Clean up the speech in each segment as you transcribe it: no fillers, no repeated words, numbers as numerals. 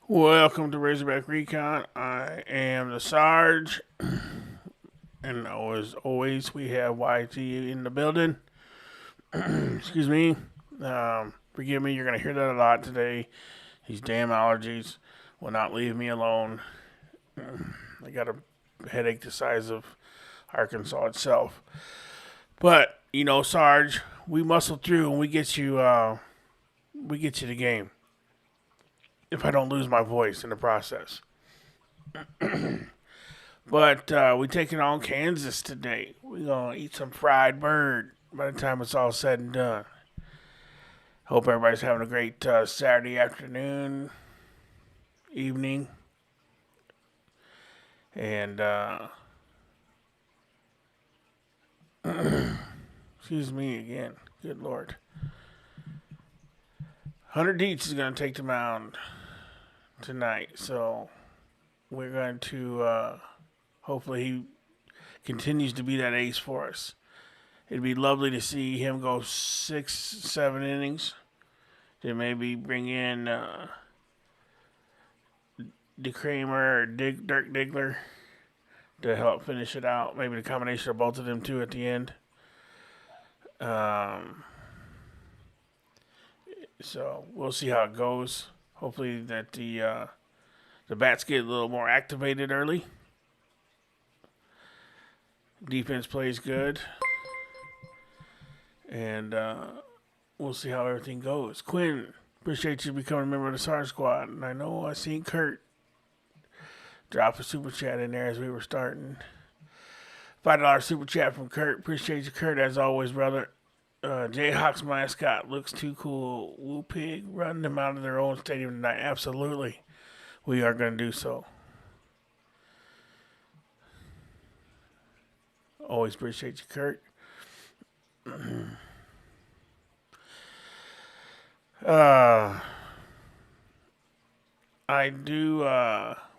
Welcome to Razorback Recon. I am the Sarge, and as always, we have YT in the building. Excuse me. Forgive me, you're going to hear that a lot today. These damn allergies will not leave me alone. I got a headache the size of Arkansas itself. But, Sarge, we muscle through and we get you the game. If I don't lose my voice in the process. But we taking on Kansas today. We're going to eat some fried bird by the time it's all said and done. Hope everybody's having a great Saturday afternoon, evening. And, excuse me again. Good Lord. Hunter Dietz is going to take the mound tonight. So we're going to, hopefully he continues to be that ace for us. It'd be lovely to see him go 6-7 innings. Then maybe bring in DeCramer or Dirk Diggler to help finish it out. Maybe the combination of both of them two at the end. So we'll see how it goes. Hopefully that the bats get a little more activated early. Defense plays good. And we'll see how everything goes. Quinn, appreciate you becoming a member of the SAR squad. And I know I seen Kurt drop a super chat in there as we were starting. $5 super chat from Kurt. Appreciate you, Kurt, as always, brother. Jayhawks mascot looks too cool. Woo Pig running them out of their own stadium tonight. Absolutely. We are going to do so. Always appreciate you, Kurt. I do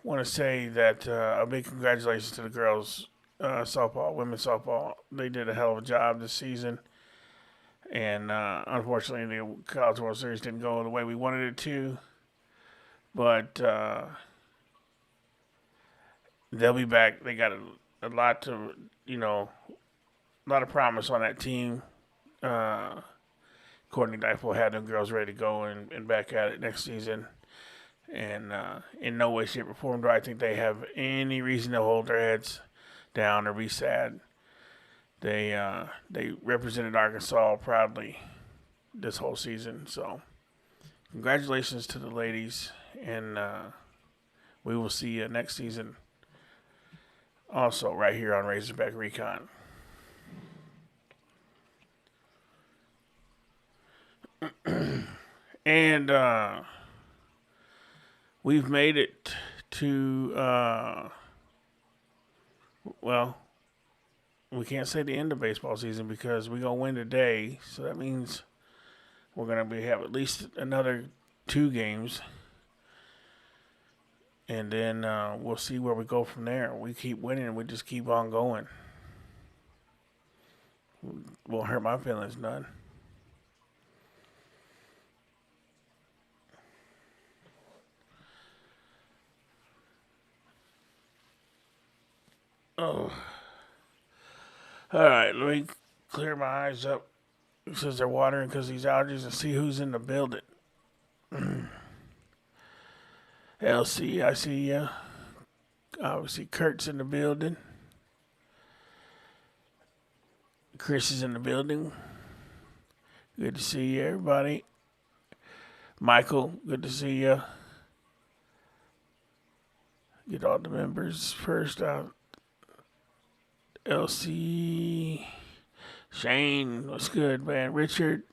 want to say that a big congratulations to the girls softball, women's softball. They did a hell of a job this season. And unfortunately, the College World Series didn't go the way we wanted it to. But they'll be back. They got a lot to, a lot of promise on that team. Courtney Dyfel had them girls ready to go and back at it next season. And in no way, shape, or form do I think they have any reason to hold their heads down or be sad. They represented Arkansas proudly this whole season. So congratulations to the ladies. And we will see you next season also right here on Razorback Recon. And we've made it to, we can't say the end of baseball season because we're going to win today. So that means we're going to have at least another 2 games. And then we'll see where we go from there. We keep winning and we just keep on going. Won't hurt my feelings none. Oh. All right, let me clear my eyes up. It says they're watering because these allergies and see who's in the building. LC, I see ya. Obviously, Kurt's in the building. Chris is in the building. Good to see you, everybody. Michael, good to see you. Get all the members first out. LC, Shane, what's good, man? Richard.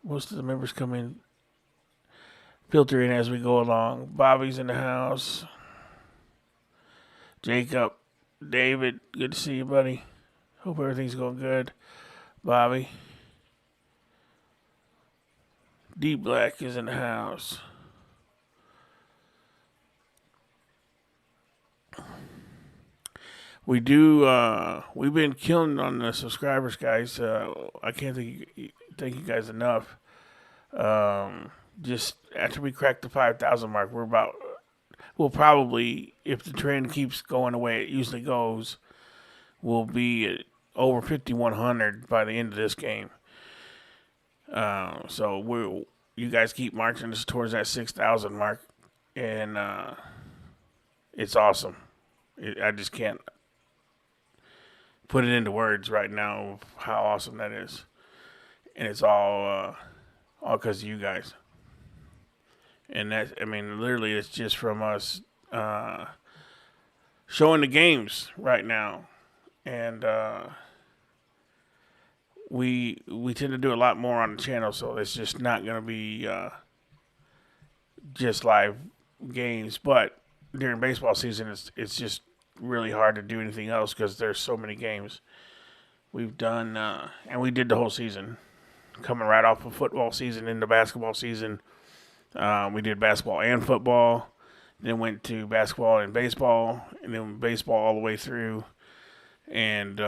Most of the members come in, filter in as we go along. Bobby's in the house. Jacob, David, good to see you, buddy. Hope everything's going good. Bobby. D Black is in the house. We do. We've been killing on the subscribers, guys. I can't thank you guys enough. just after we crack the 5,000 mark, we'll probably, if the trend keeps going the way it usually goes, we'll be at over 5,100 by the end of this game. So you guys keep marching us towards that 6,000 mark, and it's awesome. I just can't put it into words right now how awesome that is, and it's all because of you guys. And literally, it's just from us showing the games right now, and we tend to do a lot more on the channel, so it's just not going to be just live games. But during baseball season, it's just really hard to do anything else because there's so many games. We've done, and we did the whole season, coming right off of football season into basketball season. We did basketball and football, then went to basketball and baseball, and then baseball all the way through. And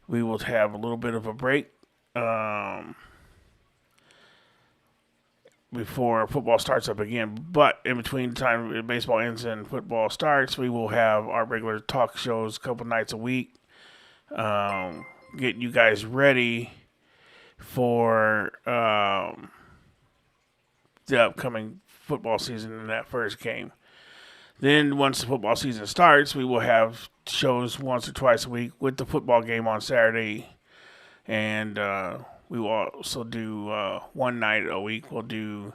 we will have a little bit of a break before football starts up again. But in between the time baseball ends and football starts, we will have our regular talk shows a couple nights a week, getting you guys ready for the upcoming football season in that first game. Then once the football season starts, we will have shows once or twice a week with the football game on Saturday. And we will also do one night a week. We'll do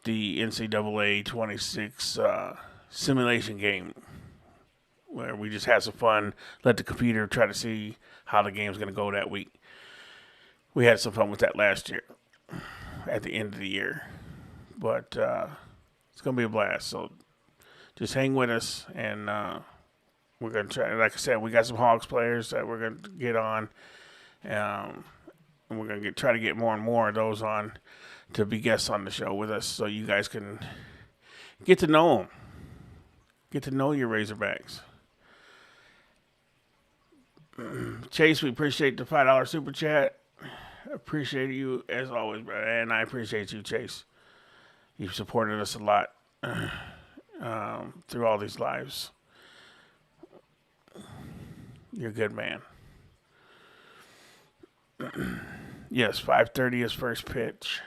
the NCAA 26 simulation game where we just have some fun, let the computer try to see how the game's going to go that week. We had some fun with that last year at the end of the year. But it's going to be a blast. So just hang with us, and we're going to try. Like I said, we got some Hawgs players that we're going to get on, and we're going to try to get more and more of those on to be guests on the show with us, so you guys can get to know them, get to know your Razorbacks. Chase, we appreciate the $5 super chat. Appreciate you as always, brother, and I appreciate you, Chase. You've supported us a lot through all these lives. You're a good man. Yes, 5:30 is first pitch.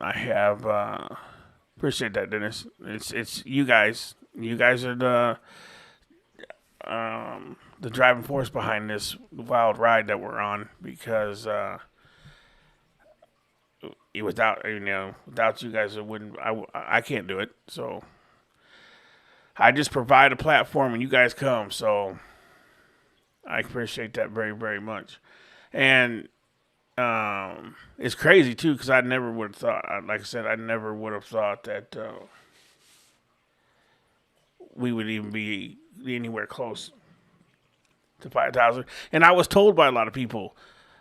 I have appreciate that, Dennis. It's you guys. You guys are the driving force behind this wild ride that we're on, because without you guys, it wouldn't. I can't do it. So I just provide a platform, and you guys come. So I appreciate that very, very much. And it's crazy too, because I never would have thought. Like I said, I never would have thought that we would even be anywhere close to 5,000. And I was told by a lot of people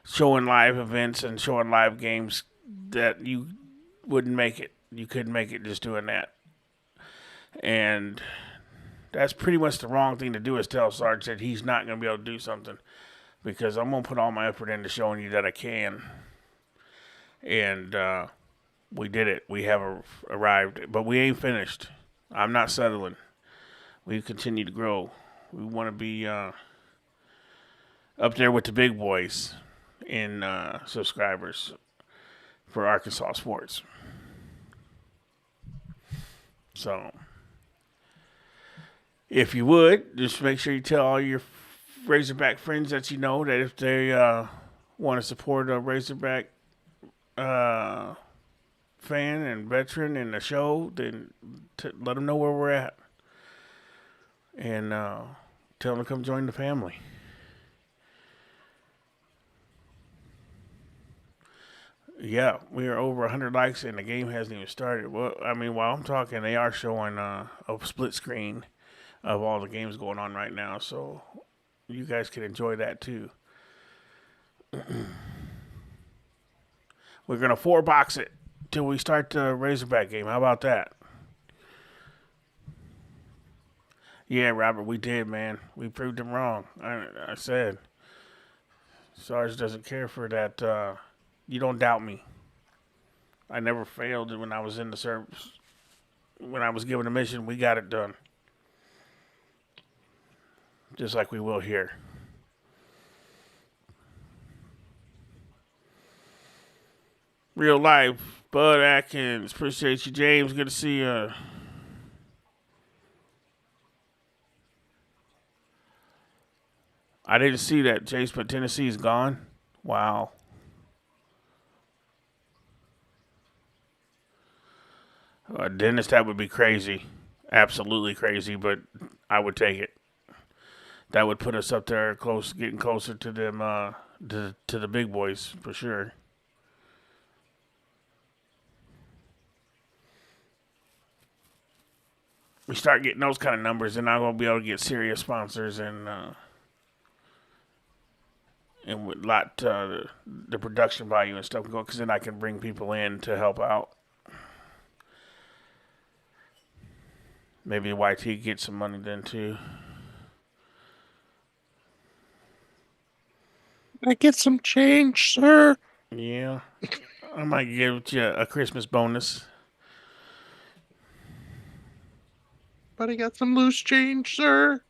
showing live events and showing live games that you wouldn't make it. You couldn't make it just doing that. And that's pretty much the wrong thing to do, is tell Sarge that he's not going to be able to do something, because I'm going to put all my effort into showing you that I can. And we did it. We have arrived, but we ain't finished. I'm not settling. We continue to grow. We want to be up there with the big boys in subscribers for Arkansas sports. So if you would, just make sure you tell all your Razorback friends that you know that if they want to support a Razorback fan and veteran in the show, then let them know where we're at. And tell them to come join the family. Yeah, we are over 100 likes and the game hasn't even started. Well, I mean, while I'm talking, they are showing a split screen of all the games going on right now, so you guys can enjoy that too. We're going to 4-box it till we start the Razorback game. How about that? Yeah, Robert, we did, man. We proved them wrong. I said Sarge doesn't care for that. You don't doubt me. I never failed when I was in the service. When I was given a mission, we got it done. Just like we will here. Real life. Bud Atkins. Appreciate you, James. Good to see you. I didn't see that, Chase, but Tennessee's gone. Wow. Dennis, that would be crazy. Absolutely crazy, but I would take it. That would put us up there close, getting closer to them, to the big boys for sure. We start getting those kind of numbers, then I'm gonna be able to get serious sponsors and with the production value and stuff go, because then I can bring people in to help out. Maybe YT get some money then too. Can I get some change, sir? Yeah, I might give you a Christmas bonus. But I got some loose change, sir.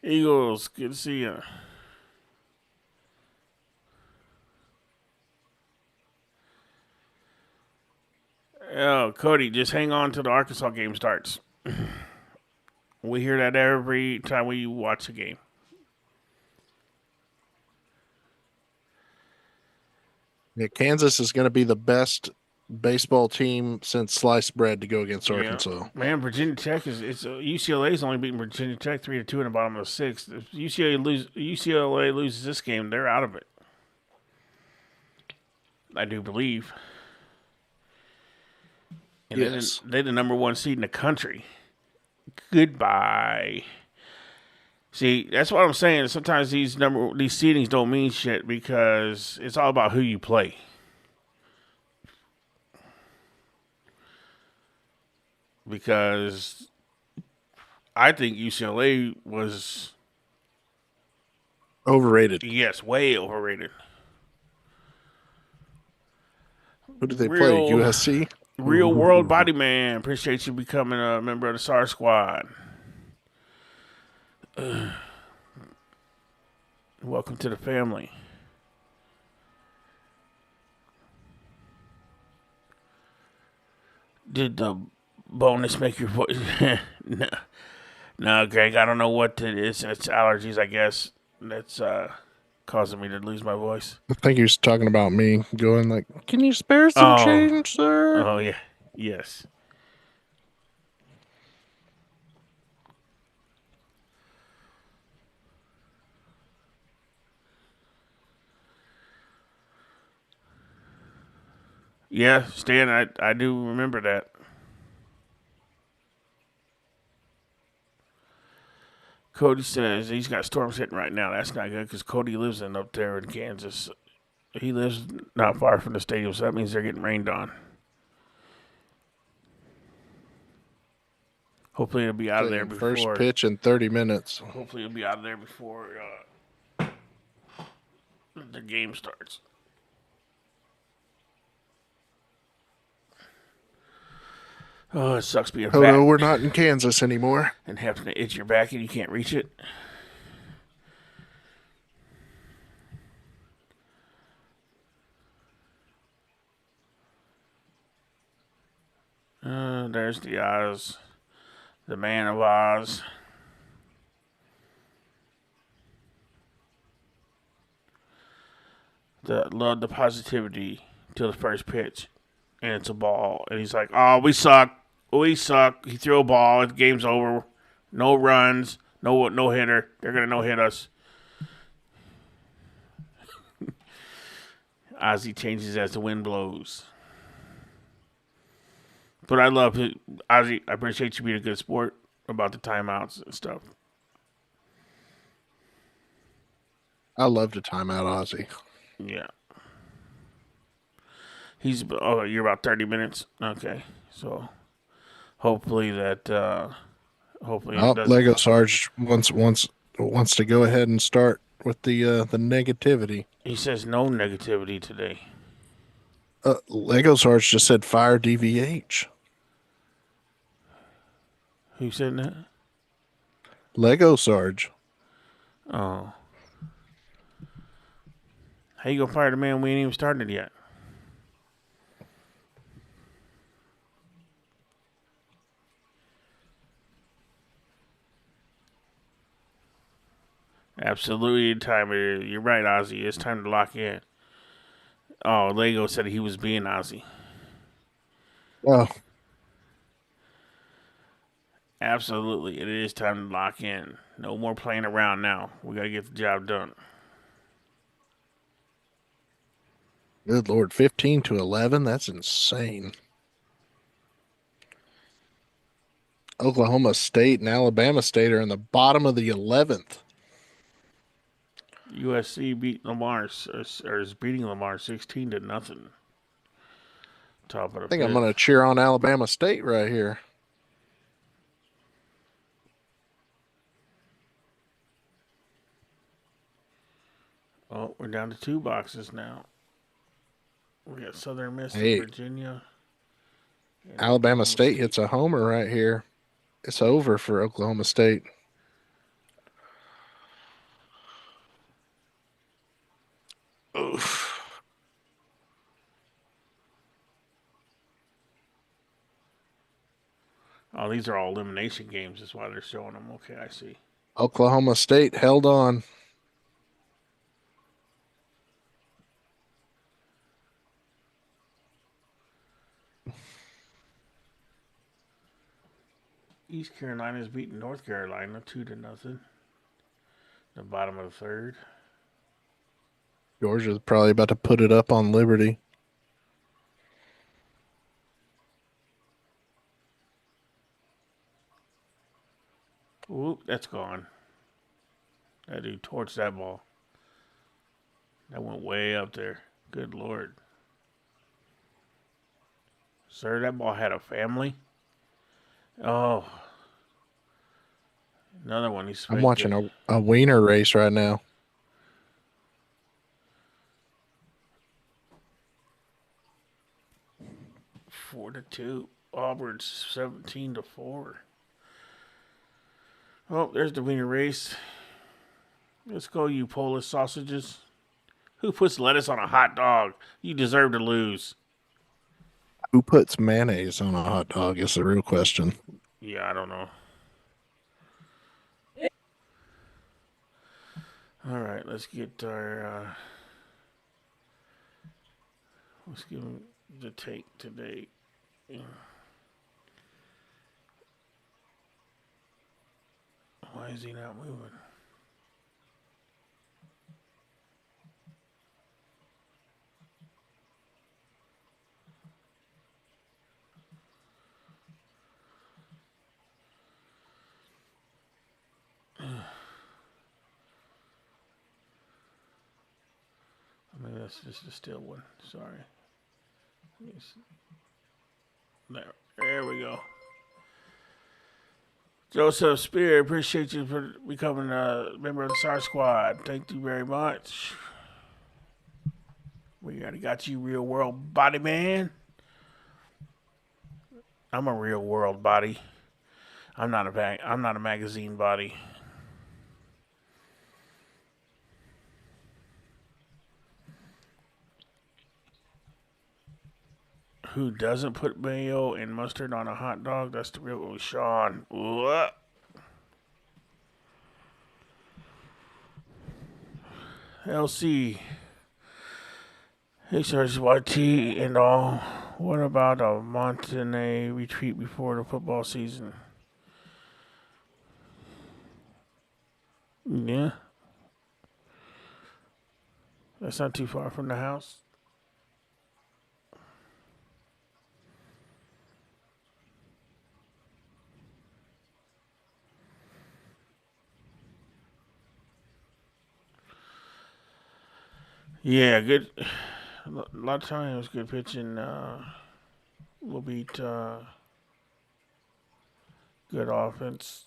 Eagles, good to see you. Oh, Cody, just hang on till the Arkansas game starts. We hear that every time we watch a game. Yeah, Kansas is going to be the best baseball team since sliced bread to go against Yeah, Arkansas. man, Virginia Tech is UCLA's only beating Virginia Tech 3-2 in the bottom of the sixth. If UCLA loses this game, they're out of it. I do believe. And Yes. they're the number one seed in the country. Goodbye. See, that's what I'm saying. Sometimes these seedings don't mean shit because it's all about who you play. Because I think UCLA was Overrated. yes, way overrated. Who did they play? USC? Real world body man. Appreciate you becoming a member of the SAR squad. Welcome to the family. Did the bonus make your voice? No. No, Greg, I don't know what it is. It's allergies, I guess. That's causing me to lose my voice. I think he was talking about me going like, can you spare some Oh. change, sir? Oh, yeah. Yes. Yeah, Stan, I do remember that. Cody says he's got storms hitting right now. That's not good because Cody lives up there in Kansas. He lives not far from the stadium, so that means they're getting rained on. Hopefully it'll be out of there before. First pitch in 30 minutes. Hopefully it'll be out of there before the game starts. Oh, it sucks being fat. Oh no, we're not in Kansas anymore. And having to itch your back and you can't reach it. There's the Oz. The man of Oz. Love the positivity till the first pitch. And it's a ball. And he's like, oh, we suck. We suck. He threw a ball. The game's over. No runs. No hitter. They're going to no hit us. Ozzy changes as the wind blows. But I love it. Ozzy, I appreciate you being a good sport about the timeouts and stuff. I love to time out Ozzy. Yeah. You're about 30 minutes? Okay. So hopefully that Hopefully it Oh, doesn't. Lego Sarge wants to go ahead and start with the negativity. He says no negativity today. Lego Sarge just said fire DVH. Who said that? Lego Sarge. Oh. How you gonna fire the man? We ain't even started yet. Absolutely, time it is. You're right, Ozzy. It's time to lock in. Oh, Lego said he was being Ozzy. Oh, Absolutely, it is time to lock in. No more playing around now. We gotta get the job done. good Lord. 15-11. That's insane. Oklahoma State and Alabama State are in the bottom of the 11th. USC beat Lamar, or is beating Lamar 16-0. Top of the I think I'm fifth. going to cheer on Alabama State right here. Oh, we're down to 2 boxes now. We got Southern Miss and Hey, Virginia. And Alabama Oklahoma State hits a homer right here. It's over for Oklahoma State. Oof. Oh, these are all elimination games. That's why they're showing them. Okay, I see. Oklahoma State held on. East Carolina's beating North Carolina 2-0. The bottom of the third. Georgia's probably about to put it up on Liberty. Oop, that's gone. That dude torched that ball. That went way up there. Good Lord. Sir, that ball had a family. Oh. Another one. He's I'm spanked it. watching a wiener race right now. Four to 2. Auburn's 17-4. Oh, there's the wiener race. Let's go, you Polish sausages. Who puts lettuce on a hot dog? You deserve to lose. Who puts mayonnaise on a hot dog is the real question. Yeah, I don't know. All right, let's get our. Let's give him the take today. Why is he not moving? I mean, that's just a still one. Sorry. There we go. Joseph Spear, appreciate you for becoming a member of the SAR Squad. Thank you very much. We already got you, real world body man. I'm a real world body. I'm not a magazine body. Who doesn't put mayo and mustard on a hot dog? That's the real Sean. What? LC. Hey, Sarge YT and all. What about a Montenay retreat before the football season? Yeah. That's not too far from the house. Yeah, good. A lot of times, good pitching will beat good offense.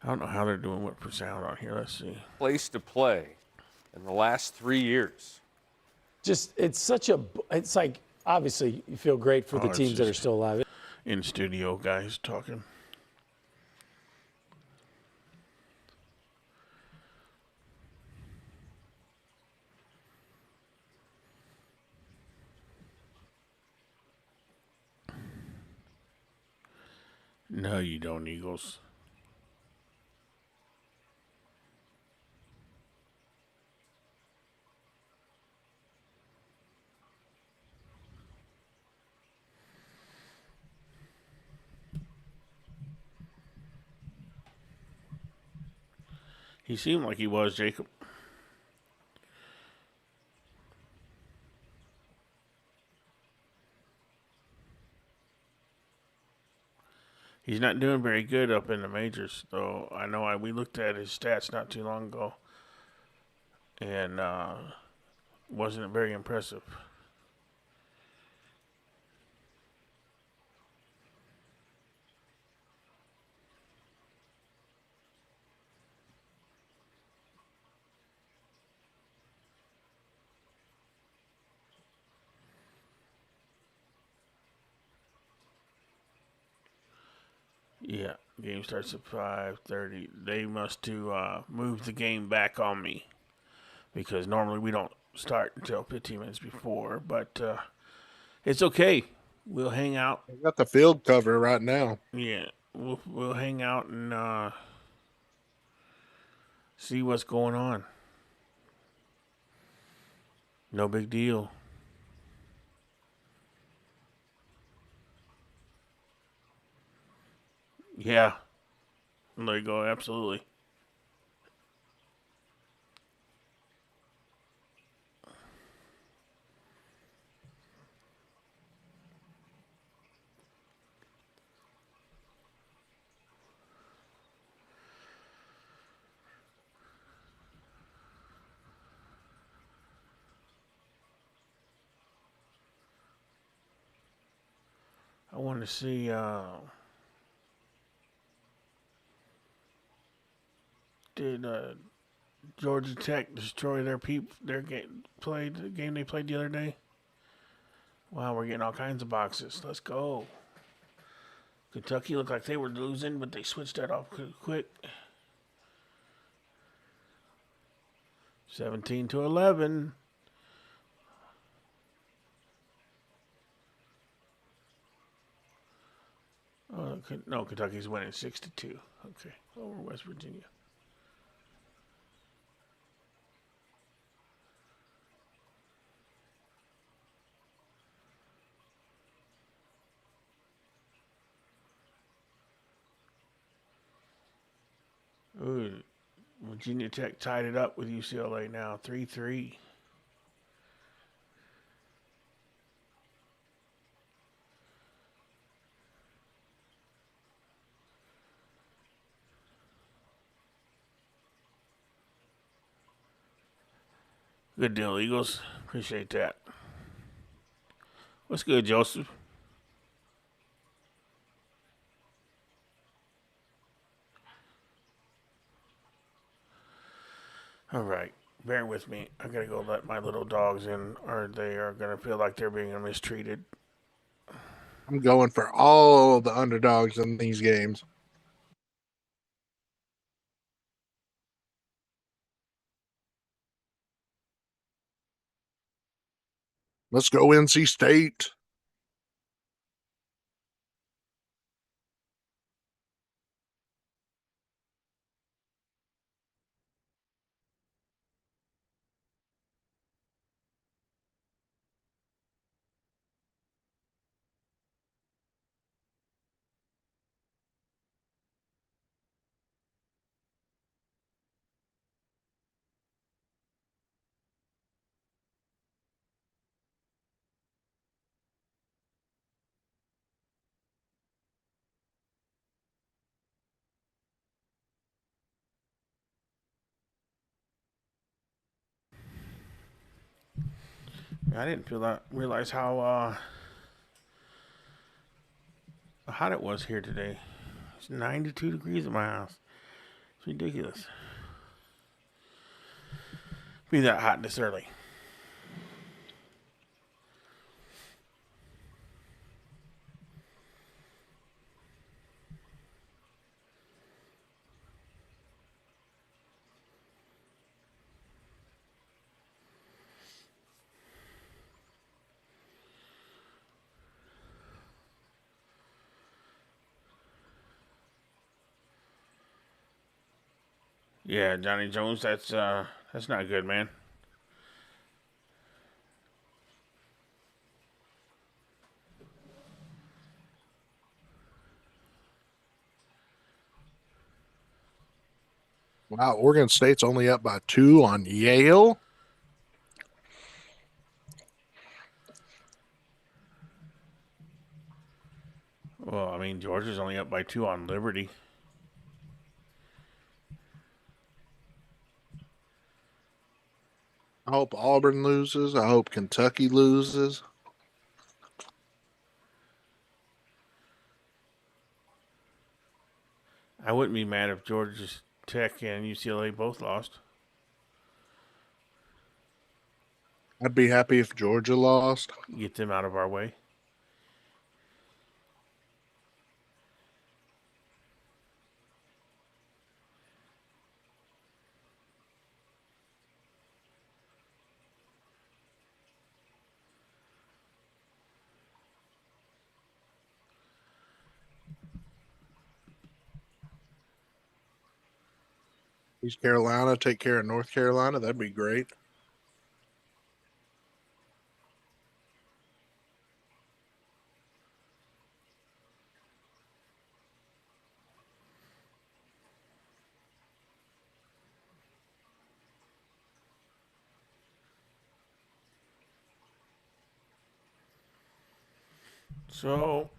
I don't know how they're doing it for sound on here. Let's see. Place to play in the last 3 years. Just, it's like, obviously, you feel great for the it's teams that are just still alive. In studio guys talking. No, you don't, Eagles. He seemed like he was, Jacob. He's not doing very good up in the majors, though. I know we looked at his stats not too long ago, and wasn't very impressive. Yeah, game starts at 5:30. They must to move the game back on me because normally we don't start until 15 minutes before. But it's okay. We'll hang out. We got the field cover right now. Yeah, we'll hang out and see what's going on. No big deal. Yeah. There you go. Absolutely. I want to see did Georgia Tech destroy their game the game they played the other day? Wow, we're getting all kinds of boxes. Let's go. Kentucky looked like they were losing, but they switched that off quick. 17-11. No, Kentucky's winning 6-2. Okay, over West Virginia. Ooh, Virginia Tech tied it up with UCLA now, 3-3. Good deal, Eagles. Appreciate that. What's good, Joseph? All right. Bear with me. I gotta go let my little dogs in, or they are gonna feel like they're being mistreated. I'm going for all the underdogs in these games. Let's go NC State. I didn't realize how hot it was here today. It's 92 degrees at my house. It's ridiculous. Be that hot this early. Yeah, Johnny Jones, that's not good, man. Wow, Oregon State's only up by 2 on Yale. Well, I mean, Georgia's only up by 2 on Liberty. I hope Auburn loses. I hope Kentucky loses. I wouldn't be mad if Georgia Tech and UCLA both lost. I'd be happy if Georgia lost. Get them out of our way. East Carolina take care of North Carolina. That'd be great. So,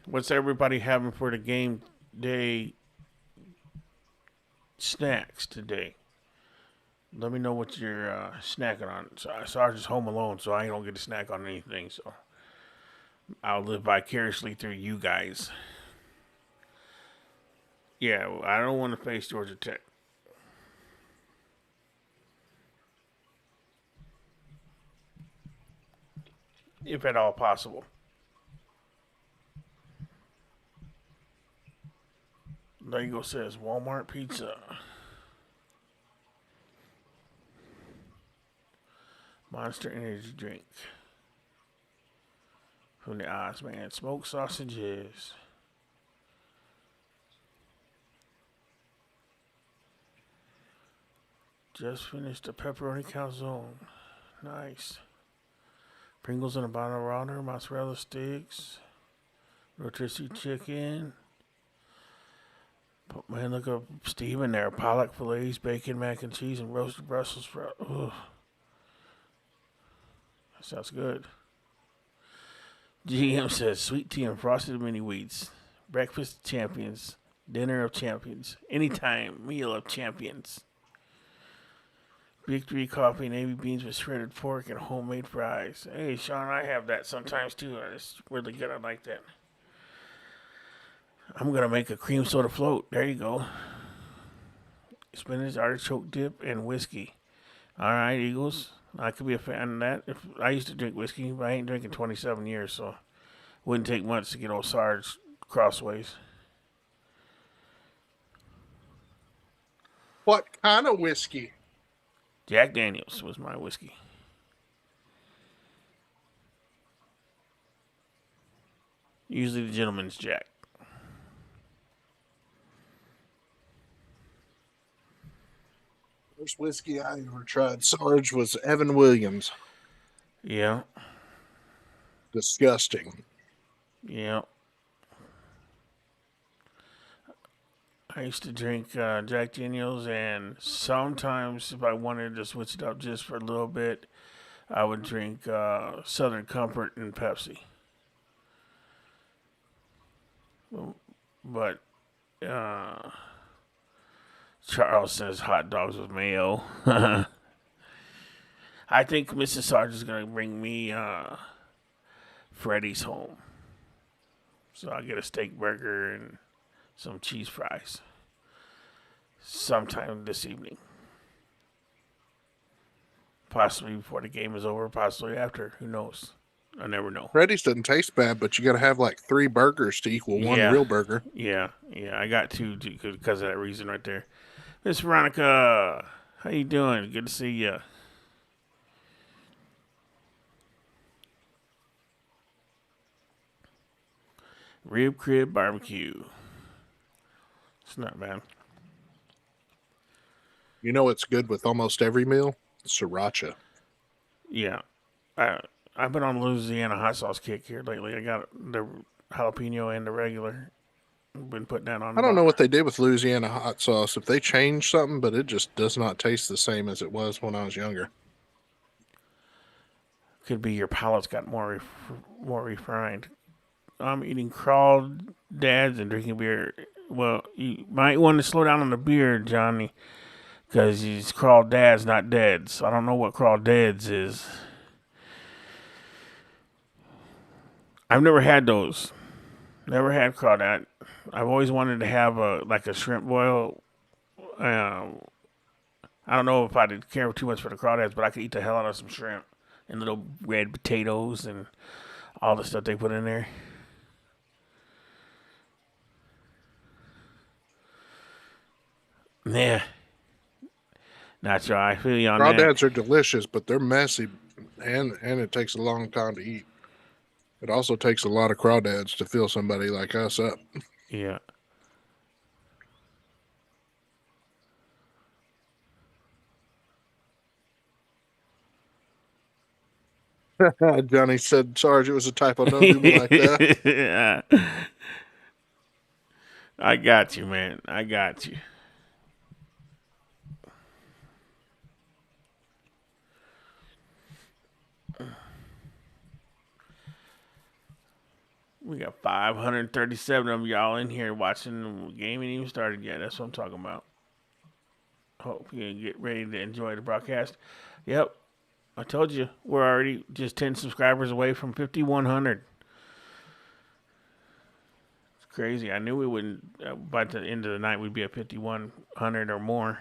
what's everybody having for the game day snacks today? Let me know what you're snacking on. Sarge is home alone, so I don't get to snack on anything. So I'll live vicariously through you guys. Yeah, I don't want to face Georgia Tech. If at all possible. Lego says Walmart pizza. Monster Energy drink. From the Oz Man. Smoked sausages. Just finished a pepperoni calzone. Nice. Pringles in a bottle of router. Mozzarella sticks. Rotisserie chicken. Man, look up Steve in there. Pollock fillets, bacon, mac and cheese, and roasted Brussels sprouts. Ugh. That sounds good. GM says sweet tea and frosted mini wheats. Breakfast of champions. Dinner of champions. Anytime meal of champions. Victory coffee, navy beans with shredded pork, and homemade fries. Hey, Sean, I have that sometimes too. It's really good. I like that. I'm going to make a cream soda float. There you go. Spinach, artichoke dip, and whiskey. All right, Eagles. I could be a fan of that. If I used to drink whiskey, but I ain't drinking 27 years, so it wouldn't take much to get old Sarge crossways. What kind of whiskey? Jack Daniels was my whiskey. Usually the gentleman's Jack. First whiskey I ever tried, Sarge, was Evan Williams. Yeah. Disgusting. Yeah. I used to drink Jack Daniels, and sometimes if I wanted to switch it up just for a little bit, I would drink Southern Comfort and Pepsi. But Charles says hot dogs with mayo. I think Mrs. Sarge is going to bring me Freddy's home. So I'll get a steak burger and some cheese fries. sometime this evening. Possibly before the game is over, possibly after. Who knows? I never know. Freddy's doesn't taste bad, but you got to have like 3 burgers to equal one real burger. Yeah. I got 2 because of that reason right there. Miss Veronica, how you doing? Good to see you. Rib crib barbecue. It's not bad. You know what's good with almost every meal? Sriracha. Yeah. I've been on Louisiana hot sauce kick here lately. I got the jalapeno and the regular. Been putting that on. I don't know what they did with Louisiana hot sauce, if they changed something, but it just does not taste the same as it was when I was younger. Could be your palate's got more refined. I'm eating crawdads and drinking beer. Well, you might want to slow down on the beer, Johnny, because it's crawdads, not deads. I don't know what crawdads is. I've never had those. Never had crawdad. I've always wanted to have a shrimp boil. I don't know if I'd care too much for the crawdads, but I could eat the hell out of some shrimp and little red potatoes and all the stuff they put in there. Yeah. Not sure. I feel you on that. Crawdads are delicious, but they're messy, and it takes a long time to eat. It also takes a lot of crawdads to fill somebody like us up. Yeah. Johnny said, Sarge, it was a typo. Don't do me like that. I got you, man. I got you. We got 537 of y'all in here watching. The game ain't even started yet. That's what I'm talking about. Hope you get ready to enjoy the broadcast. Yep. I told you, we're already just 10 subscribers away from 5,100. It's crazy. I knew we wouldn't, by the end of the night, we'd be at 5,100 or more.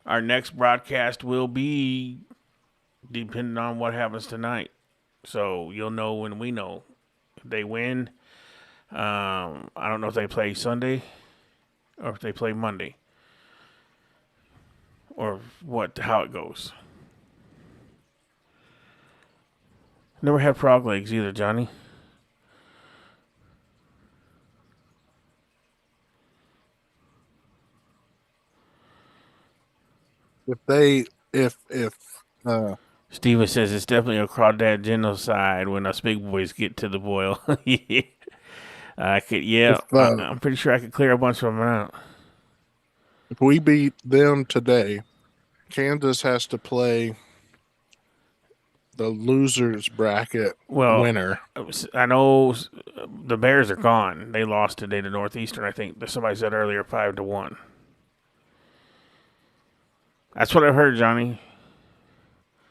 Our next broadcast will be depending on what happens tonight. So you'll know when we know. If they win, I don't know if they play Sunday or if they play Monday or how it goes. Never had frog legs either, Johnny. If Steven says it's definitely a crawdad genocide when us big boys get to the boil. Yeah. I'm pretty sure I could clear a bunch of them out. If we beat them today, Kansas has to play the losers bracket winner. I know the Bears are gone. They lost today to Northeastern. I think somebody said earlier 5-1. That's what I heard, Johnny.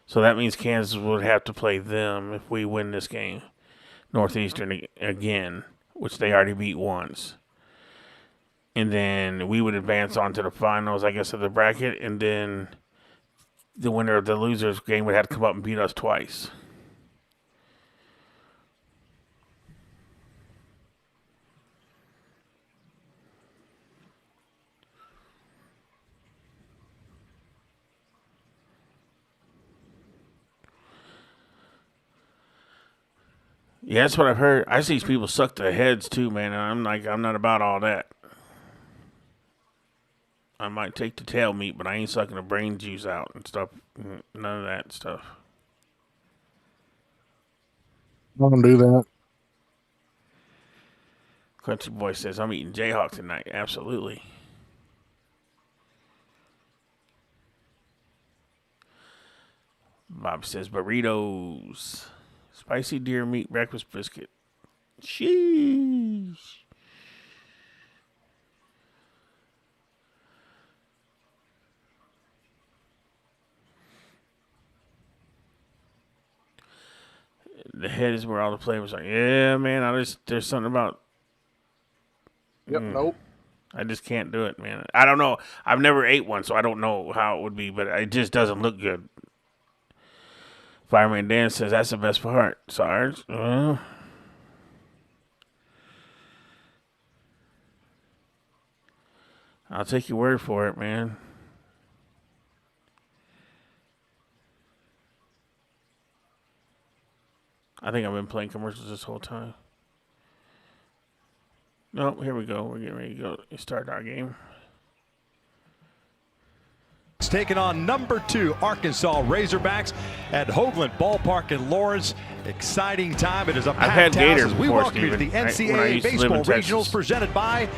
So that means Kansas would have to play them if we win this game. Northeastern again, which they already beat once. And then we would advance on to the finals, I guess, of the bracket. And then the winner of the losers game would have to come up and beat us twice. Yeah, that's what I've heard. I see people suck their heads too, man. And I'm not about all that. I might take the tail meat, but I ain't sucking the brain juice out and stuff. None of that stuff. I don't do that. Country Boy says, I'm eating Jayhawks tonight. Absolutely. Bob says, burritos. Spicy deer meat breakfast biscuit. Sheesh. the head is where all the players are. Yeah, man. There's something about. Yep. Nope. I just can't do it, man. I don't know. I've never ate one, so I don't know how it would be, but it just doesn't look good. Fireman Dan says that's the best part. Sarge. I'll take your word for it, man. I think I've been playing commercials this whole time. Nope, here we go. We're getting ready to go start our game. Taking on number 2 Arkansas Razorbacks at Hoagland Ballpark in Lawrence. Exciting time. It is a packed house as we welcome you to the NCAA Baseball Regionals presented by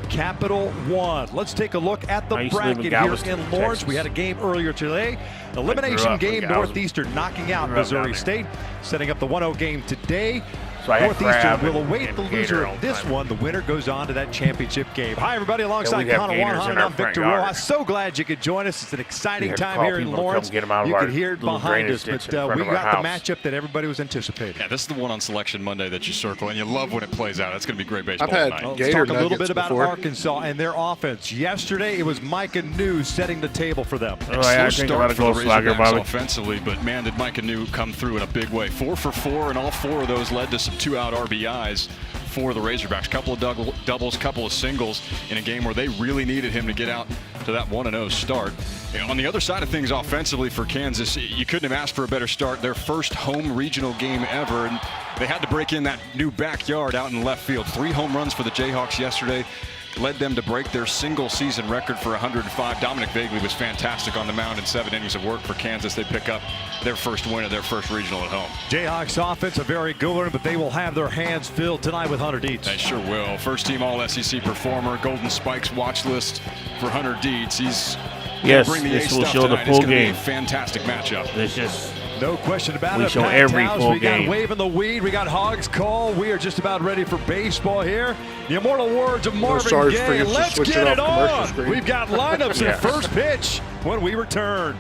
Capital One. Let's take a look at the bracket here in Lawrence. Texas. We had a game earlier today. Elimination game, Northeastern knocking out Missouri State. Setting up the 1-0 game today. So Northeastern will await the loser of this one. The winner goes on to that championship game. Hi, everybody. Alongside Connor Wanhan, I'm Victor Rojas. So glad you could join us. It's an exciting time here in Lawrence. You can hear it behind us, but we got the matchup that everybody was anticipating. Yeah, this is the one on Selection Monday that you circle, and you love when it plays out. It's going to be great baseball tonight. Let's talk a little bit about Arkansas and their offense. Yesterday, it was Micah New setting the table for them. Slow start for the Razorbacks offensively, but man, did Micah New come through in a big way. 4 for 4, and all 4 of those led to some 2-out RBIs for the Razorbacks. Couple of doubles, couple of singles in a game where they really needed him to get out to that 1-0 start. On the other side of things offensively for Kansas, you couldn't have asked for a better start. Their first home regional game ever, and they had to break in that new backyard out in left field. 3 home runs for the Jayhawks yesterday led them to break their single season record for 105. Dominic Vagley was fantastic on the mound in 7 innings of work for Kansas. They pick up their first win of their first regional at home. Jayhawks offense, a very good one, but they will have their hands filled tonight with Hunter Dietz. They sure will. First team All-SEC performer, Golden Spikes watch list for Hunter Dietz. He's bring the this will stuff show tonight. the full It's gonna game. Be a fantastic matchup. This just no question about we it. show every house. full we got game. Wave in the Weed. We got Hawgs call. We are just about ready for baseball here. The immortal words of Marvin Gaye. Let's get it on. We've got lineups at first pitch when we return.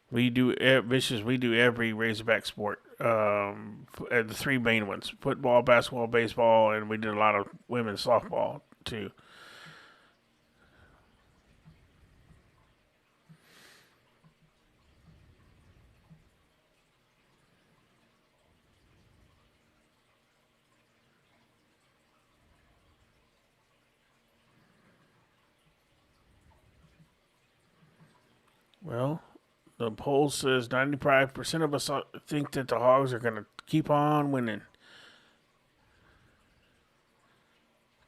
We do every Razorback sport. The 3 main ones: football, basketball, baseball, and we did a lot of women's softball too. Well, the poll says 95% of us think that the Hawgs are going to keep on winning.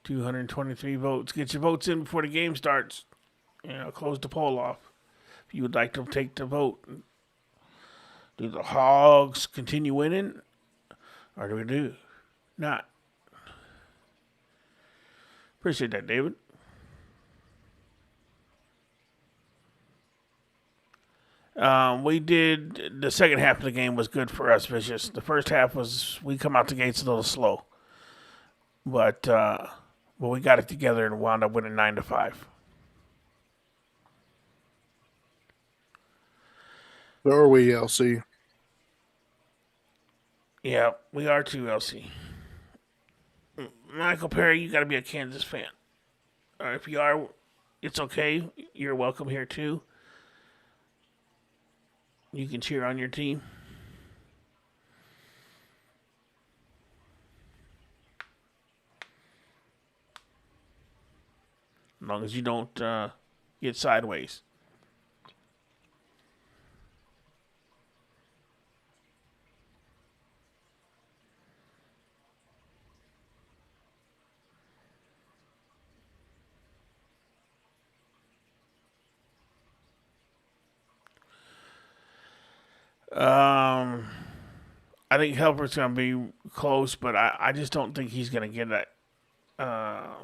223 votes. Get your votes in before the game starts. Close the poll off. If you would like to take the vote. Do the Hawgs continue winning? Or do we do not? Appreciate that, David. We did the second half of the game was good for us, Vicious. The first half was we come out the gates a little slow, but we got it together and wound up winning 9-5. So are we, LC? Yeah, we are too, LC. Michael Perry, you got to be a Kansas fan. Or if you are, it's okay. You're welcome here too. You can cheer on your team. As long as you don't get sideways. I think Helper's going to be close, but I just don't think he's going to get I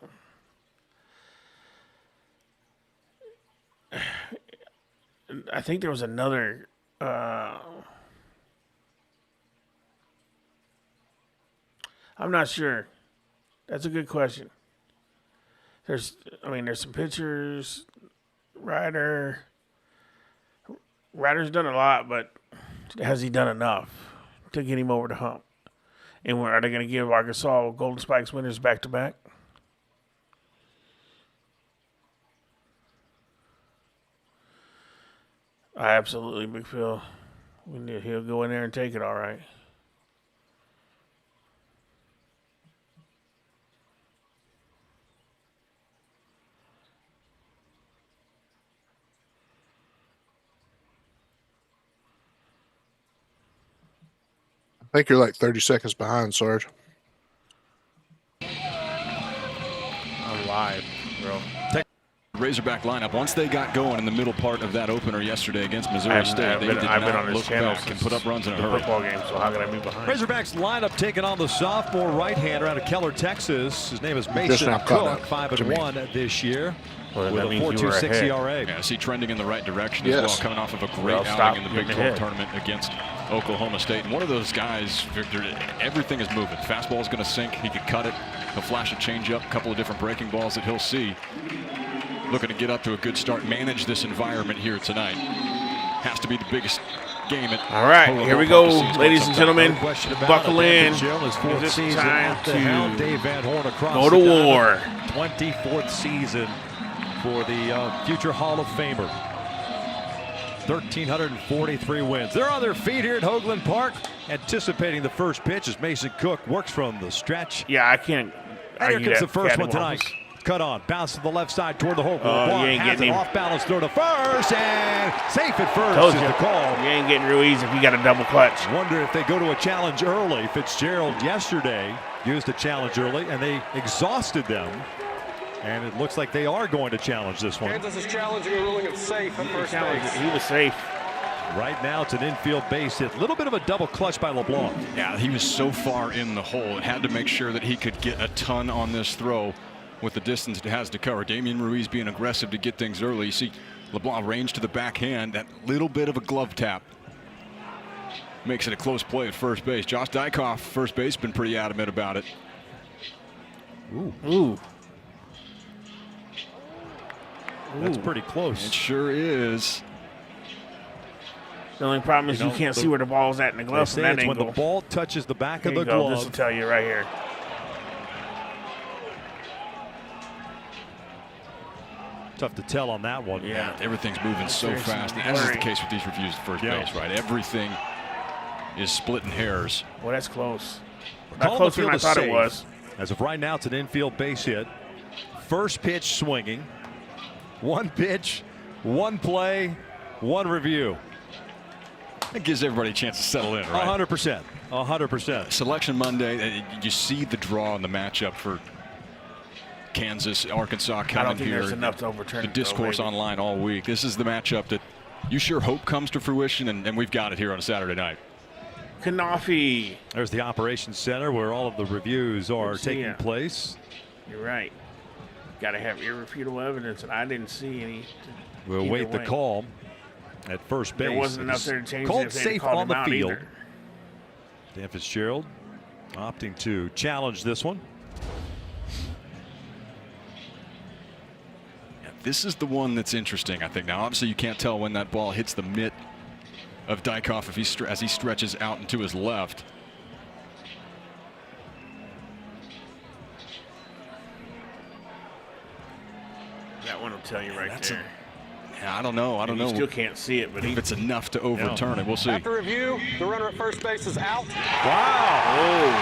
think there was another. I'm not sure. That's a good question. There's some pitchers. Ryder's done a lot, but has he done enough to get him over the hump? And are they going to give Arkansas Golden Spikes winners back-to-back? I absolutely feel he'll go in there and take it all right. I think you're like 30 seconds behind, Sarge. I'm live, bro. Razorback lineup, once they got going in the middle part of that opener yesterday against Missouri State, they did not look back and put up runs in a hurry. Football game, so how can I be behind? Razorbacks lineup taking on the sophomore right-hander out of Keller, Texas. His name is Mason Cook, 5-1 this year. Well, with a 4.26 ERA. Yeah, I see trending in the right direction as well, coming off of a great outing in the Big 12 tournament against Oklahoma State. And one of those guys, Victor, everything is moving. Fastball is going to sink. He could cut it. He'll flash a changeup, a couple of different breaking balls that he'll see. Looking to get up to a good start, manage this environment here tonight. Has to be the biggest game at all right, here we go, ladies and gentlemen. Buckle in. This is time to go to war. 24th season for the future Hall of Famer. 1,343 wins. They're on their feet here at Hoagland Park, anticipating the first pitch as Mason Cook works from the stretch. Yeah, I can't. And here comes the first one tonight. Cut on, bounce to the left side toward the hole. You ain't getting him. Off balance, throw to first, and safe at first is the call. You ain't getting Ruiz if you got a double clutch. Wonder if they go to a challenge early. Fitzgerald yesterday used a challenge early, and they exhausted them. And it looks like they are going to challenge this one. Kansas is challenging a ruling of safe at first base. He was safe. Right now, it's an infield base hit. A little bit of a double clutch by LeBlanc. Yeah, he was so far in the hole. It had to make sure that he could get a ton on this throw with the distance it has to cover. Damian Ruiz being aggressive to get things early. You see LeBlanc range to the backhand. That little bit of a glove tap makes it a close play at first base. Josh Dykoff, first base, been pretty adamant about it. Ooh. That's pretty close. It sure is. The only problem is you can't see where the ball's at in the glove from that angle. When the ball touches the back of the glove. glove. This will tell you right here. Tough to tell on that one. Yeah, everything's moving so fast. As is the case with these reviews at first base, right? Everything is splitting hairs. Well, that's close. Not closer than I thought it was. As of right now, it's an infield base hit. First pitch swinging. One pitch, one play, one review. It gives everybody a chance to settle in, right? 100%. 100%. Selection Monday, you see the draw in the matchup for Kansas, Arkansas coming here. I don't think there's enough to overturn the discourse online all week. This is the matchup that you sure hope comes to fruition, and we've got it here on a Saturday night. Kanafi. There's the operations center where all of the reviews are taking place. You're right. Got to have irrefutable evidence, and I didn't see any. We'll wait the call at first base. There wasn't enough there to change called it. Safe on the field. Either. Dan Fitzgerald opting to challenge this one. Yeah, this is the one that's interesting, I think. Now, obviously, you can't tell when that ball hits the mitt of Dykoff as he stretches out and to his left. That one will tell you right there. I don't know. I don't know. You still can't see it, but if it's enough to overturn it. We'll see. After review, the runner at first base is out. Wow. Oh,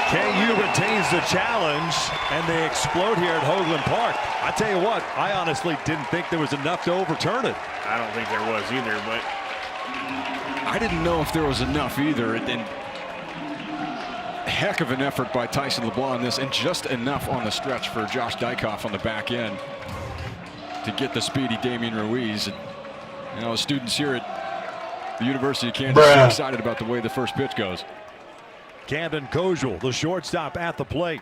KU retains the challenge, and they explode here at Hoagland Park. I tell you what, I honestly didn't think there was enough to overturn it. I don't think there was either, but I didn't know if there was enough either. And heck of an effort by Tyson LeBlanc on this, and just enough on the stretch for Josh Dykoff on the back end to get the speedy Damian Ruiz. And, you know, students here at the University of Kansas are excited about the way the first pitch goes. Camden Kozel, the shortstop at the plate.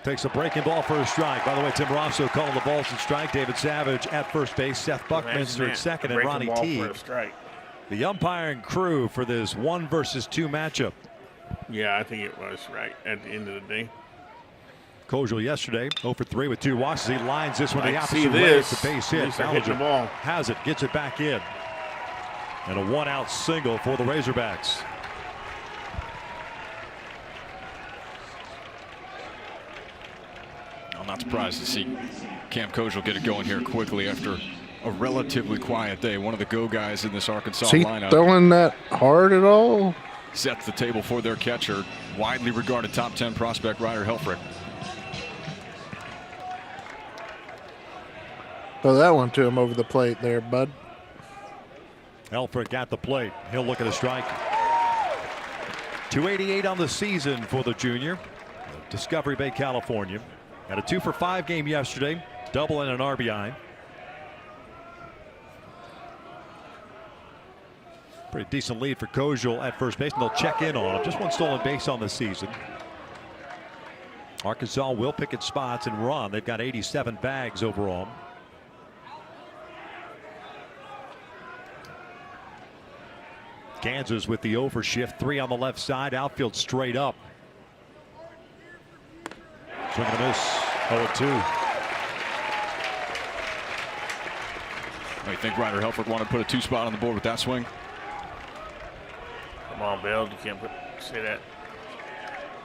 takes a breaking ball for a strike. By the way, Tim Rosso calling the balls and strike. David Savage at first base. Seth Buckminster at second, and Ronnie T. The umpiring crew for this 1 versus 2 matchup. Yeah, I think it was right at the end of the day. Kojal yesterday 0 for 3 with 2 walks. He lines this one the opposite way. It's a base hit. Ballinger has it, gets it back in. And a 1-out single for the Razorbacks. I'm not surprised to see Cam Kojal get it going here quickly after a relatively quiet day. One of the go guys in this Arkansas lineup. Throwing that hard at all? Sets the table for their catcher, widely regarded top 10 prospect Ryder Helfrich. Throw that one to him over the plate there, bud. Helfrich at the plate. He'll look at a strike. 288 on the season for the junior. Discovery Bay, California. Had a 2 for 5 game yesterday. Double and an RBI. Pretty decent lead for Kojal at first base, and they'll check in on him. Just 1 stolen base on the season. Arkansas will pick its spots and run. They've got 87 bags overall. Kansas with the overshift, 3 on the left side, outfield straight up. Swing and a miss, 0-2. I think Ryder Helfrich wanted to put a 2 spot on the board with that swing. Come on, Bill, you can't say that.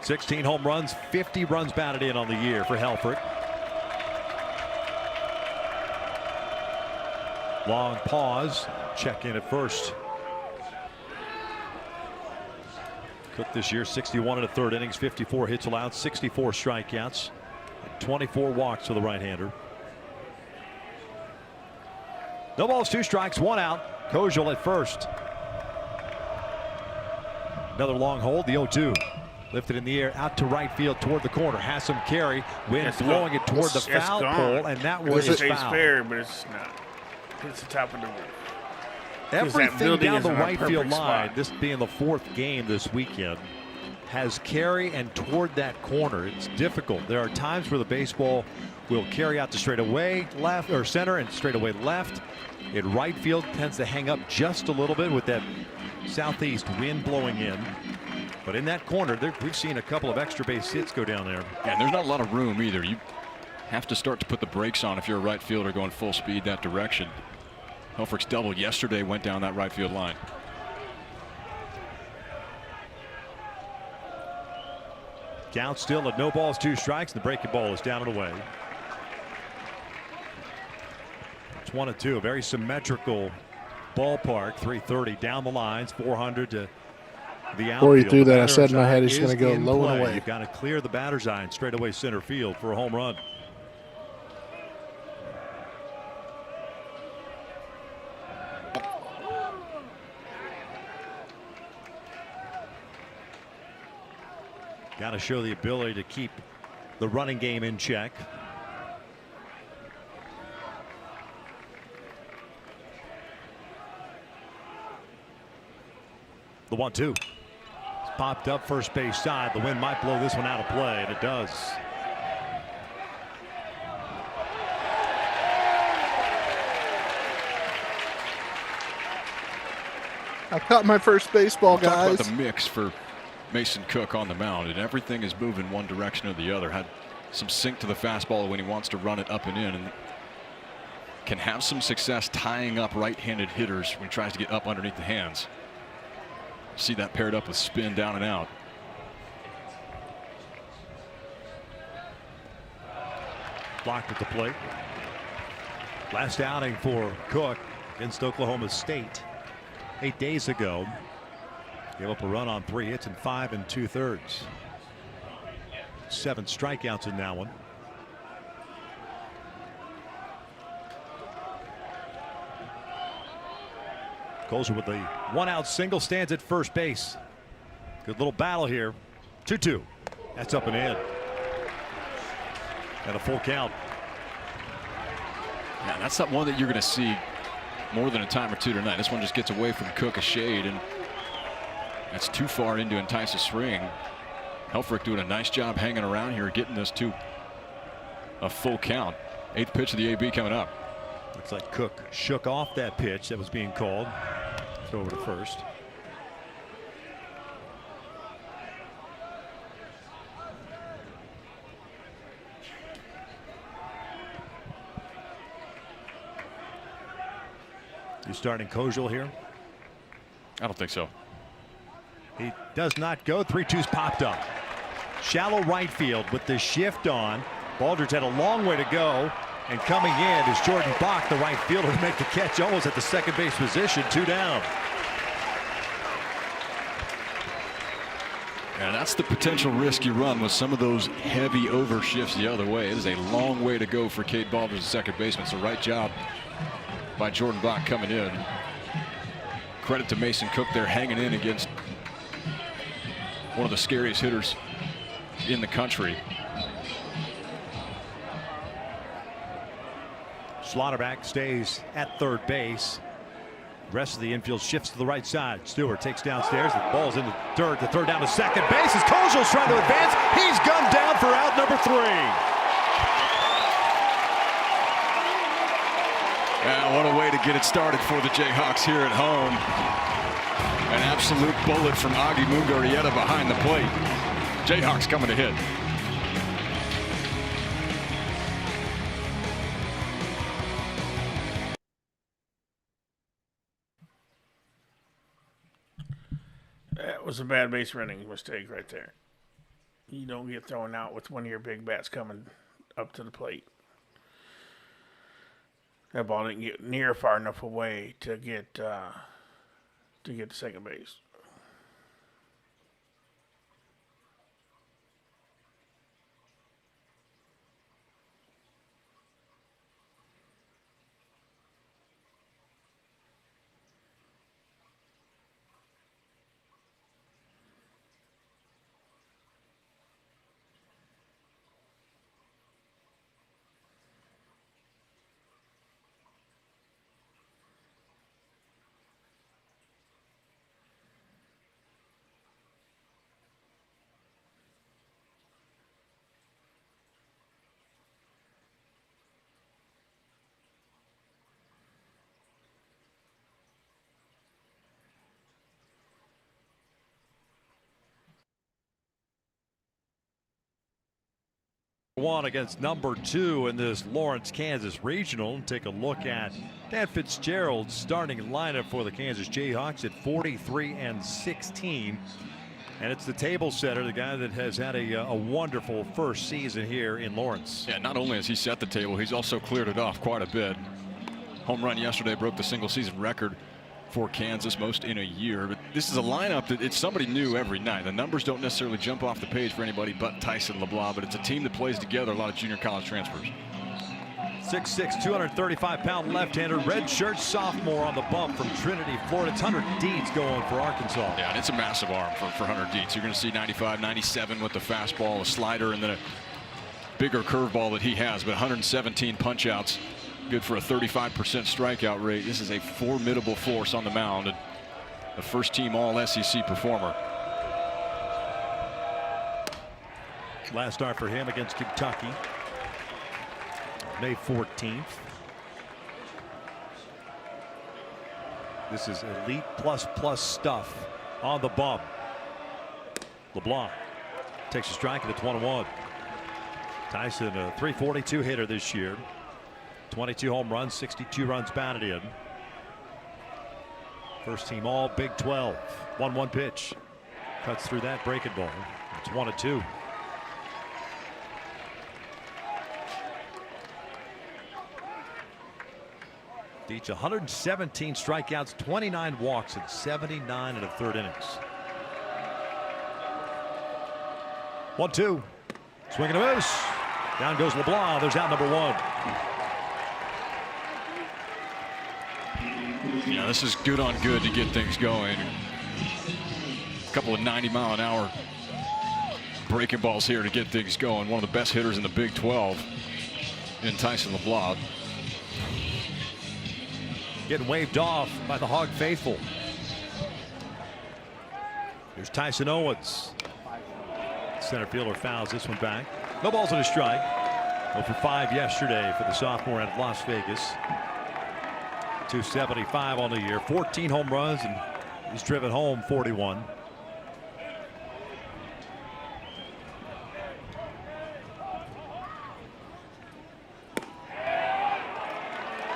16 home runs, 50 runs batted in on the year for Helfrich. Long pause, check in at first. Cook this year 61 in the 3rd innings, 54 hits allowed, 64 strikeouts, 24 walks for the right-hander. No balls, 2 strikes, 1 out. Kojal at first. Another long hold, the 0-2. Lifted in the air out to right field toward the corner. Has some carry. Wind blowing it toward the foul pole, and that one is foul. Fair, but it's not. It's the top of the roof. Everything down the right field line, this being the 4th game this weekend, has carry and toward that corner. It's difficult. There are times where the baseball will carry out to straightaway left or center and straightaway left. In right field tends to hang up just a little bit with that southeast wind blowing in. But in that corner, we've seen a couple of extra base hits go down there. Yeah, and there's not a lot of room either. You have to start to put the brakes on if you're a right fielder going full speed that direction. Helfrich's double yesterday went down that right field line. Count still at no balls, 2 strikes. The breaking ball is down and away. It's 1-2, a very symmetrical ballpark. 330 down the lines, 400 to the outfield. Before he threw that, I said in my head he's going to go low and away. You've got to clear the batter's eye and straightaway center field for a home run. Got to show the ability to keep the running game in check. The 1-2. It's popped up first base side. The wind might blow this one out of play, and it does. I caught my first baseball, guys. Talk about the mix for Mason Cook on the mound, and everything is moving one direction or the other. Had some sink to the fastball when he wants to run it up and in, and can have some success tying up right-handed hitters when he tries to get up underneath the hands. See that paired up with spin down and out. Blocked at the plate. Last outing for Cook against Oklahoma State 8 days ago. Gave up a run on 3 hits and 5 2/3. 7 strikeouts in that one. Kojal with the 1-out single, stands at first base. Good little battle here. 2-2. That's up and in. And a full count. Yeah, that's not one that you're going to see more than a time or two tonight. This one just gets away from Cook a shade, and that's too far in to entice a swing. Helfrich doing a nice job hanging around here, getting this to a full count. 8th pitch of the AB coming up. Looks like Cook shook off that pitch that was being called. Throw over to first. You starting Kojal here? I don't think so. He does not go. 3-2's popped up. Shallow right field with the shift on. Baldridge had a long way to go. And coming in is Jordan Bach, the right fielder, to make the catch almost at the second base position. 2 down. And that's the potential risk you run with some of those heavy over shifts the other way. It is a long way to go for Cade Baldridge, the second baseman. It's the right job by Jordan Bach coming in. Credit to Mason Cook there, hanging in against one of the scariest hitters in the country. Slaughterback stays at third base. The rest of the infield shifts to the right side. Stewart takes downstairs. The ball's in the dirt. The throw down to second base as Kojal's trying to advance. He's gunned down for out number 3. Yeah, what a way to get it started for the Jayhawks here at home. An absolute bullet from Augie Mungarieta behind the plate. Jayhawks coming to hit. That was a bad base running mistake right there. You don't get thrown out with one of your big bats coming up to the plate. That ball didn't get near far enough away to get to second base. One against number 2 in this Lawrence, Kansas regional. Take a look at Dan Fitzgerald's starting lineup for the Kansas Jayhawks at 43-16. And it's the table setter, the guy that has had a wonderful first season here in Lawrence. Yeah, not only has he set the table, he's also cleared it off quite a bit. Home run yesterday broke the single season record for Kansas, most in a year. But this is a lineup that it's somebody new every night. The numbers don't necessarily jump off the page for anybody but Tyson LeBlanc, but it's a team that plays together, a lot of junior college transfers. 6'6", 235-pound left-hander, redshirt sophomore on the bump from Trinity, Florida. It's Hunter Dietz going for Arkansas. Yeah, and it's a massive arm for Hunter Dietz. You're going to see 95, 97 with the fastball, a slider, and then a bigger curveball that he has. But 117 punch-outs. Good for a 35% strikeout rate. This is a formidable force on the mound, and a first-team All-SEC performer. Last start for him against Kentucky, May 14th. This is elite plus stuff on the bump. LeBlanc takes a strike, and it's 1-1. Tyson, a .342 hitter this year. 22 home runs, 62 runs batted in. First team all Big 12. 1-1 pitch. Cuts through that breaking ball. It's 1-2. Dietz 117 strikeouts, 29 walks, and 79 in the third innings. 1-2. Swing and a miss. Down goes LeBlanc. There's out number 1. Yeah, this is good on good to get things going. A couple of 90-mile-an-hour breaking balls here to get things going. One of the best hitters in the Big 12 in Tyson LeBlanc. Getting waved off by the Hog faithful. Here's Tyson Owens. center fielder fouls this one back. No balls and a strike. 0 for 5 yesterday for the sophomore out of Las Vegas. 275 on the year, 14 home runs, and he's driven home 41.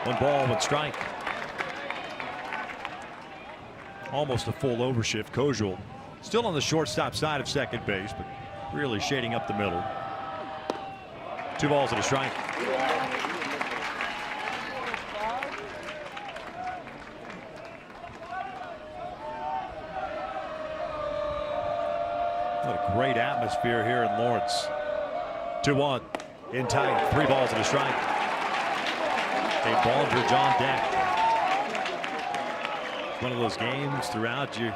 One ball, one strike. Almost a full overshift. Kojul still on the shortstop side of second base, but really shading up the middle. 2 balls and a strike. What a great atmosphere here in Lawrence. 2-1 in tight. 3 balls and a strike. A Baldridge on deck. One of those games throughout you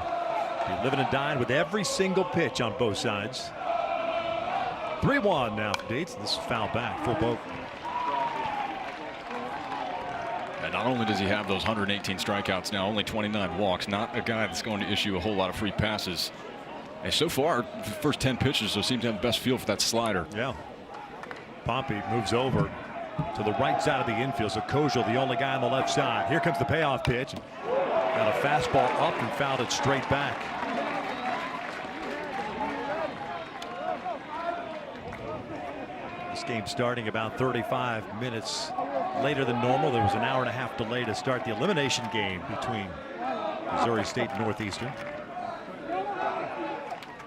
living and dying with every single pitch on both sides. 3-1 now for Dietz. This is foul back, full boat. And not only does he have those 118 strikeouts now, only 29 walks, not a guy that's going to issue a whole lot of free passes. And so far, the first 10 pitches, so seems to have the best feel for that slider. Yeah. Pompey moves over to the right side of the infield, so Kojul the only guy on the left side. Here comes the payoff pitch. Got a fastball up and fouled it straight back. This game starting about 35 minutes later than normal. There was an hour-and-a-half delay to start the elimination game between Missouri State and Northeastern.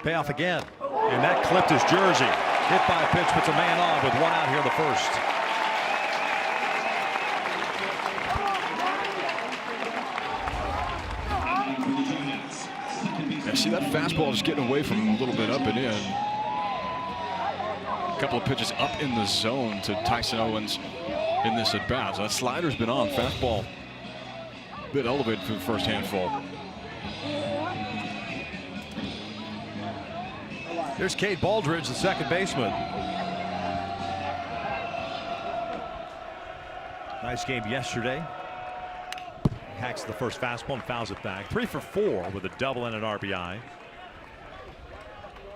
Payoff again, and that clipped his jersey. Hit by a pitch, puts a man on with 1 out here in the first. And see that fastball just getting away from him a little bit up and in. A couple of pitches up in the zone to Tyson Owens in this at bat. So that slider's been on. Fastball a bit elevated for the first handful. There's Cade Baldridge, the second baseman. Nice game yesterday. Hacks the first fastball and fouls it back. 3 for 4 with a double and an RBI.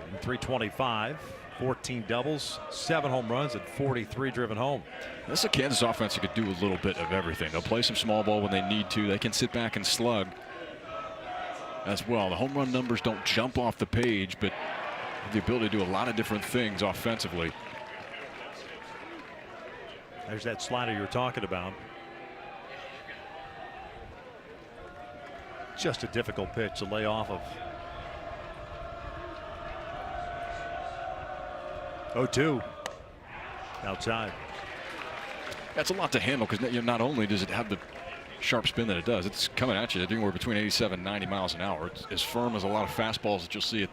And 325, 14 doubles, 7 home runs, and 43 driven home. This is a Kansas offense that could do a little bit of everything. They'll play some small ball when they need to. They can sit back and slug as well. The home run numbers don't jump off the page, but have the ability to do a lot of different things offensively. There's that slider you were talking about. Just a difficult pitch to lay off of. 0-2 outside. That's a lot to handle because not only does it have the sharp spin that it does, it's coming at you anywhere between 87 and 90 miles an hour. It's as firm as a lot of fastballs that you'll see at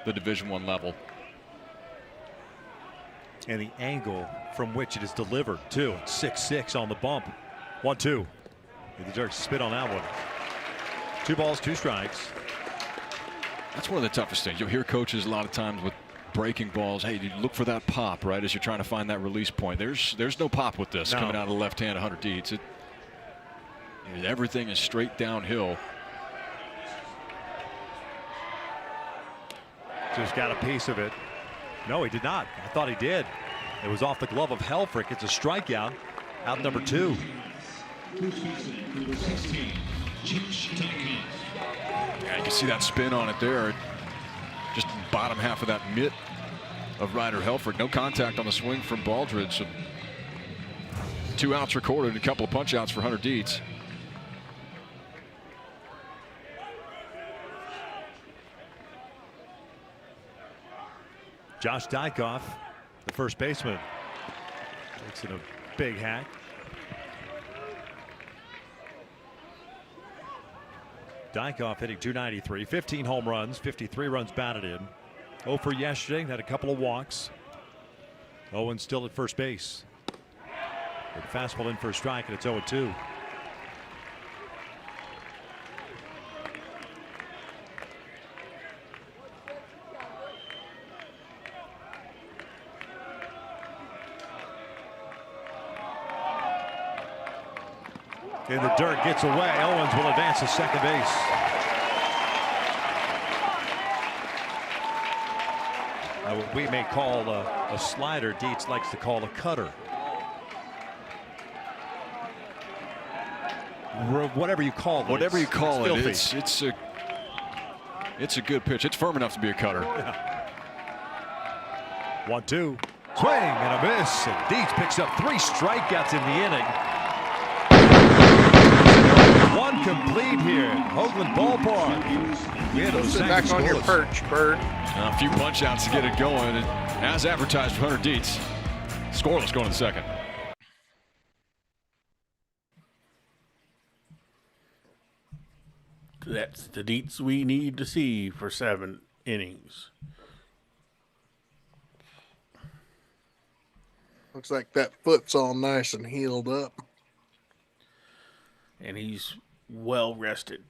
the Division I level. And the angle from which it is delivered too. 6-6 on the bump. 1-2. The Jerks spit on that one. 2 balls, 2 strikes. That's one of the toughest things. You'll hear coaches a lot of times with breaking balls. Hey, you look for that pop, right, as you're trying to find that release point. There's no pop with this coming out of the left hand 100 Dietz. Everything is straight downhill. Just got a piece of it. No, he did not. I thought he did. It was off the glove of Helfrich. It's a strikeout. Out number 2. Yeah, you can see that spin on it there. Just bottom half of that mitt of Ryder Helfrich. No contact on the swing from Baldridge. So 2 outs recorded, a couple of punch outs for Hunter Dietz. Josh Dykoff, the first baseman, takes in a big hack. Dykoff hitting .293, 15 home runs, 53 runs batted in. 0 for yesterday, had a couple of walks. Owens still at first base. With a fastball in for a strike, and it's 0-2. In the dirt, gets away. Owens will advance to second base. We may call a slider. Dietz likes to call a cutter. Whatever you call it. Whatever you call it, filthy. it's a good pitch. It's firm enough to be a cutter. Yeah. 1-2. Swing and a miss. And Dietz picks up 3 strikeouts in the inning. One complete here at Hoagland Ballpark. We had a Sit back on your perch, Bird. A few punch outs to get it going. And as advertised for Hunter Dietz. Scoreless going to the second. That's the Dietz we need to see for 7 innings. Looks like that foot's all nice and healed up. And he's well rested.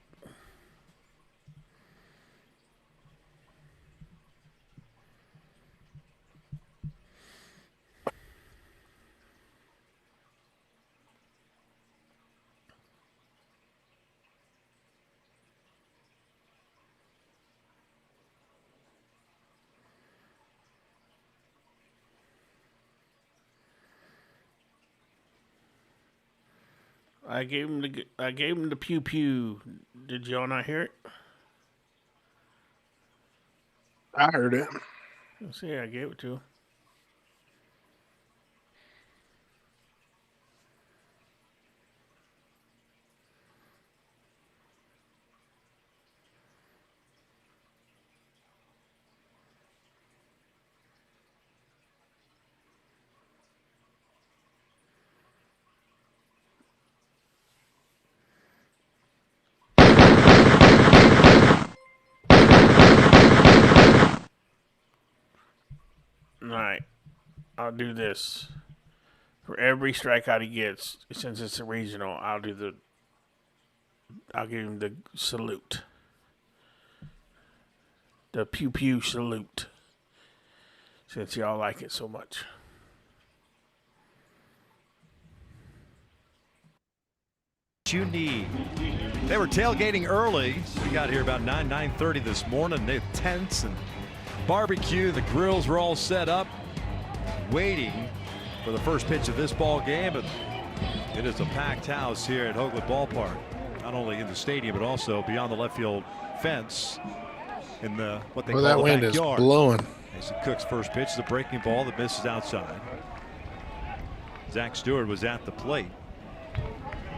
I gave him the pew pew. Did y'all not hear it? I heard it. Let's see, I gave it to him. All right, I'll do this. For every strikeout he gets, since it's a regional, I'll give him the salute. The pew pew salute. Since y'all like it so much. You need. They were tailgating early. We got here about 9:30 this morning. They had tents and barbecue. The grills were all set up, waiting for the first pitch of this ball game. And it is a packed house here at Hoagland Ballpark, not only in the stadium but also beyond the left field fence in the what they call that the wind backyard. is blowing. Mason Cook's first pitch is a breaking ball that misses outside. Zach Stewart was at the plate.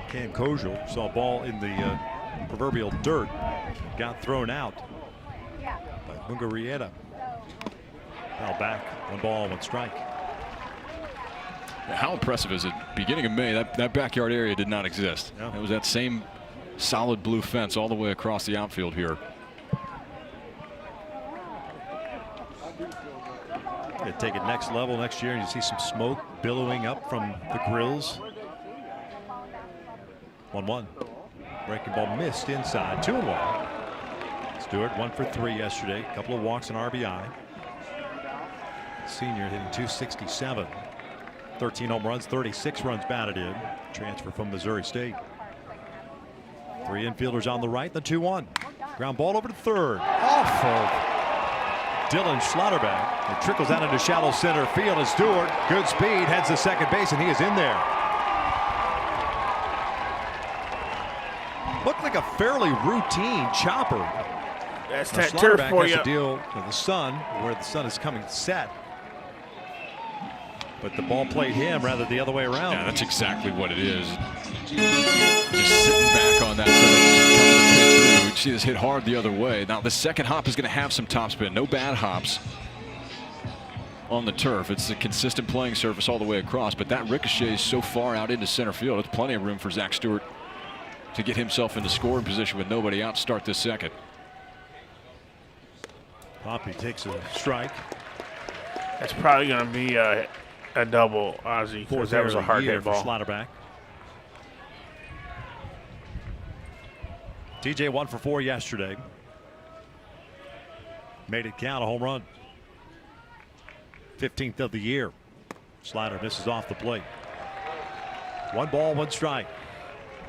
Cam Kojal saw a ball in the proverbial dirt, got thrown out by Mungarieta. Now back, 1 ball, 1 strike. How impressive is it? Beginning of May, that backyard area did not exist. Yeah. It was that same solid blue fence all the way across the outfield here. They take it next level next year, and you see some smoke billowing up from the grills. 1-1. Breaking ball missed inside. 2-1. Stewart 1 for 3 yesterday. A couple of walks and RBI. Senior hitting .267. 13 home runs, 36 runs batted in. Transfer from Missouri State. 3 infielders on the right. The 2-1. Ground ball over to third. Off of Dylan Schlotterbeck. It trickles out into shallow center field. And Stewart, good speed, heads to second base, and he is in there. Looked like a fairly routine chopper. That's that turf for you. Deal with the sun, where the sun is coming set. But the ball played him rather the other way around. Yeah, that's exactly what it is. Just sitting back on that side. You see this hit hard the other way. Now the second hop is going to have some topspin. No bad hops on the turf. It's a consistent playing surface all the way across. But that ricochets so far out into center field. It's plenty of room for Zach Stewart to get himself into scoring position with nobody out to start this second. Poppy takes a strike. That's probably going to be a double, Ozzy, because that was a hard hit ball. Schlotterbeck. TJ 1 for 4 yesterday. Made it count, a home run. 15th of the year. Slider misses off the plate. 1 ball, 1 strike.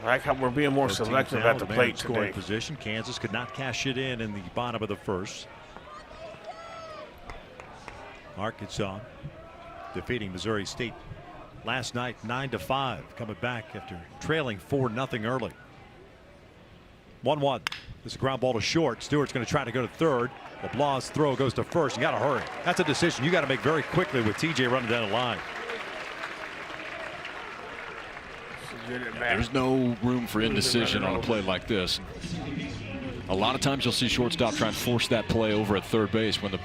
I like how we're being more selective at the plate today. Position. Kansas could not cash it in the bottom of the first. Arkansas defeating Missouri State last night 9-5, coming back after trailing 4-0 early. 1-1. This is a ground ball to short. Stewart's going to try to go to third. LeBlanc's throw goes to first. You got to hurry. That's a decision you got to make very quickly with TJ running down the line. There's no room for indecision on a play like this. A lot of times you'll see shortstop try and force that play over at third base when the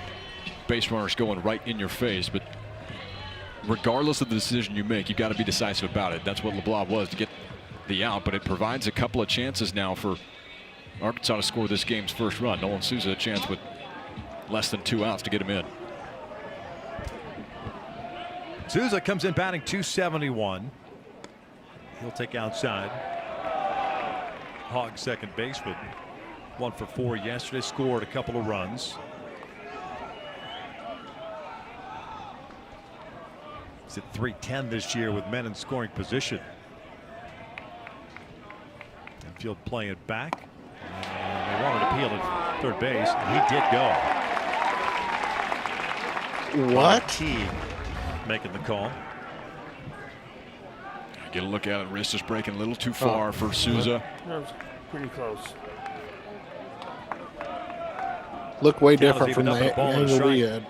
base runner's going right in your face. But regardless of the decision you make, you've got to be decisive about it. That's what LeBlanc was to get the out, but it provides a couple of chances now for Arkansas to score this game's first run. Nolan Souza a chance with less than 2 outs to get him in. Souza comes in batting .271. He'll take outside. Hawgs second baseman, 1 for 4 yesterday, scored a couple of runs. He's at .310 this year with men in scoring position. Infield playing it back. And they wanted to peel at third base, and he did go. What? Key making the call. Get a look at it. Wrist is breaking a little too far for Souza. That was pretty close. Look way different from the angle we had.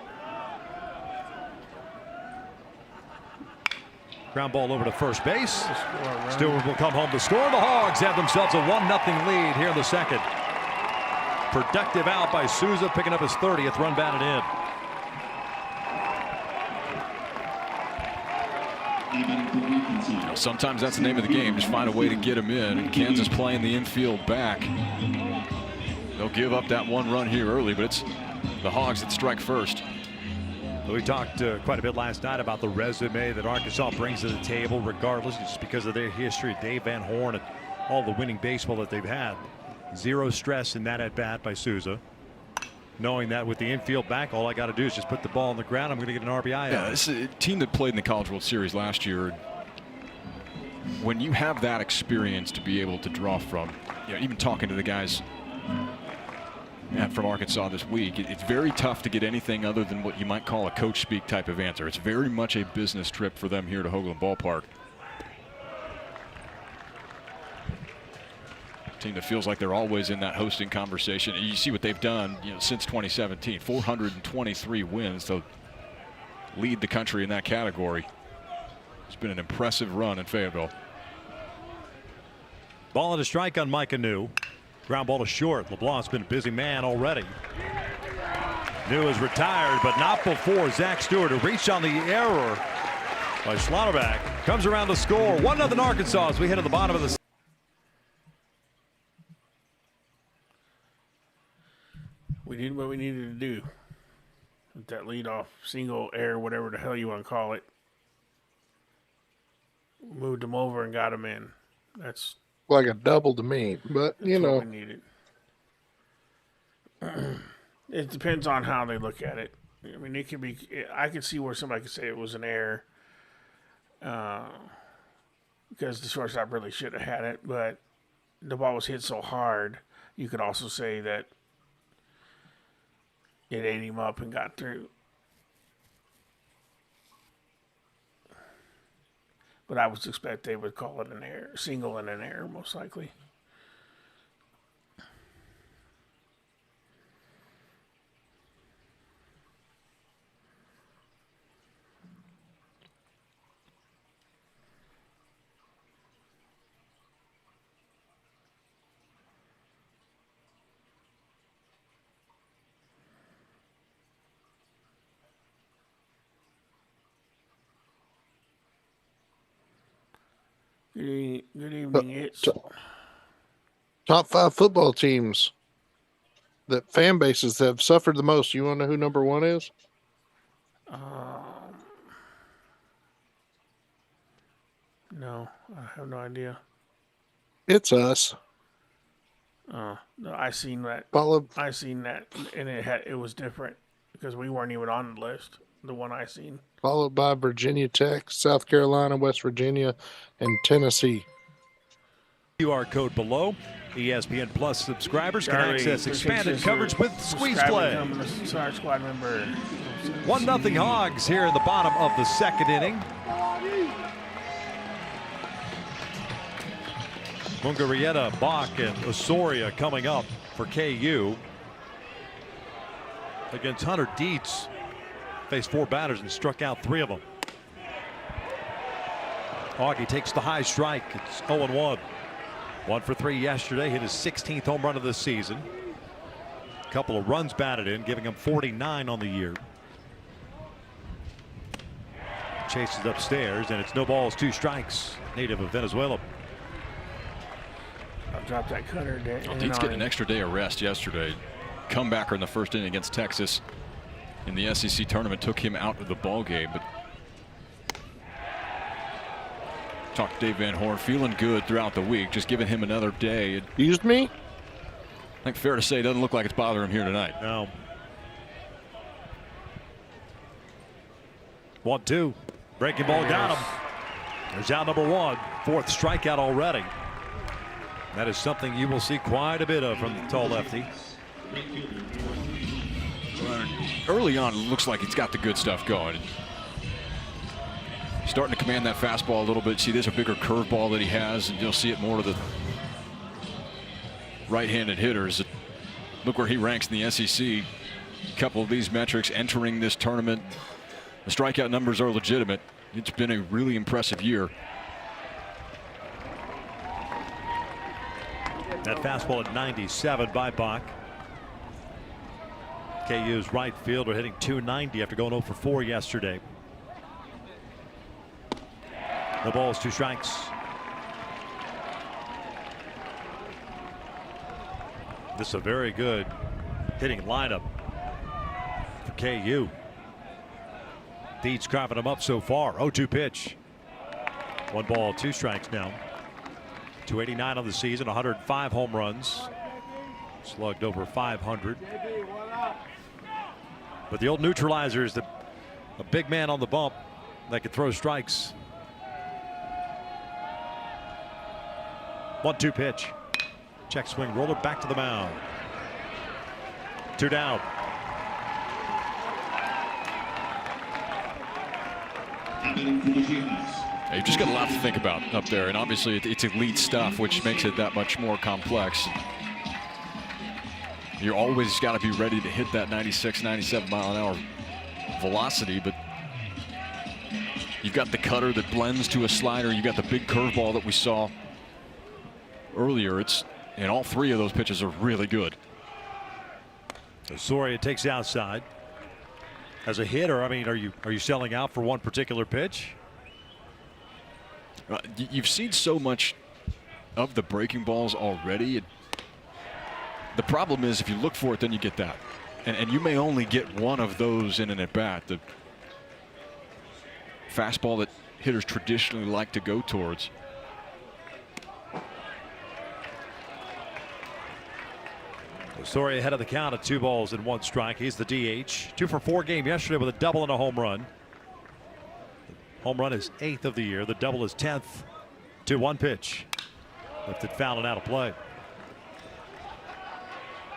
Ground ball over to first base. Stewart will come home to score. The Hawgs have themselves a 1-0 lead here in the second. Productive out by Souza, picking up his 30th run batted in. Sometimes that's the name of the game. Just find a way to get him in. And Kansas playing the infield back. They'll give up that 1 run here early, but it's the Hawgs that strike first. We talked quite a bit last night about the resume that Arkansas brings to the table, regardless, just because of their history. Dave Van Horn and all the winning baseball that they've had. Zero stress in that at bat by Souza. Knowing that with the infield back, all I got to do is just put the ball on the ground. I'm going to get an RBI. Yeah, this is a team that played in the College World Series last year. When you have that experience to be able to draw from, even talking to the guys from Arkansas this week, it's very tough to get anything other than what you might call a coach speak type of answer. It's very much a business trip for them here to Hoagland Ballpark. Team that feels like they're always in that hosting conversation. And you see what they've done since 2017. 423 wins to lead the country in that category. It's been an impressive run in Fayetteville. Ball and a strike on Micah New. Ground ball to short. LeBlanc's been a busy man already. New is retired, but not before Zach Stewart, who reached on the error by Schlotterbeck, comes around to score. 1-0 Arkansas as we hit at the bottom of the. We did what we needed to do with that leadoff single air, whatever the hell you want to call it. Moved them over and got them in. That's like a double to me, but what we needed. It depends on how they look at it. I mean, it could be. I could see where somebody could say it was an error, because the shortstop really should have had it, but the ball was hit so hard. You could also say that it ate him up and got through. But I would expect they would call it an error, single and an error, most likely. Good evening. It's top 5 football teams that fan bases have suffered the most. You want to know who number 1 is? No, I have no idea. It's us. No, I seen that. I seen that, and it was different because we weren't even on the list. The one I seen. Followed by Virginia Tech, South Carolina, West Virginia, and Tennessee. QR code below. ESPN Plus subscribers can access expanded coverage with Squeeze Play. Sarge Squad member. 1-0 Hawgs here in the bottom of the second inning. Mungarieta, Bach, and Osoria coming up for KU. Against Hunter, Dietz faced 4 batters and struck out 3 of them. Augie takes the high strike. It's 0-1. 1 for 3 yesterday. Hit his 16th home run of the season. A couple of runs batted in, giving him 49 on the year. Chases upstairs, and it's no balls, 2 strikes. Native of Venezuela. I'll drop that cutter there. Dietz getting an extra day of rest yesterday. Comebacker in the first inning against Texas in the SEC tournament took him out of the ball game. But talked to Dave Van Horn, feeling good throughout the week, just giving him another day. Excuse me? I think fair to say it doesn't look like it's bothering him here tonight. No. 1-2. Breaking ball got him. There's out number 1. 4th strikeout already. That is something you will see quite a bit of from the tall lefty. Early on, it looks like he's got the good stuff going. Starting to command that fastball a little bit. See, there's a bigger curveball that he has, and you'll see it more to the right-handed hitters. Look where he ranks in the SEC. A couple of these metrics entering this tournament. The strikeout numbers are legitimate. It's been a really impressive year. That fastball at 97 by Bach. KU's right fielder hitting .290 after going 0 for 4 yesterday. The ball's 2 strikes. This is a very good hitting lineup for KU. Dietz carving him up so far. 0-2 pitch. 1 ball, 2 strikes now. 289 on the season, 105 home runs. Slugged over 500. But the old neutralizer is a big man on the bump that can throw strikes. 1-2 pitch. Check swing, roller back to the mound. 2 down. You've just got a lot to think about up there, and obviously it's elite stuff, which makes it that much more complex. You're always got to be ready to hit that 96, 97 mile an hour velocity, but you've got the cutter that blends to a slider. You got the big curveball that we saw earlier. And all 3 of those pitches are really good. Soria takes outside. As a hitter, I mean, are you selling out for one particular pitch? You've seen so much of the breaking balls already. The problem is if you look for it, then you get that. And you may only get one of those in an at-bat. The fastball that hitters traditionally like to go towards. Soria ahead of the count at 2 balls and 1 strike. He's the DH. 2 for 4 game yesterday with a double and a home run. Home run is 8th of the year. The double is 10th. 2-1 pitch. Lifted foul and out of play.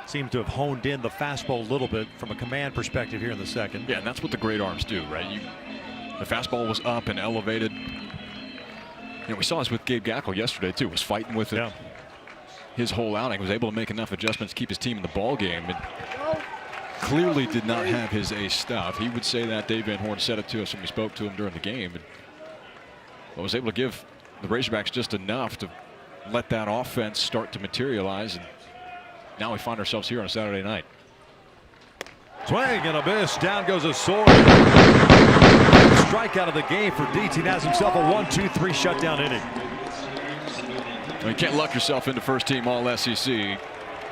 Seems to have honed in the fastball a little bit from a command perspective here in the second. Yeah, and that's what the great arms do, right? The fastball was up and elevated. We saw this with Gabe Gackle yesterday too. Was fighting with it. Yeah. His whole outing, was able to make enough adjustments to keep his team in the ball game. And clearly did not have his ace stuff. He would say that. Dave Van Horn said it to us when we spoke to him during the game. But was able to give the Razorbacks just enough to let that offense start to materialize. And now we find ourselves here on a Saturday night. Swing and a miss. Down goes a sword. Strike out of the game for Dietz. He has himself a 1-2-3 shutdown inning. You can't luck yourself into first team all SEC.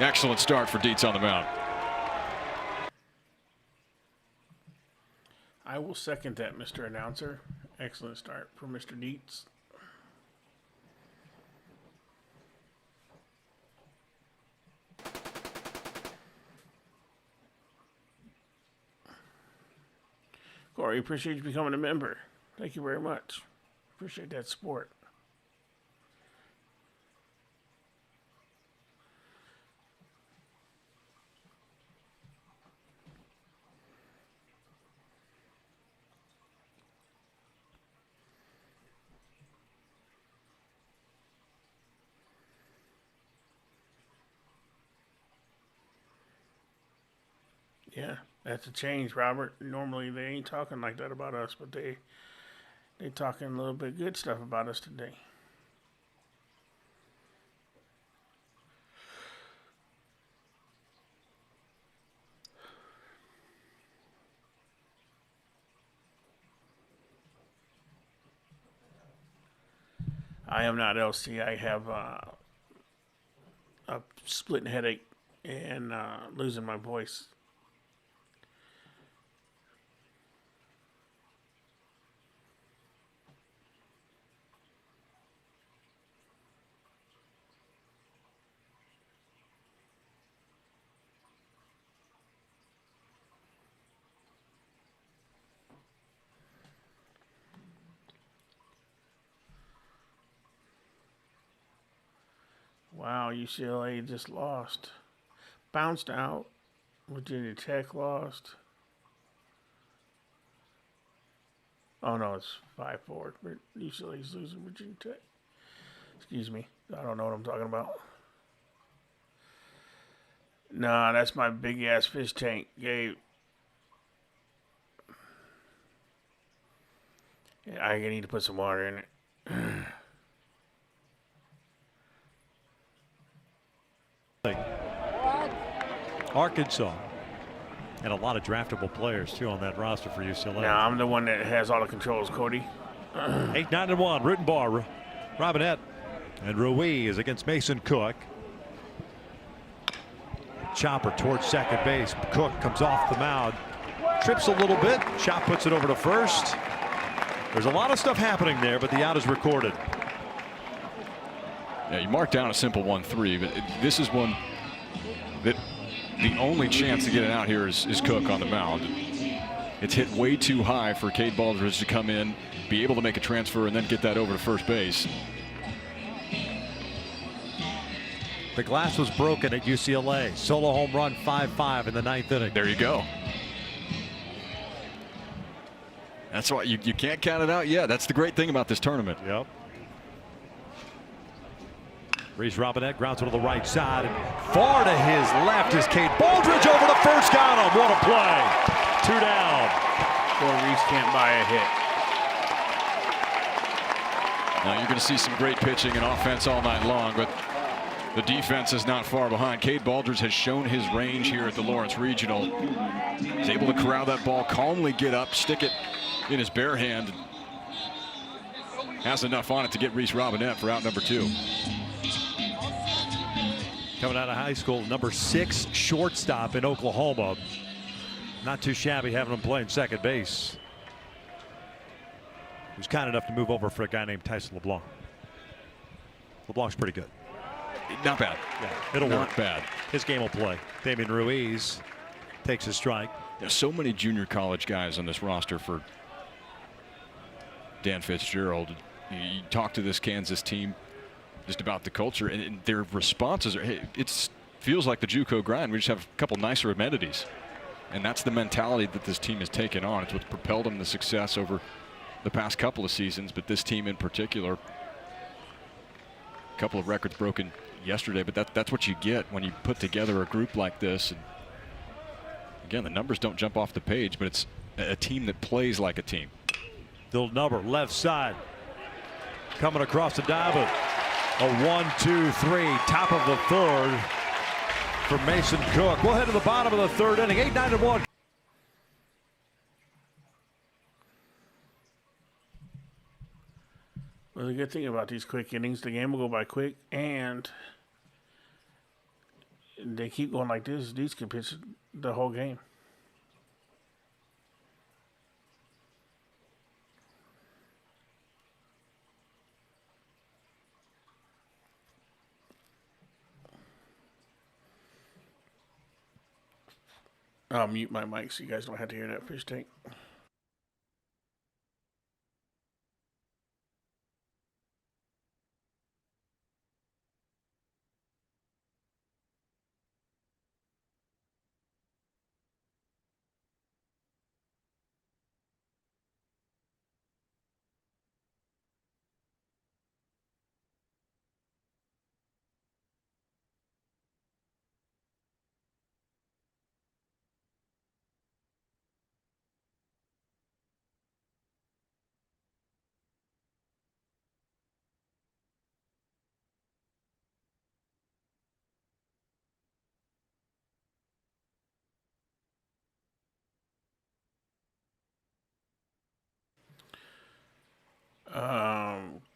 Excellent start for Dietz on the mound. I will second that, Mr. Announcer. Excellent start for Mr. Dietz. Corey, appreciate you becoming a member. Thank you very much. Appreciate that support. Yeah, that's a change, Robert. Normally they ain't talking like that about us, but they talking a little bit good stuff about us today. I am not LC. I have a splitting headache and losing my voice. Wow, UCLA just lost. Bounced out. Virginia Tech lost. Oh, no, it's 5-4. UCLA's losing Virginia Tech. Excuse me. I don't know what I'm talking about. Nah, that's my big-ass fish tank, Gabe. Yeah, I need to put some water in it. Arkansas. And a lot of draftable players, too, on that roster for UCLA. Now, I'm the one that has all the controls, Cody. 8-9-1, Rittenbar, Robinette, and Ruiz against Mason Cook. Chopper towards second base. Cook comes off the mound. Trips a little bit. Chop puts it over to first. There's a lot of stuff happening there, but the out is recorded. Yeah, you mark down a simple 1-3, but this is one that the only chance to get it out here is Cook on the mound. It's hit way too high for Cade Baldridge to come in, be able to make a transfer, and then get that over to first base. The glass was broken at UCLA. Solo home run, 5-5 in the 9th inning. There you go. That's why you can't count it out yet. That's the great thing about this tournament. Yep. Reese Robinette grounds it to the right side, and far to his left is Cade Baldridge over to first. Got him. What a play. 2 down. Poor Reese can't buy a hit. Now you're going to see some great pitching and offense all night long, but the defense is not far behind. Cade Baldridge has shown his range here at the Lawrence Regional. He's able to corral that ball, calmly get up, stick it in his bare hand. Has enough on it to get Reese Robinette for out number 2. Coming out of high school, number 6 shortstop in Oklahoma. Not too shabby having him playing second base. He was kind enough to move over for a guy named Tyson LeBlanc. LeBlanc's pretty good. Not bad. Yeah, it'll Not work. bad. His game will play. Damian Ruiz takes his strike. There's so many junior college guys on this roster for Dan Fitzgerald. You talk to this Kansas team just about the culture, and their responses are, hey, it feels like the JUCO grind. We just have a couple nicer amenities. And that's the mentality that this team has taken on. It's what's propelled them to success over the past couple of seasons, but this team in particular, a couple of records broken yesterday, but that's what you get when you put together a group like this. And again, the numbers don't jump off the page, but it's a team that plays like a team. Still number left side. Coming across the diamond. A 1-2-3, top of the 3rd for Mason Cook. We'll head to the bottom of the 3rd inning. 8-9-1. Well, the good thing about these quick innings, the game will go by quick, and they keep going like this. These can pitch the whole game. I'll mute my mic so you guys don't have to hear that fish tank.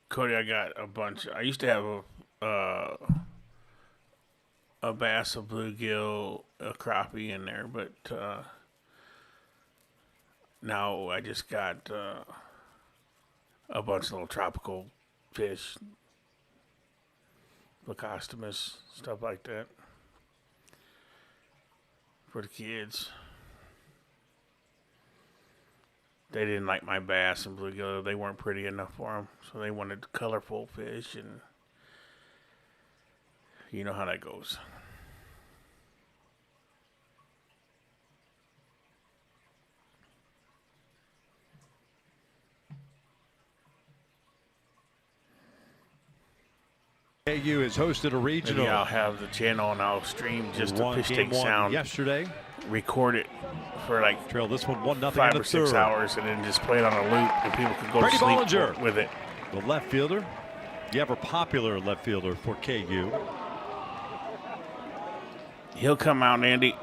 Cody, I got a bunch. I used to have a bass, a bluegill, a crappie in there, but now I just got a bunch of little tropical fish, Lacostomus, stuff like that for the kids. They didn't like my bass and bluegill. They weren't pretty enough for them, so they wanted colorful fish, and you know how that goes. KU has hosted a regional. Maybe I'll have the channel and I'll stream just a fish tank sound yesterday. Record it for like trail this one 1-0 5 or 6 hours, and then just play it on a loop, and people can go to sleep Bollinger with it. The left fielder, the ever popular left fielder for KU. He'll come out, Andy. 1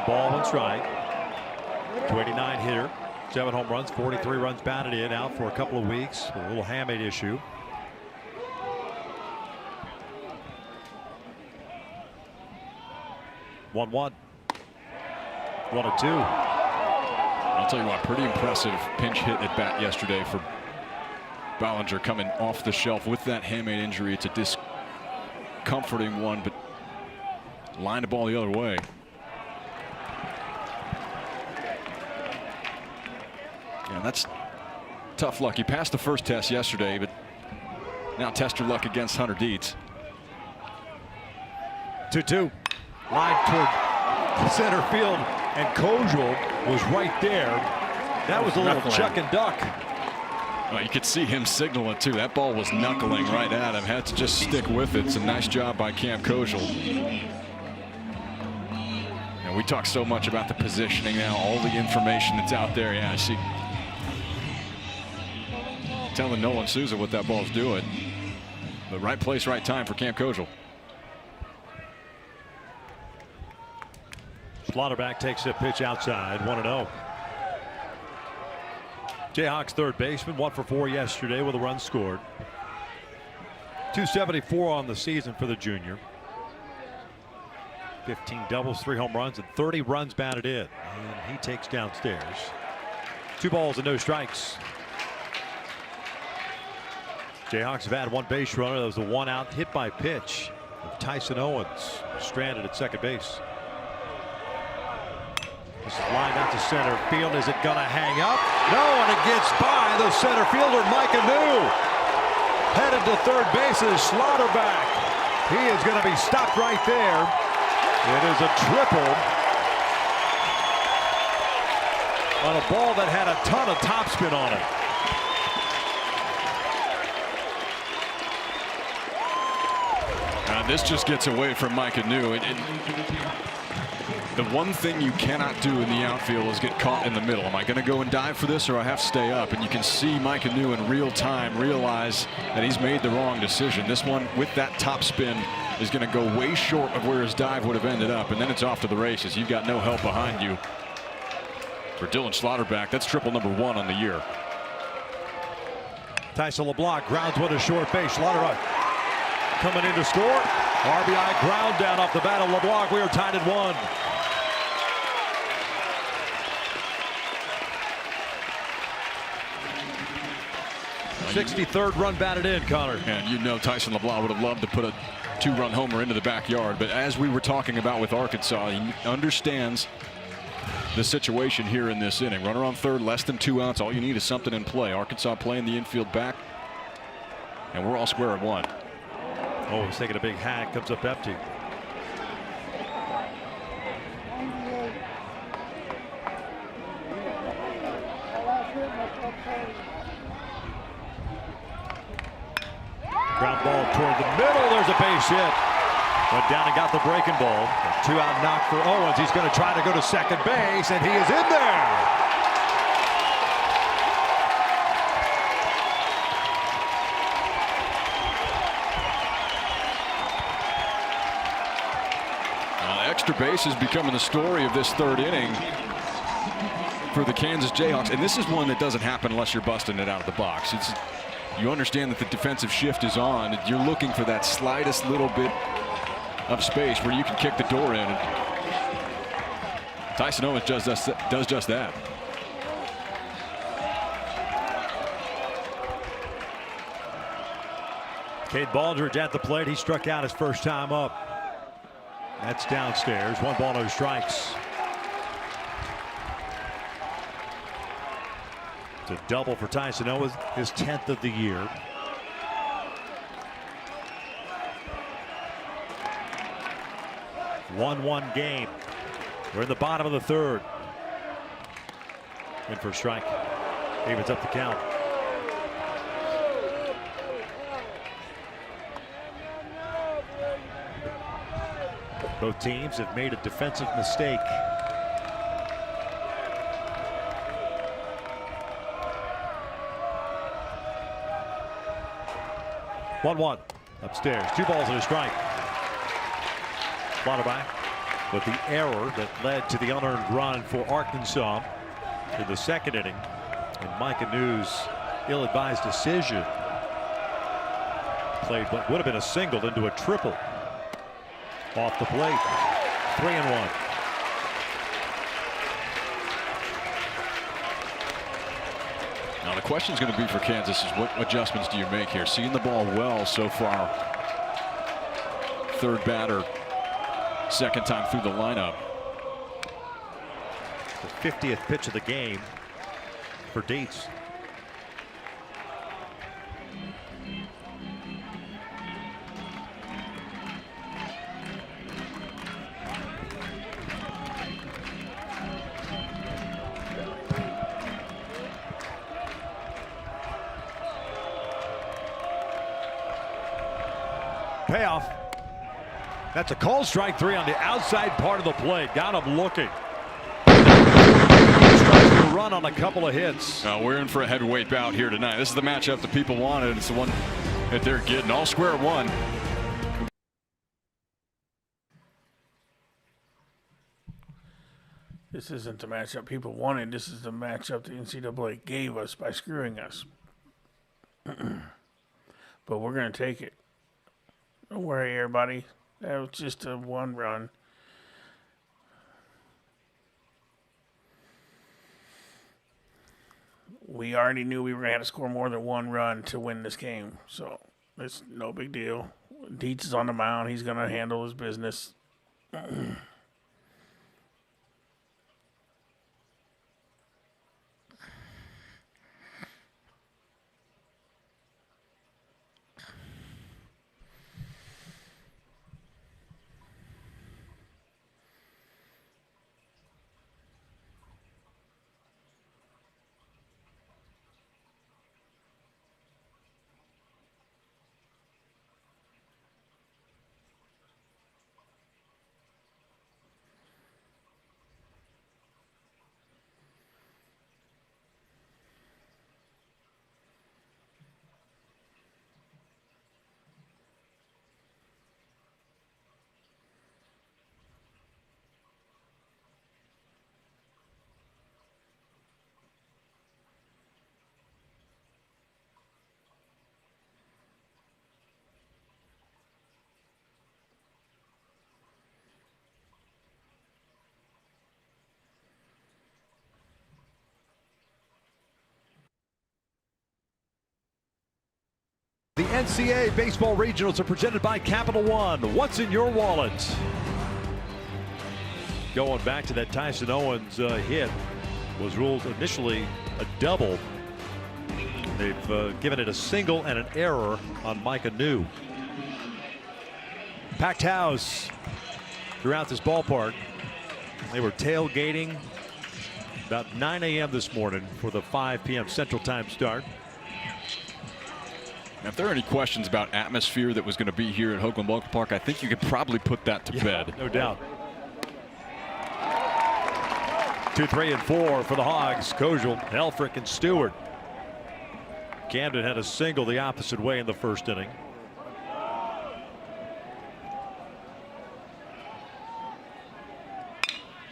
ball, 1 strike. 289 hitter. 7 home runs, 43 runs batted in, out for a couple of weeks with a little hamate issue. One, 1-2. I'll tell you what, pretty impressive pinch hit at bat yesterday for Bollinger, coming off the shelf with that hamate injury. It's a discomforting one, but line the ball the other way. Yeah, that's tough luck. He passed the first test yesterday, but now test your luck against Hunter Dietz. 2-2. Line toward center field, and Kojal was right there. That was a little chuck and duck. Well, you could see him signal it too. That ball was knuckling right at him. Had to just stick with it. It's a nice job by Cam Kojal. And we talk so much about the positioning now, all the information that's out there. Yeah, I see. Telling Nolan Souza what that ball's doing. The right place, right time for Cam Kojal. Slaughterback takes a pitch outside, 1-0. Jayhawks third baseman, 1 for 4 yesterday with a run scored. 274 on the season for the junior. 15 doubles, 3 home runs, and 30 runs batted in. And he takes downstairs. 2 balls and no strikes. Jayhawks have had 1 base runner. That was the 1 out hit by pitch of Tyson Owens, stranded at second base. This is lined out to center field. Is it going to hang up? No, and it gets by the center fielder, Mike Anu. Headed to third base is Slaughterback. He is going to be stopped right there. It is a triple on a ball that had a ton of topspin on it. This just gets away from Mike Anu. The one thing you cannot do in the outfield is get caught in the middle. Am I going to go and dive for this, or I have to stay up? And you can see Mike Anu in real time realize that he's made the wrong decision. This one with that top spin is going to go way short of where his dive would have ended up, and then it's off to the races. You've got no help behind you. For Dylan Slaughterback, that's triple number 1 on the year. Tyson LeBlanc grounds one to short base. Slaughterback coming in to score. RBI ground down off the bat of LeBlanc. We are tied at 1. '63rd run batted in, Connor. And you know Tyson LeBlanc would have loved to put a 2-run homer into the backyard. But as we were talking about with Arkansas, he understands the situation here in this inning. Runner on third, less than 2 outs. All you need is something in play. Arkansas playing the infield back, and we're all square at 1. Oh, he's taking a big hack, comes up empty. Ground ball toward the middle. There's a base hit. Went down and got the breaking ball. A 2-out knock for Owens. He's going to try to go to second base, and he is in there. Extra base is becoming the story of this third inning. for the Kansas Jayhawks. And this is one that doesn't happen unless you're busting it out of the box. You understand that the defensive shift is on. You're looking for that slightest little bit of space where you can kick the door in. And Tyson Owens does just that. Cade Baldridge at the plate. He struck out his first time up. That's downstairs. 1 ball, no strikes. It's a double for Tyson Owens, his 10th of the year. One game. We're in the bottom of the third. In for a strike. Evens up the count. Both teams have made a defensive mistake. One upstairs. 2 balls and a strike. Waterback with the error that led to the unearned run for Arkansas in the second inning. And Micah New's ill-advised decision played what would have been a single into a triple. Off the plate. 3-1. Now the question is going to be for Kansas is what adjustments do you make here? Seeing the ball well so far. Third batter, second time through the lineup. The 50th pitch of the game for Dietz. Payoff. That's a called strike 3 on the outside part of the plate. Got him looking. Strikes to run on a couple of hits. We're in for a heavyweight bout here tonight. This is the matchup that people wanted. It's the one that they're getting. All square one. This isn't the matchup people wanted. This is the matchup the NCAA gave us by screwing us. But we're going to take it. Don't worry, everybody. That was just a 1 run. We already knew we were going to have to score more than 1 run to win this game. So it's no big deal. Dietz is on the mound. He's going to handle his business. The NCAA Baseball Regionals are presented by Capital One. What's in your wallet? Going back to that Tyson Owens hit, was ruled initially a double. They've given it a single and an error on Micah New. Packed house throughout this ballpark. They were tailgating about 9 a.m. this morning for the 5 p.m. Central Time start. Now, if there are any questions about atmosphere that was going to be here at Hoagland Ballpark, I think you could probably put that to bed. No doubt. 2, 3, and 4 for the Hawgs. Kojal, Helfrich, and Stewart. Camden had a single the opposite way in the first inning.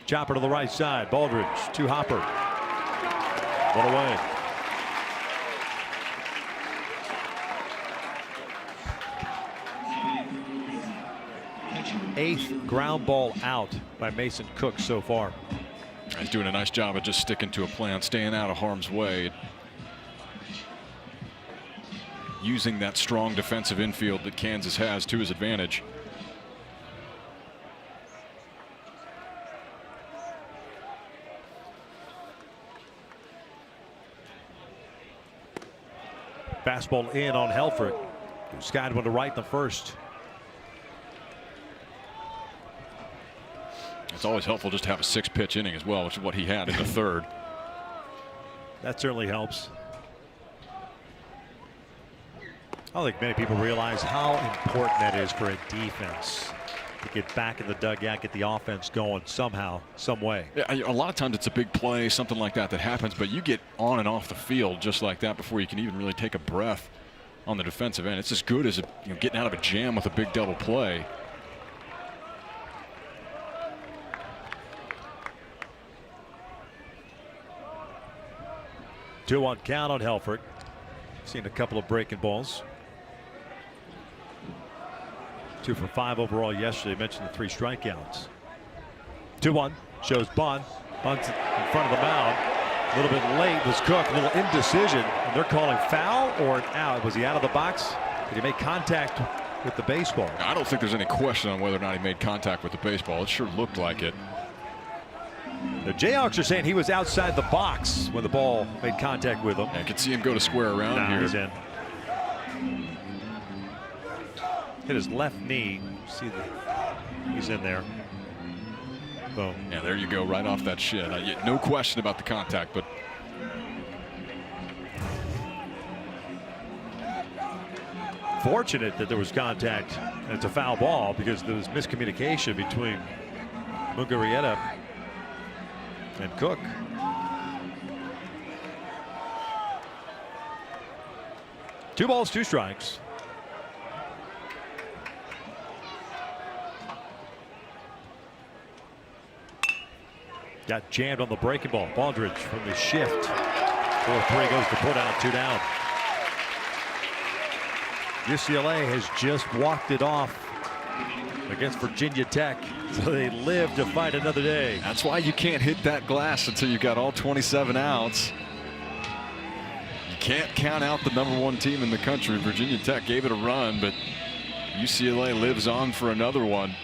Chopper to the right side. Baldridge to Hopper. One away. Eighth ground ball out by Mason Cook so far. He's doing a nice job of just sticking to a plan, staying out of harm's way. Using that strong defensive infield that Kansas has to his advantage. Fastball in on Helfrich, who skied one to right in the first. It's always helpful just to have a 6-pitch inning as well, which is what he had in the third. That certainly helps. I don't think many people realize how important that is for a defense to get back in the dugout, get the offense going somehow, some way. Yeah, a lot of times it's a big play, something like that happens, but you get on and off the field just like that before you can even really take a breath on the defensive end. It's as good as getting out of a jam with a big double play. Two on count on Helfrich. Seen a couple of breaking balls. 2 for 5 overall yesterday. Mentioned the 3 strikeouts. 2-1 shows Bunt. Bunt's in front of the mound. A little bit late was Cook. A little indecision. And they're calling foul or an out. Was he out of the box? Did he make contact with the baseball? I don't think there's any question on whether or not he made contact with the baseball. It sure looked like it. The Jayhawks are saying he was outside the box when the ball made contact with him. I could see him go to square around here. He's in. Hit his left knee. See that he's in there. Boom. Yeah, there you go, right off that shin. No question about the contact, but fortunate that there was contact and it's a foul ball because there was miscommunication between Mugarieta and Cook. Two balls, 2 strikes. Got jammed on the breaking ball. Baldridge from the shift. 4-3 goes to put out, 2 down. UCLA has just walked it off against Virginia Tech, so they live to fight another day. That's why you can't hit that glass until you've got all 27 outs. You can't count out the #1 team in the country. Virginia Tech gave it a run, but UCLA lives on for another one.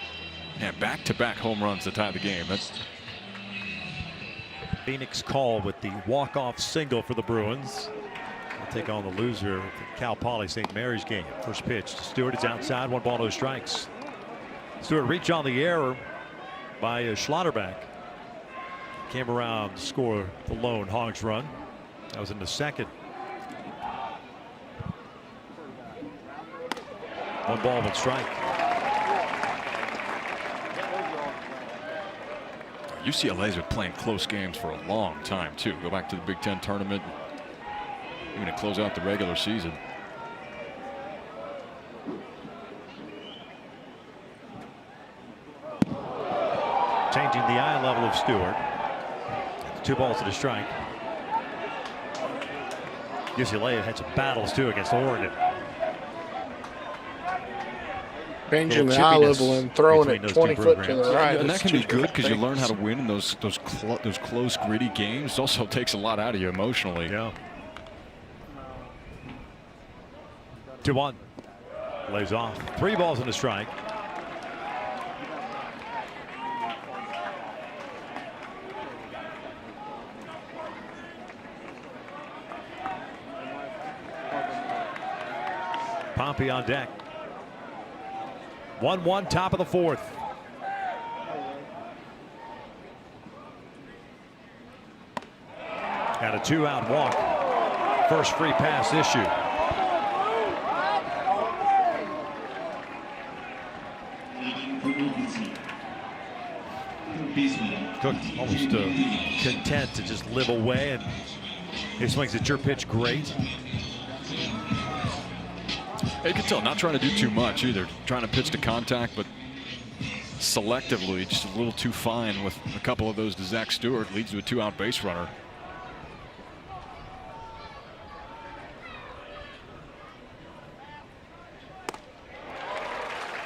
And back-to-back home runs to tie the game. That's Phoenix call with the walk-off single for the Bruins. They'll take on the loser at the Cal Poly St. Mary's game. First pitch to Stewart. It's outside. 1 ball, 2 strikes. Stewart reached on the error by Schlotterbeck. Came around to score the lone Hawgs run. That was in the second. 1 ball, 1 strike. UCLA's been playing close games for a long time too. Go back to the Big Ten tournament, even to close out the regular season. Changing the eye level of Stewart. 2 balls to the strike. UCLA had some battles too against Oregon. Changing the eye level and throwing it 20 foot to the right. And that can be good because you learn how to win in those close, gritty games. It also takes a lot out of you emotionally. Yeah. 2-1. Lays off. 3 balls and a strike. Pompey on deck. 1-1, top of the 4th. Got a 2-out walk. First free pass issue. Cook almost content to just live away, and he swings at your pitch great. You can tell, not trying to do too much either. Trying to pitch to contact, but selectively, just a little too fine with a couple of those to Zach Stewart. Leads to a 2-out base runner.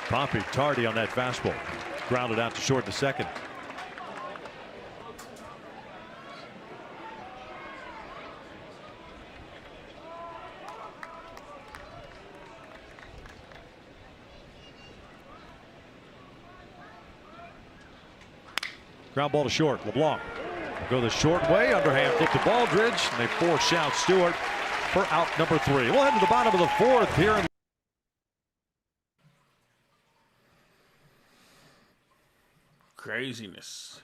Poppy tardy on that fastball. Grounded out to short the second. Ground ball to short. LeBlanc will go the short way. Underhand flip to Baldridge. And they force out Stewart for out number 3. We'll head to the bottom of the 4th here in craziness.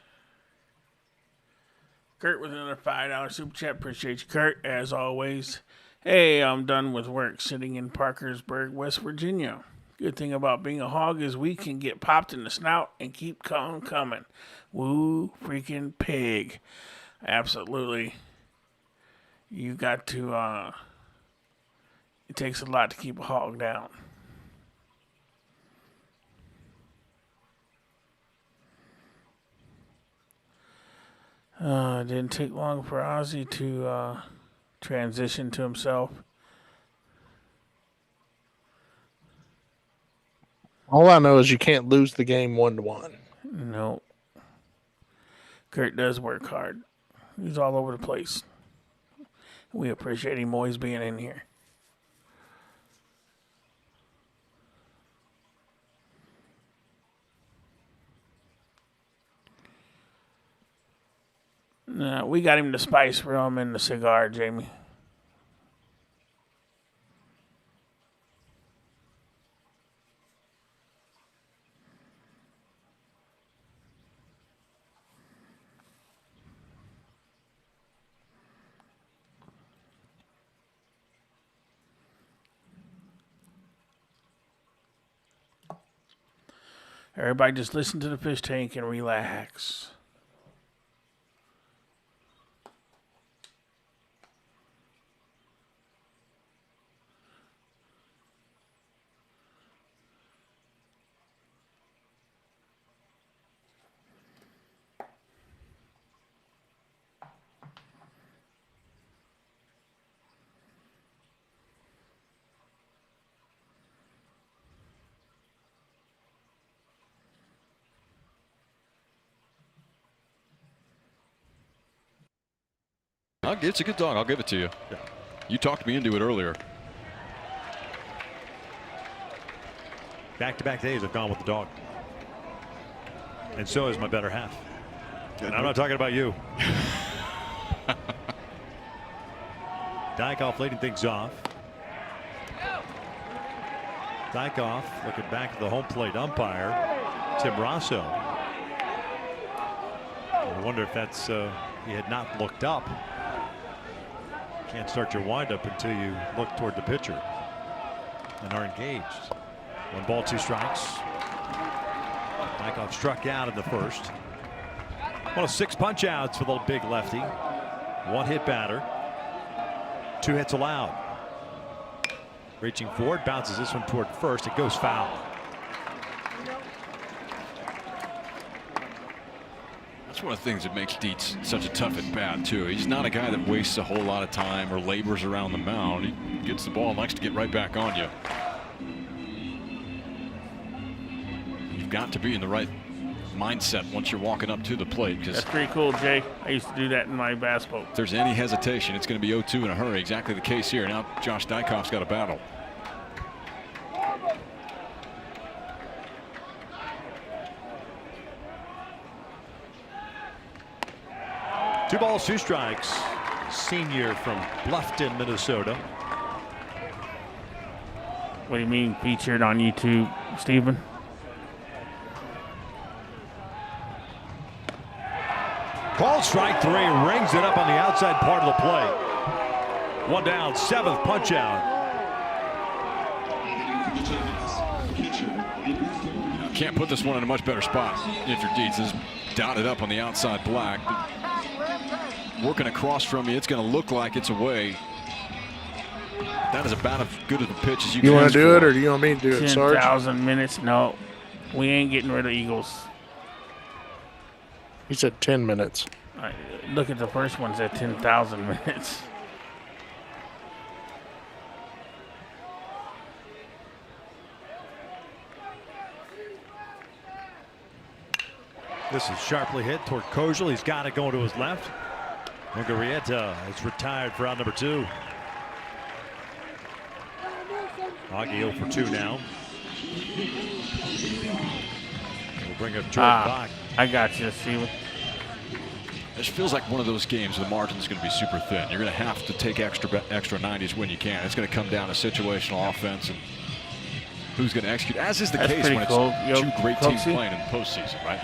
Kurt with another $5 super chat. Appreciate you, Kurt, as always. Hey, I'm done with work sitting in Parkersburg, West Virginia. Good thing about being a hog is we can get popped in the snout and keep coming. Woo freaking pig. Absolutely. You got to, it takes a lot to keep a hog down. It didn't take long for Ozzy to transition to himself. All I know is you can't lose the game 1-1. No. Kurt does work hard. He's all over the place. We appreciate him always being in here. We got him the spice rum and the cigar, Jamie. Everybody just listen to the fish tank and relax. It's a good dog. I'll give it to you. Yeah. You talked me into it earlier. Back-to-back days I've gone with the dog. And so is my better half. And I'm not talking about you. Dykoff leading things off. Dykoff looking back at the home plate umpire, Tim Rosso. I wonder if that's he had not looked up. Can't start your windup until you look toward the pitcher and are engaged. 1 ball, 2 strikes. Dykoff struck out in the first. 1 of 6 punch outs for the big lefty. 1 hit batter. 2 hits allowed. Reaching forward, bounces this one toward first. It goes foul. That's one of the things that makes Dietz such a tough at bat too. He's not a guy that wastes a whole lot of time or labors around the mound. He gets the ball and likes to get right back on you. You've got to be in the right mindset once you're walking up to the plate. That's pretty cool, Jay. I used to do that in my basketball. If there's any hesitation, it's going to be 0-2 in a hurry. Exactly the case here. Now Josh Dykoff's got a battle. Two balls, 2 strikes. Senior from Bluffton, Minnesota. What do you mean featured on YouTube, Stephen? Called strike 3, rings it up on the outside part of the plate. 1 down, 7th punch out. Can't put this one in a much better spot if you're Dietz. This is dotted up on the outside black. Working across from you, it's going to look like it's away. That is about as good of a pitch as you can. You want to do it, or do you want me to do it, Sarge? 10,000 minutes. No, we ain't getting rid of Eagles. He said 10 minutes. Look at the first one's at 10,000 minutes. This is sharply hit toward Kojal. He's got it going to his left. Mugarieta is retired for out number 2. Augie 0 for 2 now. We'll bring up Jordan Bach. I got you, Steven. This feels like one of those games the margin is going to be super thin. You're going to have to take extra 90s when you can. It's going to come down to situational offense and who's going to execute, as is the case when it's 2 great teams playing in the postseason, right?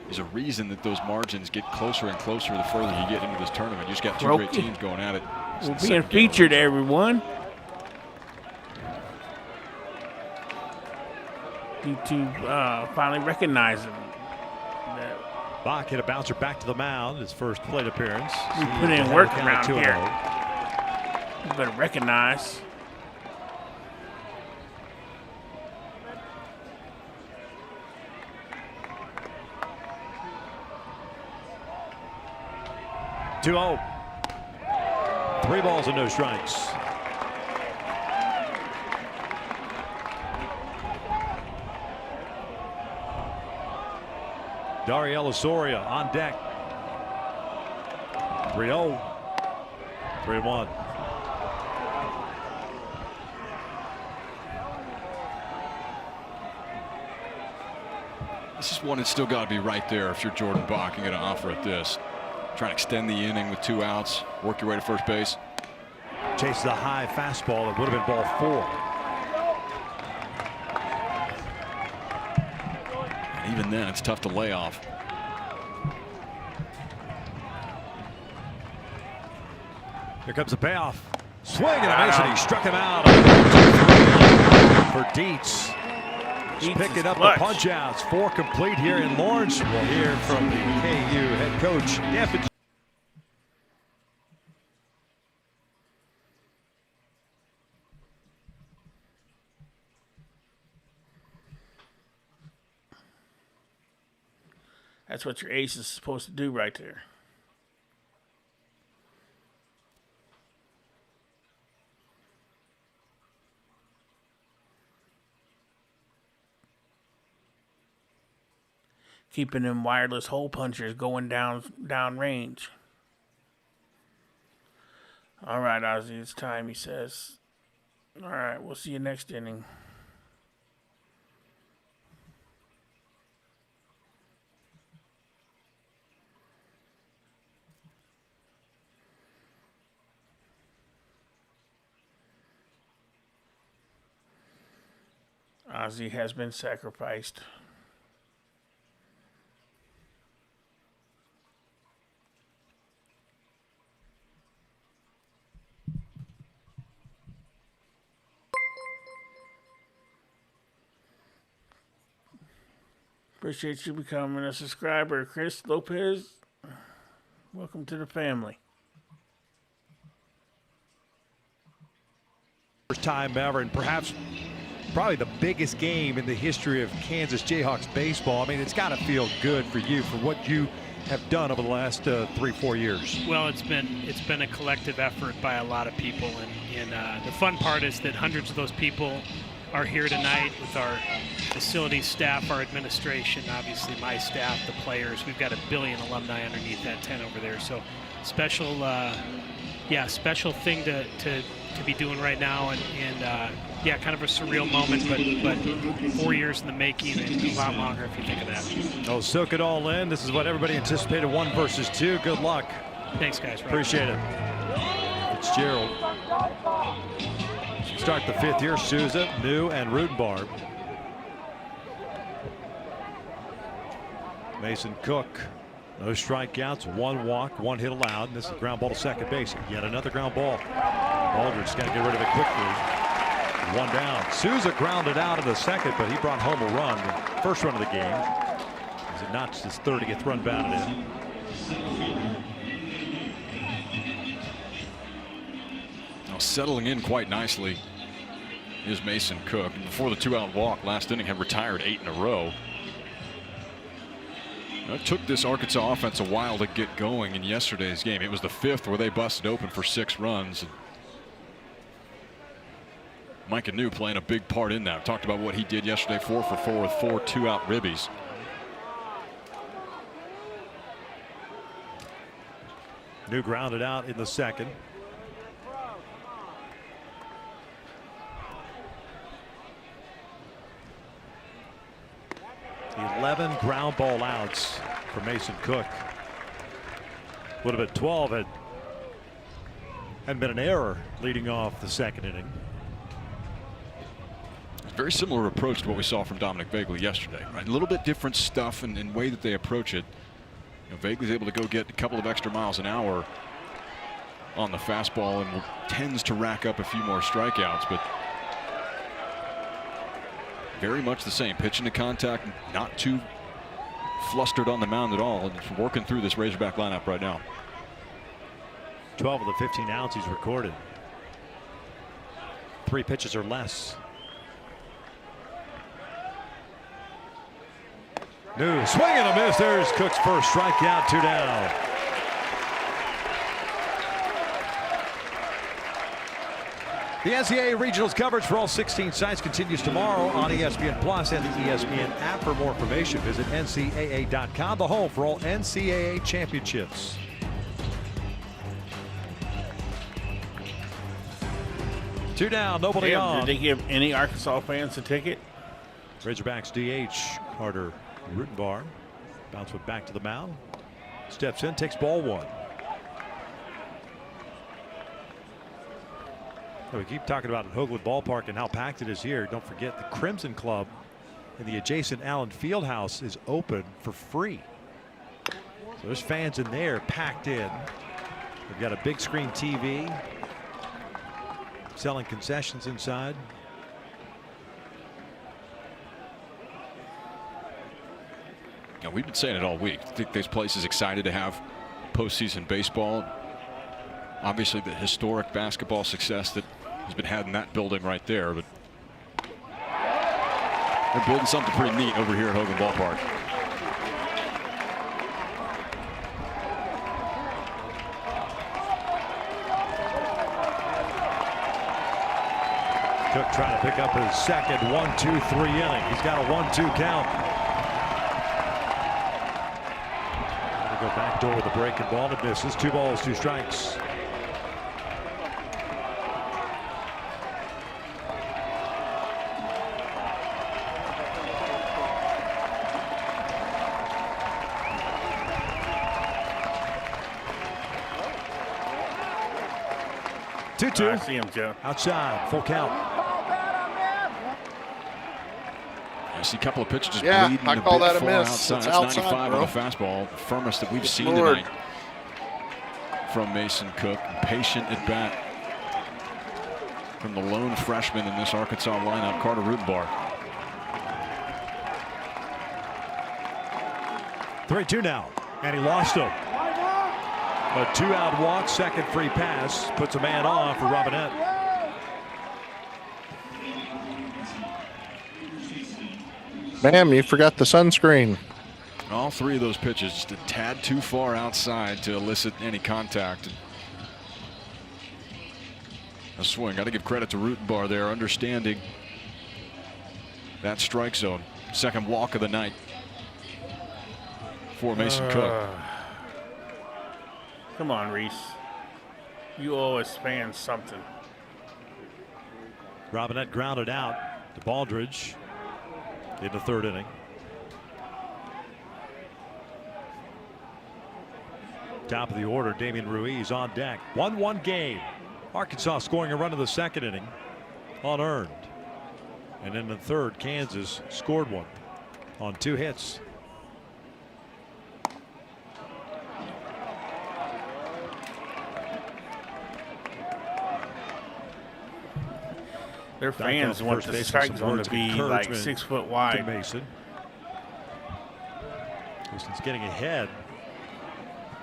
There's a reason that those margins get closer and closer the further you get into this tournament. You just got 2 great teams going at it. We're being featured, everyone. YouTube finally recognizing that. Bach hit a bouncer back to the mound, his first plate appearance. We put in work around here. You better recognize. (2-0). 3 balls and no strikes. Dariel Osorio on deck. 3-0. 3-1. This is one that's still got to be right there if you're Jordan Bach and going to offer at this. Trying to extend the inning with 2 outs, work your way to first base. Chases a high fastball. It would have been ball 4. And even then, it's tough to lay off. Here comes the payoff. Swing and a miss, and he struck him out. For Dietz. Picking up the punch outs. 4 complete here in Lawrence. We'll hear from the KU head coach. That's what your ace is supposed to do right there. Keeping them wireless hole punchers going down range. All right, Ozzy, it's time, he says. All right, we'll see you next inning. Ozzy has been sacrificed. Appreciate you becoming a subscriber, Chris Lopez. Welcome to the family. First time ever, and probably the biggest game in the history of Kansas Jayhawks baseball. I mean, it's got to feel good for you for what you have done over the last 3-4 years. Well, it's been a collective effort by a lot of people, and the fun part is that hundreds of those people are here tonight with our facilities staff, our administration, obviously my staff, the players. We've got 1 billion alumni underneath that tent over there. So special, special thing to be doing right now, and kind of a surreal moment, but 4 years in the making and a lot longer if you think of that. Oh, soak it all in. This is what everybody anticipated, 1 versus 2. Good luck. Thanks, guys. Appreciate it. Fitzgerald. Start the 5th here. Souza, New, and Rudenbarb. Mason Cook. No strikeouts, 1 walk, 1 hit allowed. And this is a ground ball to second base. Yet another ground ball. Aldridge's got to get rid of it quickly. 1 down. Souza grounded out in the second, but he brought home a run, the first run of the game. As it notched his 30th run batted in. Now settling in quite nicely is Mason Cook. Before the 2-out walk last inning, had retired 8 in a row. It took this Arkansas offense a while to get going in yesterday's game. It was the 5th where they busted open for 6 runs. Mike Anu playing a big part in that. Talked about what he did yesterday, 4 for 4 with 4 2-out ribbies. New grounded out in the second. The 11 ground ball outs for Mason Cook. Would have been 12 had been an error leading off the second inning. Very similar approach to what we saw from Dominic Vagley yesterday. Right? A little bit different stuff in way that they approach it. You know, Vagley's able to go get a couple of extra miles an hour on the fastball and tends to rack up a few more strikeouts, but very much the same. Pitching to contact, not too flustered on the mound at all, and it's working through this Razorback lineup right now. 12 of the 15 outs he's recorded. 3 pitches or less. New swing and a miss. There's Cook's first strikeout, 2 down. The NCAA Regionals coverage for all 16 sites continues tomorrow on ESPN Plus and the ESPN app. For more information, visit ncaa.com, the home for all NCAA championships. Two down, nobody on. Did they give any Arkansas fans a ticket? Razorbacks DH Carter Rutenbar bounce it back to the mound. Steps in, takes ball 1. So we keep talking about Hoagland Ballpark and how packed it is here. Don't forget the Crimson Club in the adjacent Allen Fieldhouse is open for free. So there's fans in there packed in. We've got a big screen TV. Selling concessions inside. Yeah, we've been saying it all week. I think this place is excited to have postseason baseball. Obviously, the historic basketball success that has been had in that building right there, but they're building something pretty neat over here at Hoagland Ballpark. Cook trying to pick up his second 1-2-3 inning. He's got a 1-2 count. Gonna go back door with a breaking ball. It misses. 2 balls, 2 strikes. I see him, Joe. Outside, full count. I see a couple of pitches just Yeah, bleeding I a call bit that a far miss. outside. It's That's outside, 95 bro. on the fastball, the firmest that we've seen Lord. tonight from Mason Cook. Patient at bat from the lone freshman in this Arkansas lineup, Carter Rutenbar. 3-2 now, and he lost him. A 2-out walk, second free pass, puts a man on for Robinette. Ma'am, you forgot the sunscreen. All 3 of those pitches just a tad too far outside to elicit any contact. A swing. Got to give credit to Rutenbar there, understanding that strike zone. Second walk of the night for Mason Cook. Come on, Reese. You always fan something. Robinette grounded out to Baldridge in the 3rd inning. Top of the order, Damian Ruiz on deck. 1-1 game. Arkansas scoring a run in the 2nd inning, unearned. And in the 3rd, Kansas scored 1 on 2 hits. Their fans want the strike zone to be like 6 foot wide. Mason. Houston's getting ahead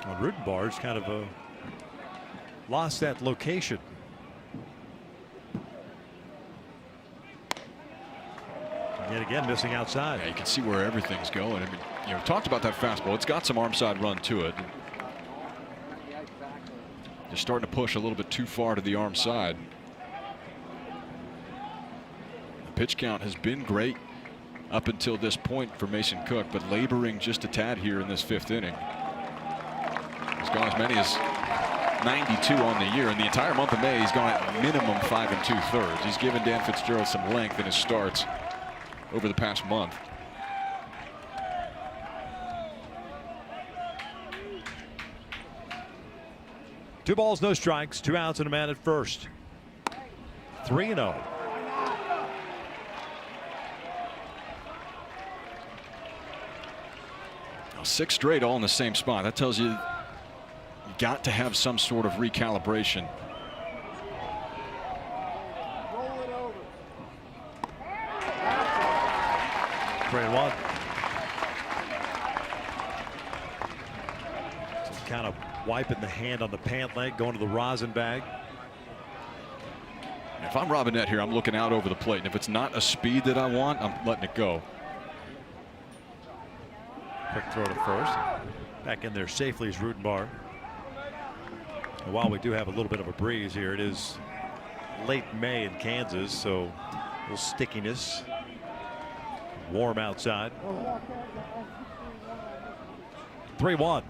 on Rutenbar's kind of lost that location. And yet again missing outside. Yeah, you can see where everything's going. I mean, you know, talked about that fastball. It's got some arm side run to it. They're starting to push a little bit too far to the arm side. The pitch count has been great up until this point for Mason Cook, but laboring just a tad here in this 5th inning. He's gone as many as 92 on the year. In the entire month of May, he's gone at minimum 5 2/3. He's given Dan Fitzgerald some length in his starts over the past month. Two balls, no strikes, 2 outs and a man at first. 3-0. Now 6 straight all in the same spot. That tells you got to have some sort of recalibration. Three and one. Some kind of wiping the hand on the pant leg, going to the rosin bag. If I'm Robinette here, I'm looking out over the plate, and if it's not a speed that I want, I'm letting it go. Quick throw to first. Back in there safely is Rudenbar. And while we do have a little bit of a breeze here, it is late May in Kansas, so a little stickiness. Warm outside. 3-1.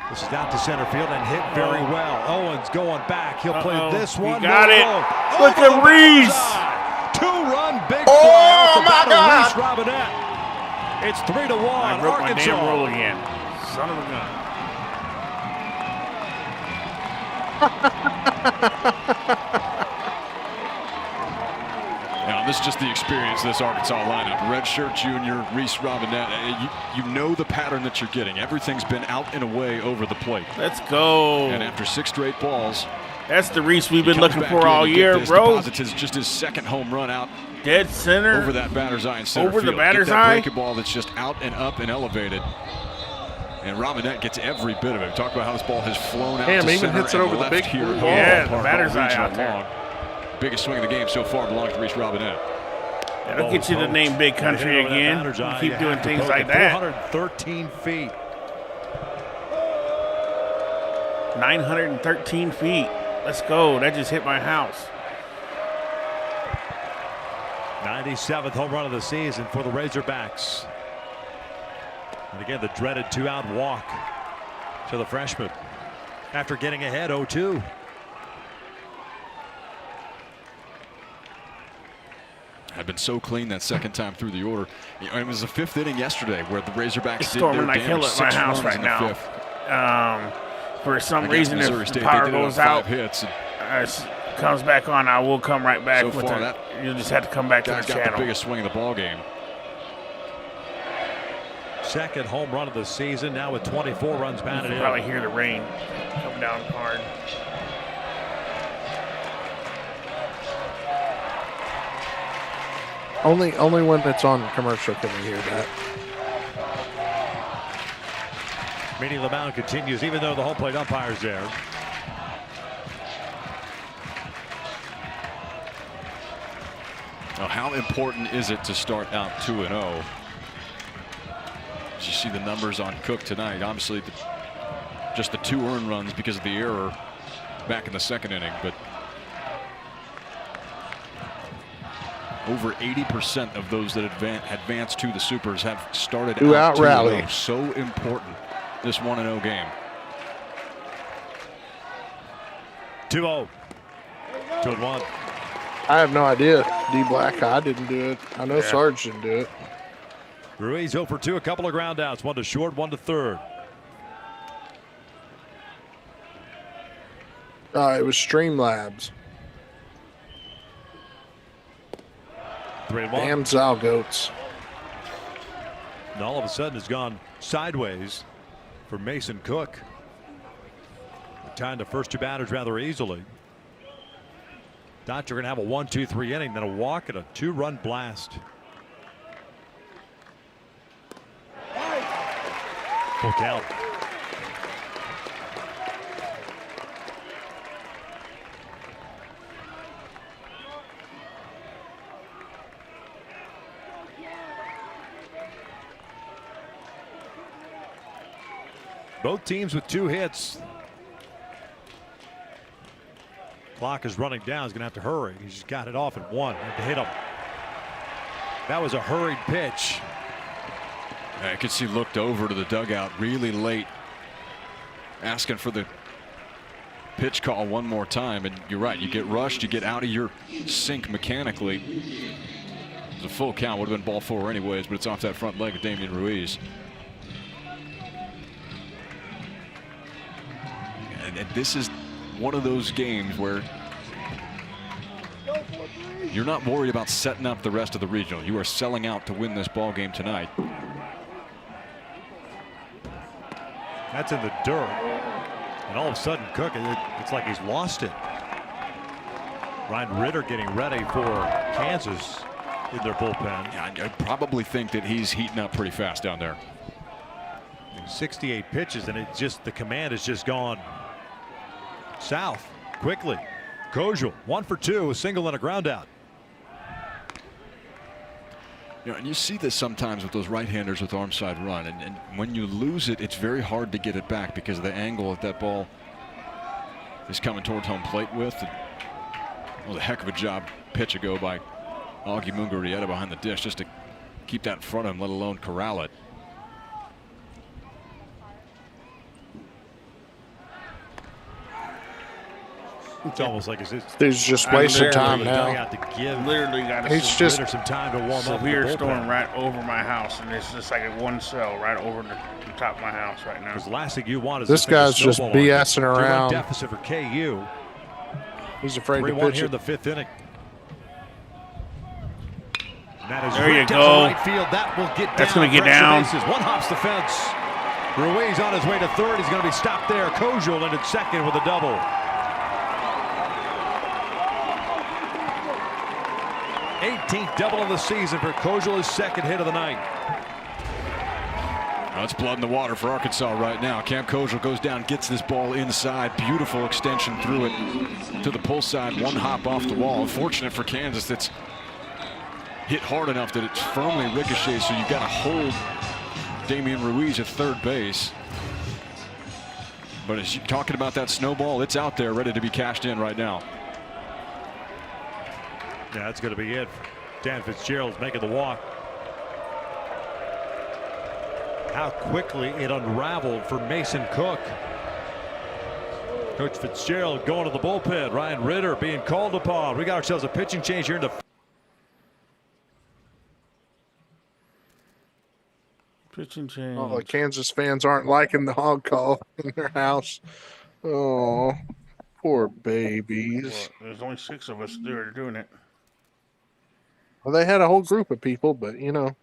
This is out to center field and hit very well. Owens going back. He'll play this one. He got it. Look at at Reese. 2-run big fly off the bat of Reese Robinette. It's 3-1. I broke my Arkansas. damn rule again. Son of a gun. Now, this is just the experience of this Arkansas lineup. Redshirt junior, Reese Robinette. You know the pattern that you're getting. Everything's been out and away over the plate. Let's go. And after 6 straight balls, that's the Reese we've been looking for all year, this. bro. Deposits just his 2nd home run out. Dead center. Over that batter's eye in center Over field. the batter's Get that eye. breaking ball that's just out and up and elevated. And Robinette gets every bit of it. We talked about how this ball has flown out Damn, to even center hits it and over the left big here. blue at ball. Yeah, Ballpark the batter's all eye regional out there. long. Biggest swing of the game so far belongs to Reese Robinette. That'll get you to name big country again. You keep doing things like that. 413 feet. 913 feet. Let's go. That just hit my house. 97th home run of the season for the Razorbacks. And again, the dreaded 2-out walk to the freshman after getting ahead 0-2. Had been so clean that second time through the order. It was the 5th inning yesterday where the Razorbacks It's did their storming like hell damage. at my 6 house runs right in the now. 5th. For some Against reason, Missouri if State, the power they did it on goes 5 out, hits. comes back on, I will come right back So with far, it. that You'll just have to come back to the guy's got the channel. biggest swing of the ball game. 2nd home run of the season, now with 24 runs You batted can in. probably hear the rain come down hard. Only when it's on commercial can we hear that. Meeting the mound continues, even though the home plate umpire's there. Now, how important is it to start out 2-0? As you see the numbers on Cook tonight, obviously just the 2 earned runs because of the error back in the 2nd inning, but over 80% of those that advance to the Supers have started out 2-0. rally. So important, this 1-0 game. 2-0. 2-1. I have no idea. D. Black Eye didn't do it. I know Sarge didn't do it. Ruiz 0 for 2, a couple of ground outs, 1 to short, 1 to third. It was Streamlabs. 3-1. Damn Zalgoats. And all of a sudden it's gone sideways for Mason Cook. Tying the first 2 batters rather easily. Thought you're going to have a 1-2-3 inning, then a walk and a 2-run blast. Full count. Both teams with 2 hits. Clock is running down. He's going to have to hurry. He's just got it off at 1. Have to hit him. That was a hurried pitch. I could see looked over to the dugout really late, asking for the pitch call one more time, and you're right. You get rushed, you get out of your sync mechanically. It was a full count, would have been ball 4 anyways, but it's off that front leg of Damian Ruiz. And this is one of those games where you're not worried about setting up the rest of the regional. You are selling out to win this ball game tonight. That's in the dirt. And all of a sudden, Cook, it's like he's lost it. Ryan Ritter getting ready for Kansas in their bullpen. Yeah, I probably think that he's heating up pretty fast down there. 68 pitches, and the command has just gone south quickly. Kojul 1 for 2, a single and a ground out. You know, and you see this sometimes with those right-handers with arm side run, and when you lose it, it's very hard to get it back because of the angle that that ball is coming towards home plate with. It was a heck of a job pitch ago by Augie Mungarieta behind the dish just to keep that in front of him, let alone corral it. It's almost like he's just wasting time now. Literally got he's just some time to warm up. Severe storm right over my house, and it's just like a one cell right over the top of my house right now. Because the last thing you want is this guy's just BSing around. Deficit for KU. He's afraid to pitch here it. in the 5th inning. That is there you go. Right field. That will get That's down. going to get down. Bases. One hops the fence. Ruiz on his way to third. He's going to be stopped there. Kojul in at second with a double. 18th double of the season for Kojul, his second hit of the night. It's blood in the water for Arkansas right now. Cam Kojul goes down, gets this ball inside. Beautiful extension through it to the pull side. One hop off the wall. Unfortunate for Kansas, that's hit hard enough that it's firmly ricocheted, so you've got to hold Damian Ruiz at third base. But as you're talking about that snowball, it's out there ready to be cashed in right now. Yeah, that's going to be it. Dan Fitzgerald's making the walk. How quickly it unraveled for Mason Cook. Coach Fitzgerald going to the bullpen. Ryan Ritter being called upon. We got ourselves a pitching change here in the pitching change. Oh, the Kansas fans aren't liking the hog call in their house. Oh, poor babies. Well, there's only 6 of us that are doing it. Well, they had a whole group of people, but you know.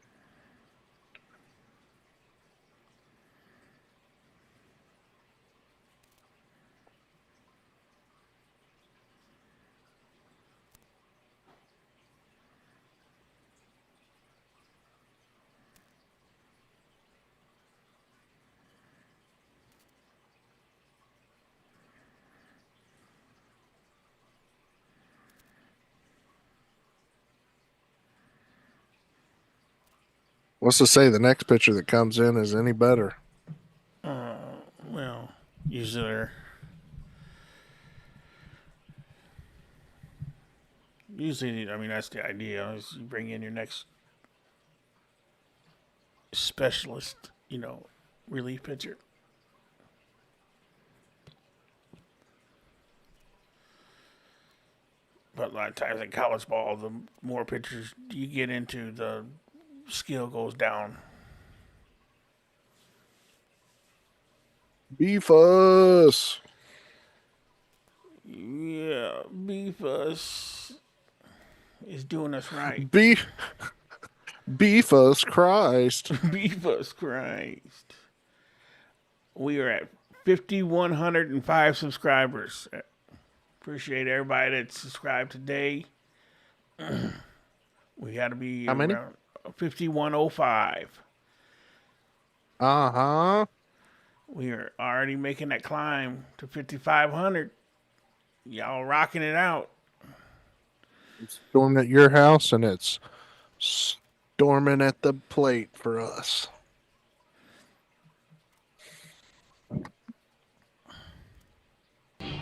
What's to say the next pitcher that comes in is any better? Well, usually they're I mean, that's the idea, is you bring in your next specialist, you know, relief pitcher. But a lot of times in college ball, the more pitchers you get into, the skill goes down. Beef us. Yeah, beef us is doing us right. Beef us Christ. Beef us Christ. We are at 5,105 subscribers. Appreciate everybody that subscribed today. We got to be how many? Around 5,105. Uh-huh. We are already making that climb to 5,500. Y'all rocking it out. It's storming at your house, and it's storming at the plate for us.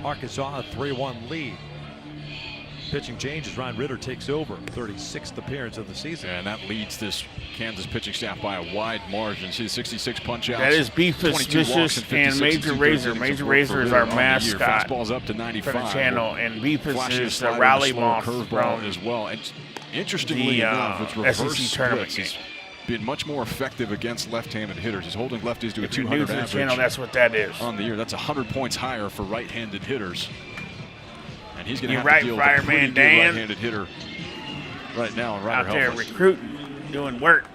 Arkansas a 3-1 lead. pitching change as Ryan Ritter takes over. 36th appearance of the season. And that leads this Kansas pitching staff by a wide margin. See the 66 punch outs. That is Beefus, Vicious, and Major Razor. Major Razor is our mascot fastball's up to 95 for the channel, and Beefus is the rally moth curveball as well. And interestingly enough, it's reverse SEC tournament splits. game. Been much more effective against left-handed hitters. He's holding lefties to a If you're 200 new to the average channel, that's what that is. on the year. That's 100 points higher for right-handed hitters. And he's going to You're have right, to deal with a pretty Fireman good Dan. right-handed hitter right now in Ryder Out there Helfrich. recruiting, doing work.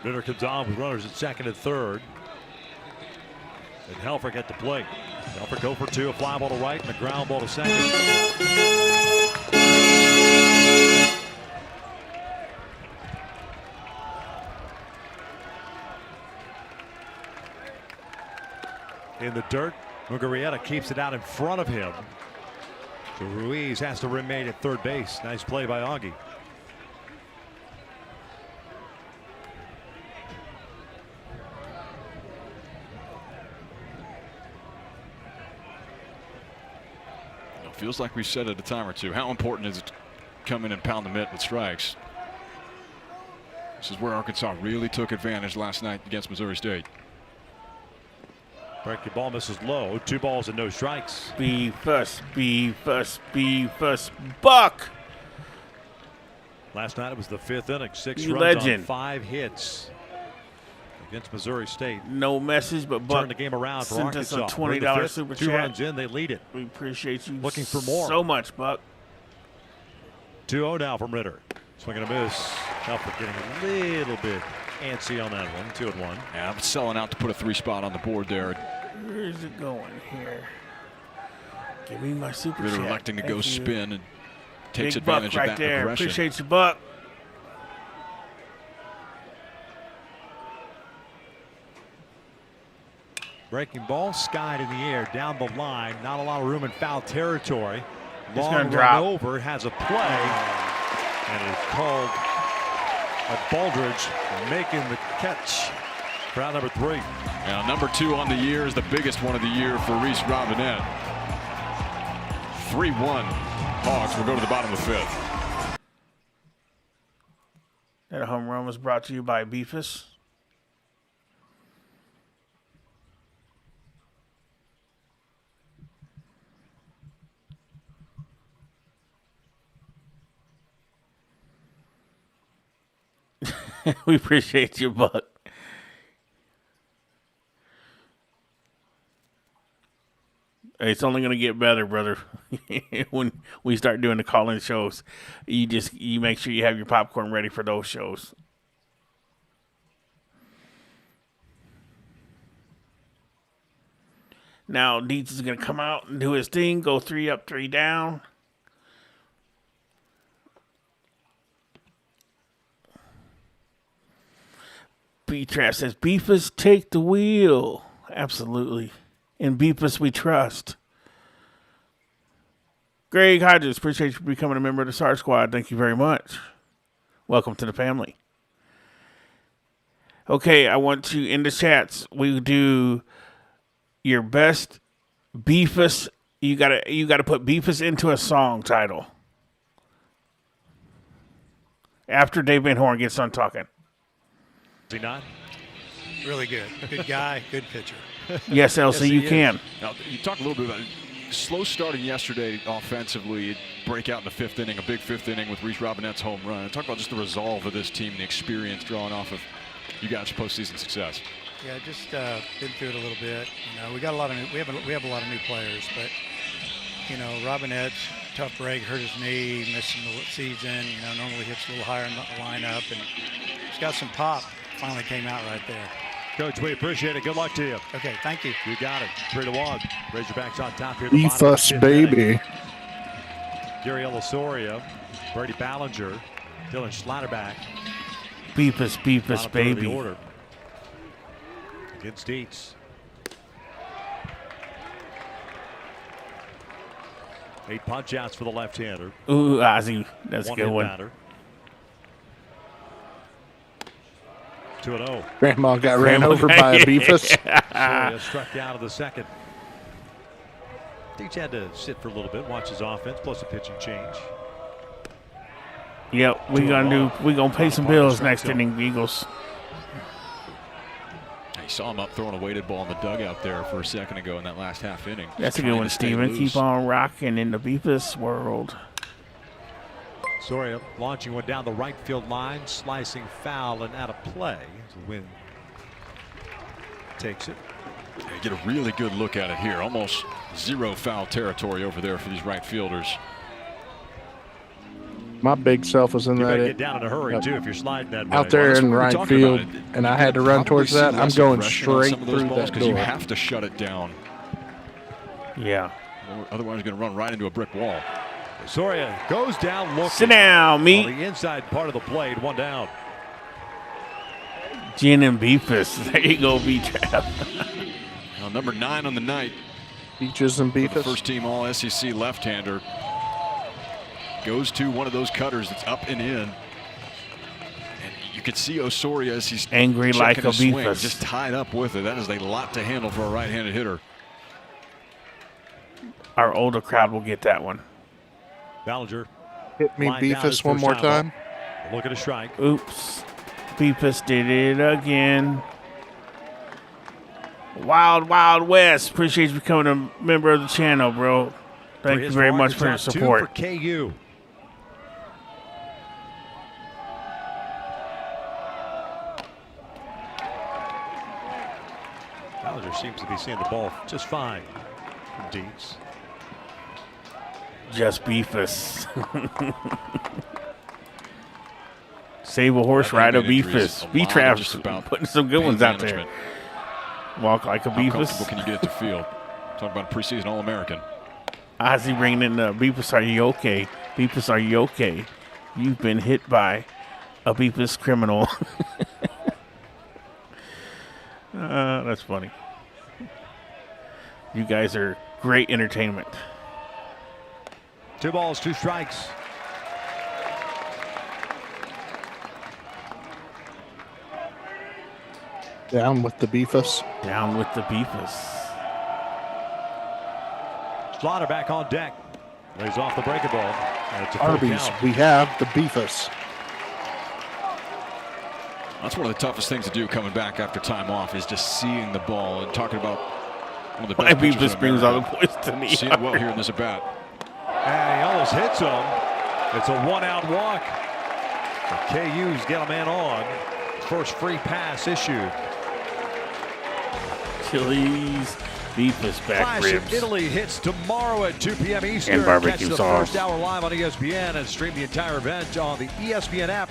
Ritter comes on with runners at second and third. And Helfrich at the plate. Helfrich 0 for 2, a fly ball to right and a ground ball to second. In the dirt, Mugarieta keeps it out in front of him. So Ruiz has to remain at third base. Nice play by Augie. Feels like we've said it a time or two. How important is it to come in and pound the mitt with strikes? This is where Arkansas really took advantage last night against Missouri State. Breaking ball misses low. 2 balls and no strikes. Beefus, Beefus, Beefus, Buck. Last night it was the 5th inning. 6 You runs legend. on 5 hits against Missouri State. No message, but Buck Turned the game around for sent us Arkansas. a $20 We're the fifth, super 2 chat. runs in, they lead it. We appreciate you Looking for more. so much, Buck. 2-0 now from Ritter. Swing and a miss. Helfrich getting a little bit antsy on that one. 2-1. Yeah, I'm selling out to put a 3 spot on the board there. Where is it going here? Give me my super Ritter chat. electing to Thank go you. spin and takes Big Buck advantage right of that there. aggression. Appreciate you, Buck. Breaking ball skied in the air down the line. Not a lot of room in foul territory. It's Long gonna run drop. over, has a play, and it is called by Baldridge making the catch for out number 3. Now, number 2 on the year is the biggest one of the year for Reese Robinette. 3-1. Hawgs will go to the bottom of the 5th. That home run was brought to you by Beefus. We appreciate you, Buck. It's only going to get better, brother. When we start doing the call-in shows, you make sure you have your popcorn ready for those shows. Now Dietz is going to come out and do his thing, go 3 up, 3 down. B-Trap says, Beefus, take the wheel. Absolutely. In Beefus, we trust. Greg Hodges, appreciate you becoming a member of the Sarge Squad. Thank you very much. Welcome to the family. Okay, I want to, in the chats, we do your best Beefus. You gotta put Beefus into a song title. After Dave Van Horn gets done talking. Is he not? Really good. Good guy, good pitcher. Yes, Elsie, Yes, you he can. Now, you talked a little bit about slow starting yesterday offensively, break out in the 5th inning, a big 5th inning with Reese Robinette's home run. Talk about just the resolve of this team, the experience drawn off of you guys' postseason success. Yeah, just been through it a little bit. You know, we got a lot of we have a lot of new players, but you know, Robinette, tough break, hurt his knee, missed the season. You know, normally hits a little higher in the lineup, and he's got some pop. Finally came out right there. Coach, we appreciate it. Good luck to you. Okay, thank you. You got it. 3-1. Razorbacks on top here. Beefus, baby. Gary Elasoria, Brady Ballinger, Dylan Schlatterback. Beefus, Beefus, baby. Order. Against Dietz. 8 punch outs for the left-hander. Ooh, Ozzy, that's a good one. Batter. 2-0. Grandma got ran over by a Beefus. Soria struck out of the second. Deach had to sit for a little bit, watch his offense, plus a pitching change. Yep, we gonna pay some bills next inning, Eagles. You saw him up throwing a weighted ball in the dugout there for a second ago in that last half inning. That's a good one, Steven. Keep on rocking in the Beefus world. Soria launching one down the right field line, slicing foul and out of play. Win takes it. You get a really good look at it here. Almost zero foul territory over there for these right fielders. My big self was in you that. Get down in a hurry too if you're sliding that way. Out there in right field, and I had to run towards that. I'm going straight through that door. You have to shut it down. Yeah. Otherwise, you're going to run right into a brick wall. Soria goes down looking. Sit down, meat. On the inside part of the plate, one down. Gin and Beefus. There you go, B-Trap. Number 9 on the night. Beaches and Beefus. First team all SEC left-hander. Goes to one of those cutters that's up and in. And you can see Osorio as he's angry like a Beefus. Just tied up with it. That is a lot to handle for a right-handed hitter. Our older crowd will get that one. Ballinger. Hit me, Beefus, one more time. Look at a strike. Oops. Beefus did it again. Wild, Wild West. Appreciate you becoming a member of the channel, bro. Thank you very much for your support. For KU. Ballinger seems to be seeing the ball just fine from Deeds. Just Beefus. Save a horse, ride a Beefus. B-Traps putting some good ones out there. Walk like a Beefus. How can you get it to field? Talk about a preseason All-American. Ozzy bringing in the Beefus, are you okay? Beefus, are you okay? You've been hit by a Beefus criminal. That's funny. You guys are great entertainment. 2 balls, 2 strikes. Down with the Beefus. Down with the Beefus. Slaughter back on deck. Lays off the breaking ball. Arby's, we have the Beefus. That's one of the toughest things to do coming back after time off is just seeing the ball and talking about one of the best pitchers in America. brings all the boys to me. Seeing it well here in this at-bat. And he almost hits him. It's a 1-out walk. The KU's get a man on. First free pass issued. Chili's Beefus back Classic ribs. Italy hits tomorrow at 2 p.m. Eastern. And barbecue Catch the sauce. first hour live on ESPN and stream the entire event on the ESPN app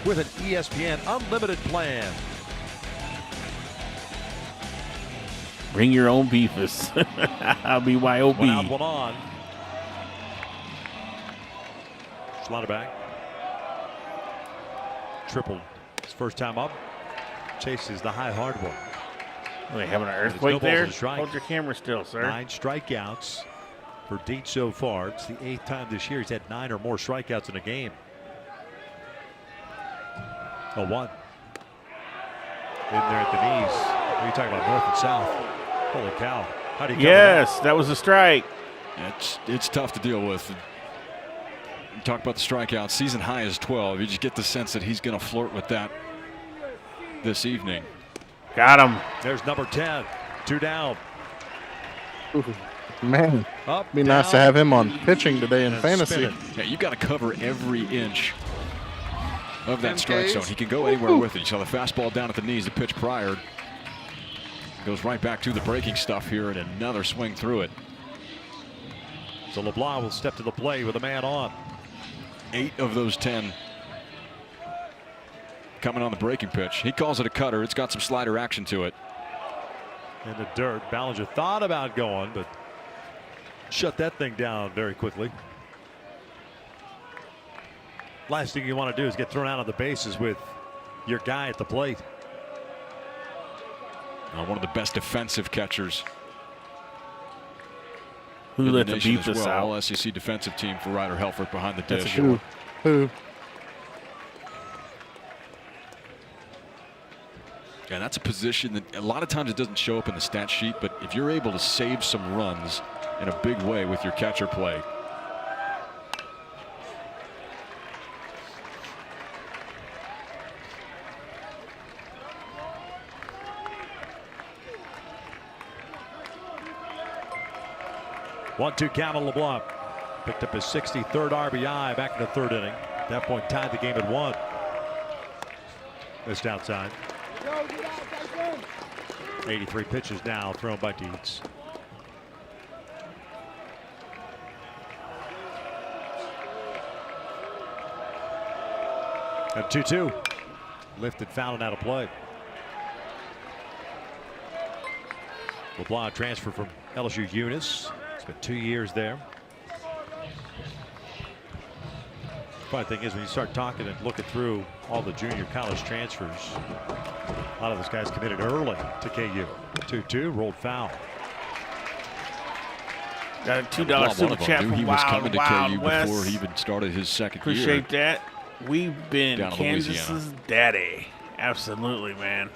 with an ESPN Unlimited plan. Bring your own Beefus. BYOB. 1 out, 1 on. Slaughter back. Tripled his first time up. Chases the high hard one. Are they having an earthquake there? Hold your camera still, sir. 9 strikeouts for Deach so far. It's the 8th time this year he's had 9 or more strikeouts in a game. 1. In there at the knees. What are you talking about, north and south? Holy cow. How do you Yes, that was a strike. It's tough to deal with. You talk about the strikeouts. Season high is 12. You just get the sense that he's going to flirt with that this evening. Got him. There's number 10. 2 down. Ooh, man, Up, be nice to have him on pitching today in fantasy. Yeah, you've got to cover every inch of that strike zone. He can go anywhere with it. You saw the fastball down at the knees, the pitch prior. Goes right back to the breaking stuff here and another swing through it. So LeBlanc will step to the plate with a man on. 8 of those 10 coming on the breaking pitch. He calls it a cutter. It's got some slider action to it. In the dirt. Ballinger thought about going, but shut that thing down very quickly. Last thing you want to do is get thrown out on the bases with your guy at the plate. One of the best defensive catchers. Who let the Beefus out? All SEC defensive team for Ryder Helfrich behind the dish. Who? Yeah, that's a position that a lot of times it doesn't show up in the stat sheet, but if you're able to save some runs in a big way with your catcher play. One-two count on LeBlanc. Picked up his 63rd RBI back in the 3rd inning. At that point, tied the game at 1. Missed outside. 83 pitches now thrown by Dietz. And 2-2. Lifted, foul, and out of play. LeBlanc transfer from LSU U.S. Spent 2 years there. Funny thing is, when you start talking and looking through all the junior college transfers, a lot of those guys committed early to KU. 2-2, rolled foul. Got a $2 super chat from he was coming to KU West. before he even started his second year. Appreciate that. We've been Down in Kansas's Louisiana. daddy. Absolutely, man.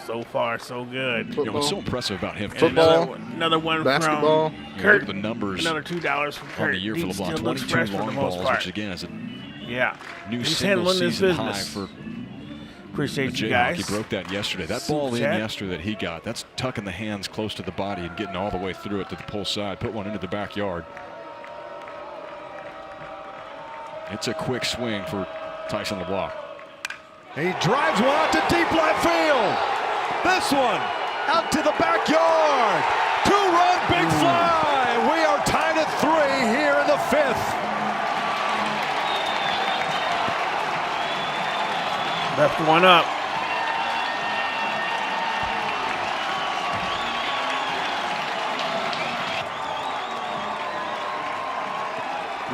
So far, so good. You know, what's so impressive about him? Football, another one basketball. from Kurt. The numbers Another $2 from Kurt. on the year for Dietz LeBlanc. still looks 22 fresh for the long most balls, part. which again is a new He's single handling his season high business. for Appreciate you Jayhawk. guys. He broke that yesterday. That ball in yesterday that he got, that's tucking the hands close to the body and getting all the way through it to the pull side. Put one into the backyard. It's a quick swing for Tyson LeBlanc. He drives one out to deep left field. This one out to the backyard. 2-run big fly. We are tied at 3 here in the 5th. Left one up.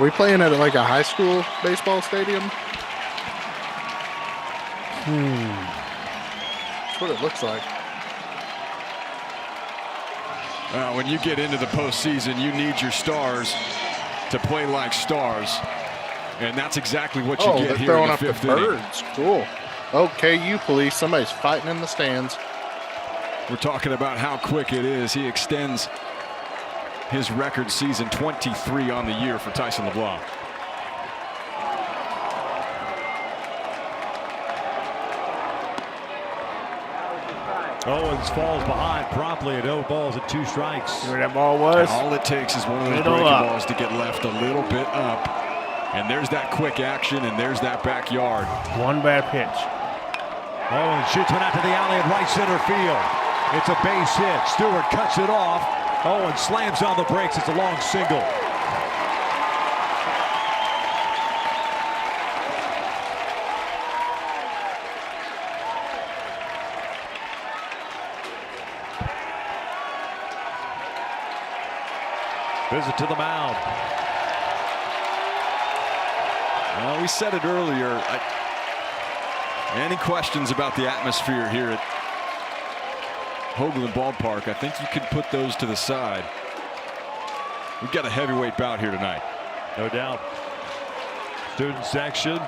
We playing at like a high school baseball stadium? That's what it looks like. When you get into the postseason, you need your stars to play like stars. And that's exactly what you get they're here throwing in the up the 5th inning. birds. Cool. Okay, police. Somebody's fighting in the stands. We're talking about how quick it is. He extends his record season, 23 on the year for Tyson LeBlanc. Owens falls behind promptly at 0 balls and 2 strikes. See where that ball was? All it takes is one of those breaking balls to get left a little bit up. And there's that quick action, and there's that backyard. One bad pitch. Owens shoots one out to the alley in right center field. It's a base hit. Stewart cuts it off. Owens slams on the brakes. It's a long single. Visit to the mound. Well, we said it earlier. Any questions about the atmosphere here at Hoagland Ballpark? I think you could put those to the side. We've got a heavyweight bout here tonight. No doubt. Student section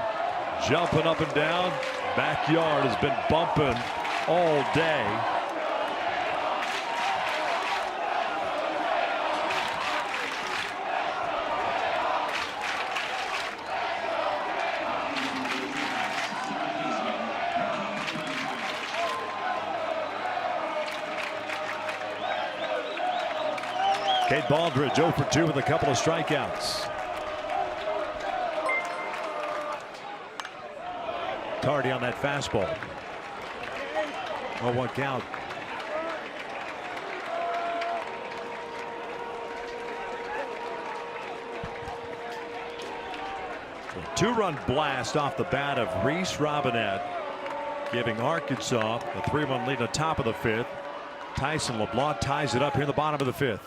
jumping up and down. Backyard has been bumping all day. Cade Baldridge 0 for 2 with a couple of strikeouts. Tardy on that fastball. 0-1 count. A 2-run blast off the bat of Reese Robinette, giving Arkansas a 3-1 lead on top of the 5th. Tyson LeBlanc ties it up here in the bottom of the 5th.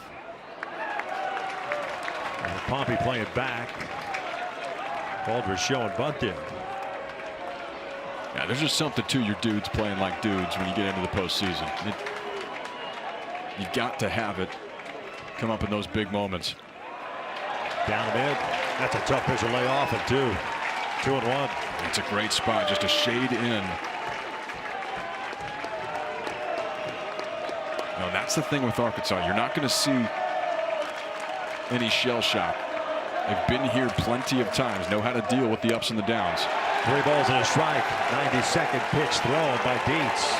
Pompey playing back. Baldridge showing bunt there. Yeah, there's just something to your dudes playing like dudes when you get into the postseason. You've got to have it come up in those big moments. Down the mid. That's a tough pitch to lay off at 2-1. It's a great spot, just a shade in. No, that's the thing with Arkansas. You're not going to see any shell shock. They've been here plenty of times, know how to deal with the ups and the downs. 3 balls and a strike. 92nd pitch thrown by Dietz.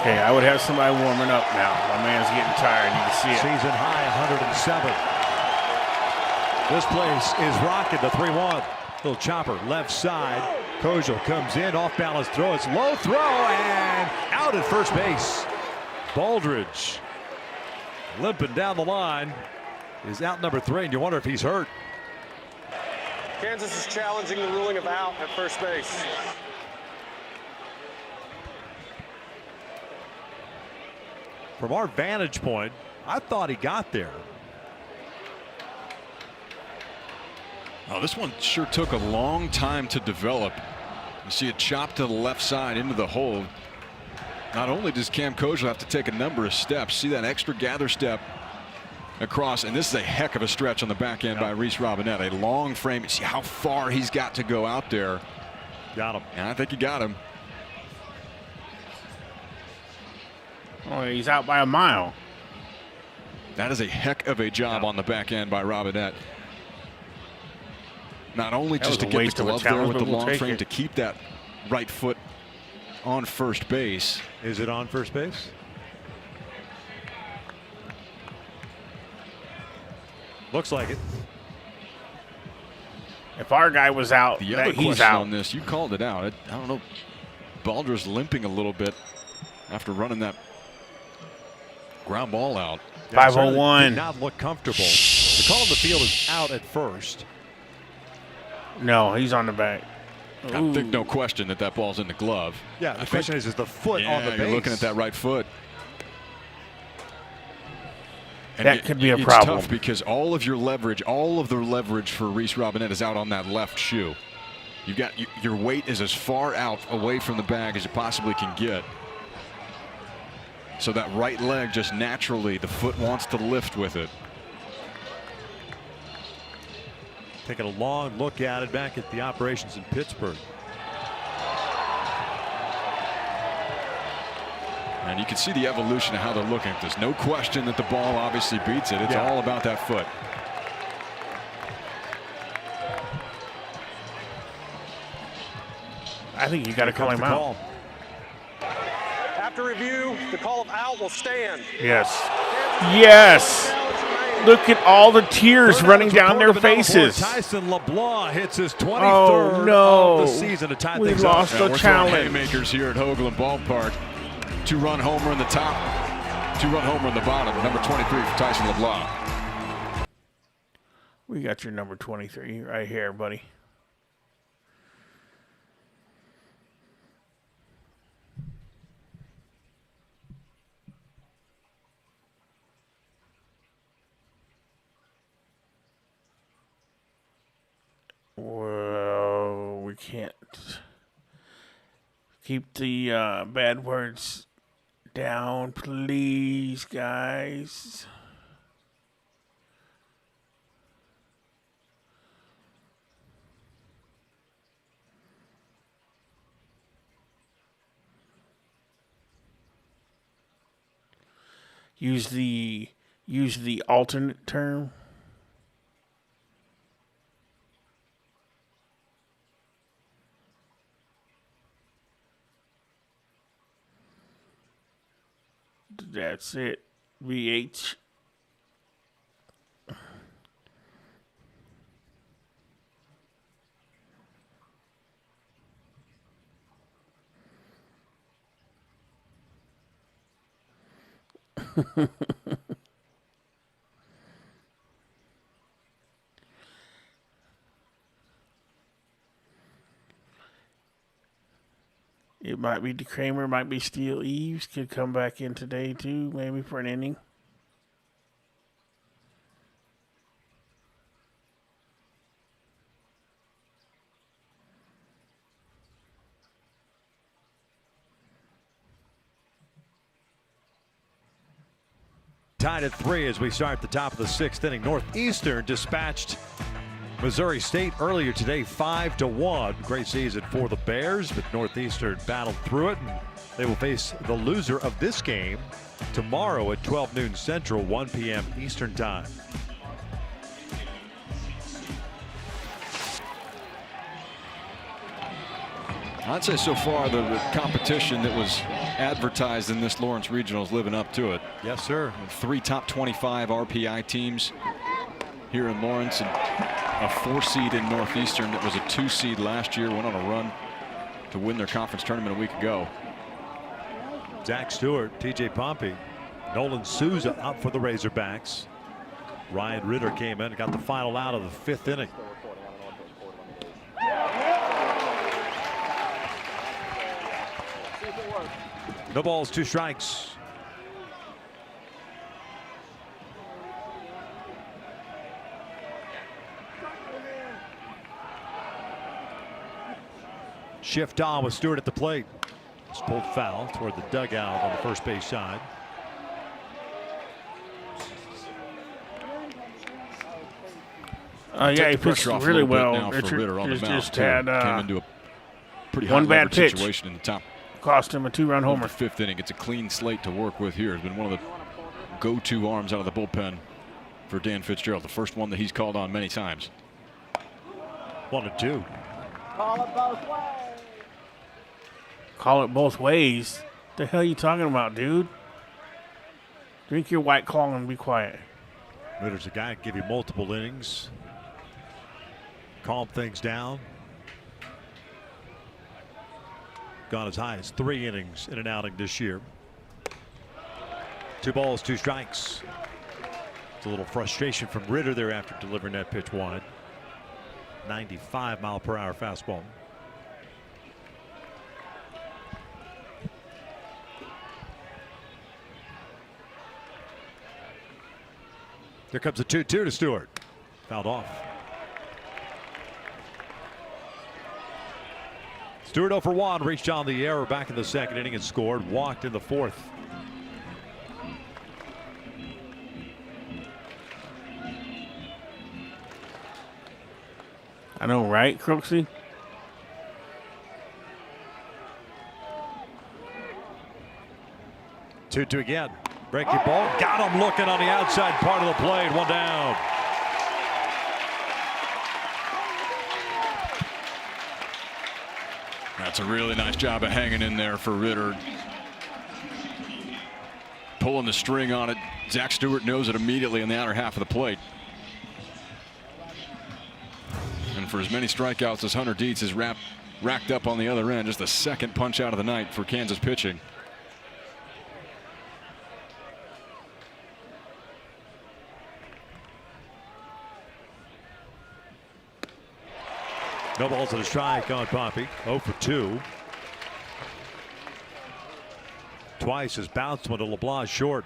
Okay, I would have somebody warming up now. My man's getting tired. You can see it. Season high 107. This place is rocking. The 3-1. Little chopper left side. Kojal comes in, off balance throw. It's low throw and out at first base. Baldridge limping down the line is out number 3, and you wonder if he's hurt. Kansas is challenging the ruling of out at first base. From our vantage point, I thought he got there. Oh, this one sure took a long time to develop. You see it chopped to the left side into the hole. Not only does Cam Kojal have to take a number of steps, see that extra gather step across, and this is a heck of a stretch on the back end by Reese Robinette. A long frame. See how far he's got to go out there. Got him. And I think he got him. Oh, he's out by a mile. That is a heck of a job on the back end by Robinette. Not only just to get the glove there with the long frame to keep that right foot on first base. Is it on first base? Looks like it. If our guy was out, the other he's question out. on this, you called it out. I don't know. Baldridge limping a little bit after running that ground ball out. 501. Did not look comfortable. The call on the field is out at first. No, he's on the back. I think no question that ball's in the glove. Yeah, the question is the foot on the base? You're looking at that right foot. And that could be a it's problem. Tough because all of the leverage for Reese Robinette is out on that left shoe. You've got your weight is as far out away from the bag as you possibly can get. So that right leg just naturally, the foot wants to lift with it. Taking a long look at it back at the operations in Pittsburgh. And you can see the evolution of how they're looking at this. No question that the ball obviously beats it. It's all about that foot. I think you got to call him out. After review, the call of out will stand. Yes. Yes. Look at all the tears running down their faces. Tyson LeBlanc hits his 23rd of the season to tie things up. We lost the challenge. Haymakers here at Hoagland Ballpark. 2-run homer in the top, 2-run homer in the bottom. Number 23 for Tyson LeBlanc. We got your number 23 right here, buddy. Well, we can't keep the bad words down, please, guys. Use the alternate term. That's it. VH. It might be DeCramer, might be Steele Eves. Could come back in today, too, maybe for an inning. Tied at 3 as we start the top of the 6th inning. Northeastern dispatched Missouri State earlier today, 5-1. Great season for the Bears, but Northeastern battled through it, and they will face the loser of this game tomorrow at 12 noon Central, 1 p.m. Eastern Time. I'd say so far the competition that was advertised in this Lawrence Regional is living up to it. Yes, sir. 3 top 25 RPI teams here in Lawrence, and a 4 seed in Northeastern that was a 2 seed last year, went on a run to win their conference tournament a week ago. Zach Stewart, TJ Pompey, Nolan Souza out for the Razorbacks. Ryan Ritter came in and got the final out of the 5th inning. No balls, 2 strikes. Shift on with Stewart at the plate. It's pulled foul toward the dugout on the first base side. Yeah, he pitched really well. Richard on the mound, just had came into a pretty one bad pitch situation in the top. Cost him a 2-run homer. 5th inning. It's a clean slate to work with here. It's been one of the go-to arms out of the bullpen for Dan Fitzgerald. The first one that he's called on many times. 1-2. Call it both ways. Call it both ways. What the hell are you talking about, dude? Drink your White Claw and be quiet. Ritter's a guy who can give you multiple innings. Calm things down. Gone as high as 3 innings in an outing this year. 2 balls, 2 strikes. It's a little frustration from Ritter there after delivering that pitch wide. 95-mile-per-hour fastball. Here comes a 2-2 to Stewart. Fouled off. Stewart 0 for 1, reached on the error back in the 2nd inning and scored. Walked in the 4th. I know, right, Crooksy? Two again. Breaking ball. Got him looking on the outside part of the plate. 1 down. That's a really nice job of hanging in there for Ritter. Pulling the string on it. Zach Stewart knows it immediately in the outer half of the plate. And for as many strikeouts as Hunter Dietz has racked up on the other end, just the 2nd punch out of the night for Kansas pitching. No balls and a strike on Pompey. 0 for 2. Twice has bounced one to LeBlanc short.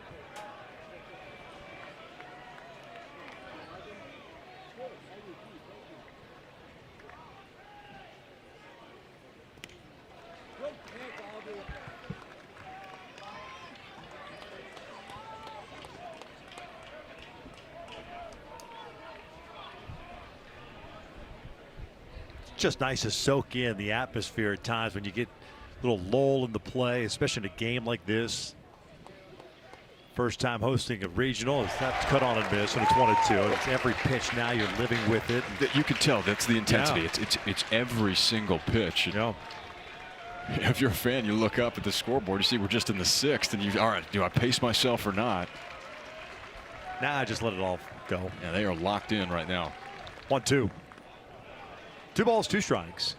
Just nice to soak in the atmosphere at times when you get a little lull in the play, especially in a game like this. First time hosting a regional. That's cut on and miss, and it's 1-2. It's every pitch now. You're living with it. You can tell that's the intensity. Yeah. It's every single pitch. You know, if you're a fan, you look up at the scoreboard. You see we're just in the 6th, and you all right? Do I pace myself or not? Nah, I just let it all go. Yeah, they are locked in right now. 1-2. 2 balls, 2 strikes.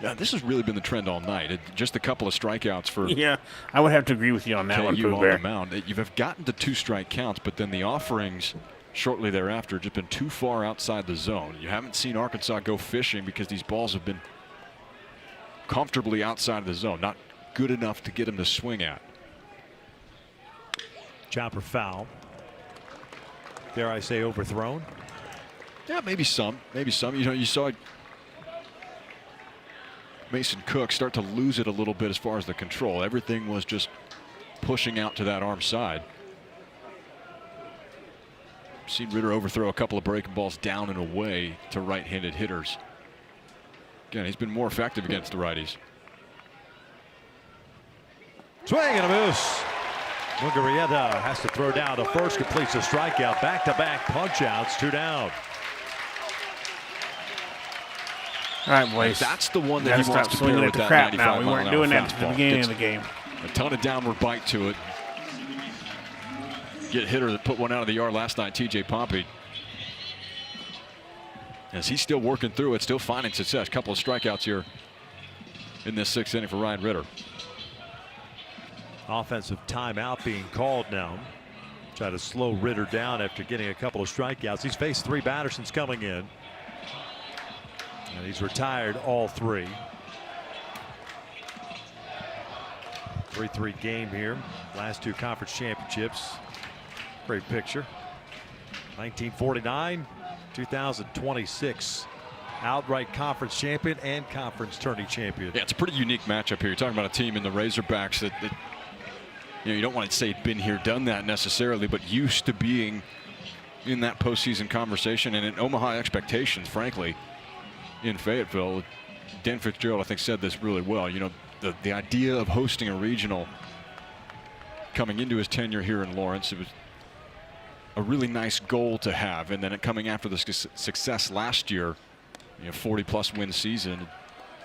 Yeah, this has really been the trend all night. Just a couple of strikeouts for. Yeah, I would have to agree with you on that one. KU on the mound. You've gotten to 2 strike counts, but then the offerings shortly thereafter have just been too far outside the zone. You haven't seen Arkansas go fishing because these balls have been comfortably outside of the zone, not good enough to get them to swing at. Chopper foul. Dare I say overthrown? Yeah, maybe some. Maybe some. You know, you saw Mason Cook start to lose it a little bit as far as the control. Everything was just pushing out to that arm side. Seen Ritter overthrow a couple of breaking balls down and away to right-handed hitters. Again, he's been more effective against the righties. Swing and a miss. Mugarieta has to throw down to first, completes a strikeout. Back-to-back punch-outs, 2 down. All right, boys. That's the one that he wants to swinging pair at with the that crap 95 now. We weren't doing that at the fastball. beginning of the game. A ton of downward bite to it. Get hitter that put one out of the yard last night, TJ Pompey. As he's still working through it, still finding success. A couple of strikeouts here in this 6th inning for Ryan Ritter. Offensive timeout being called now. Try to slow Ritter down after getting a couple of strikeouts. He's faced 3 batters since coming in. And he's retired all 3. 3-3 game here. Last 2 conference championships. Great picture. 1949, 2026. Outright conference champion and conference tourney champion. Yeah, it's a pretty unique matchup here. You're talking about a team in the Razorbacks that you know, you don't want to say been here, done that necessarily, but used to being in that postseason conversation and in Omaha expectations, frankly, in Fayetteville. Dan Fitzgerald, I think, said this really well. You know, the idea of hosting a regional coming into his tenure here in Lawrence, it was a really nice goal to have, and then coming after the success last year, you know, 40-plus win season.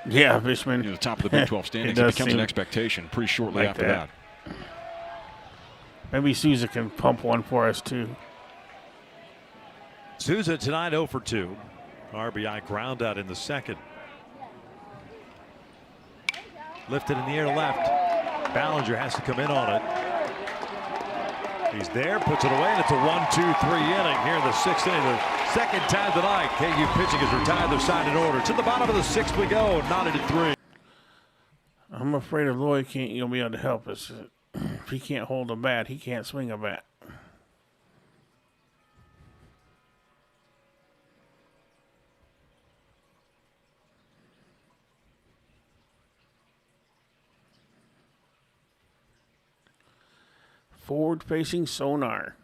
Yeah, Fishman. You know, the top of the Big 12 standings, it becomes an expectation pretty shortly like after that. Maybe Souza can pump one for us too. Souza tonight 0 for 2. RBI ground out in the 2nd. Lifted in the air to left. Ballinger has to come in on it. He's there, puts it away, and it's a 1-2-3 inning here in the 6th inning. The 2nd time tonight, KU pitching is retired. They're signed in order. To the bottom of the 6th we go, knotted at 3. I'm afraid if Lloyd can't, you'll be able to help us. If he can't hold a bat, he can't swing a bat. Forward-facing sonar.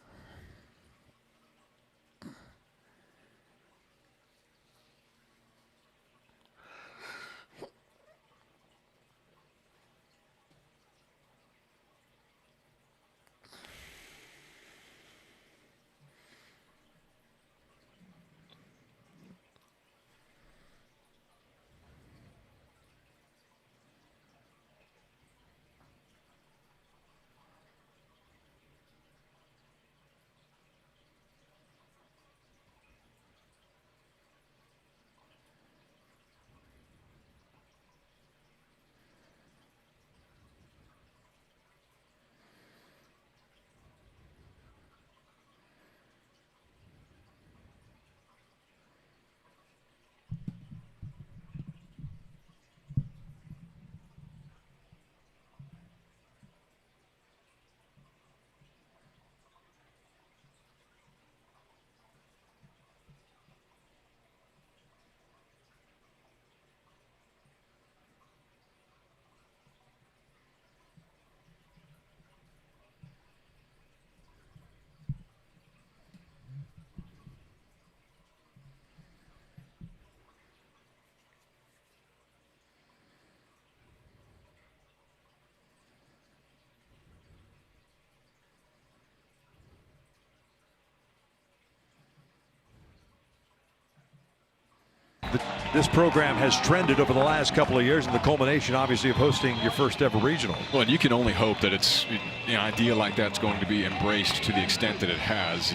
This program has trended over the last couple of years, and the culmination, obviously, of hosting your first ever regional. Well, and you can only hope that it's an idea like that's going to be embraced to the extent that it has.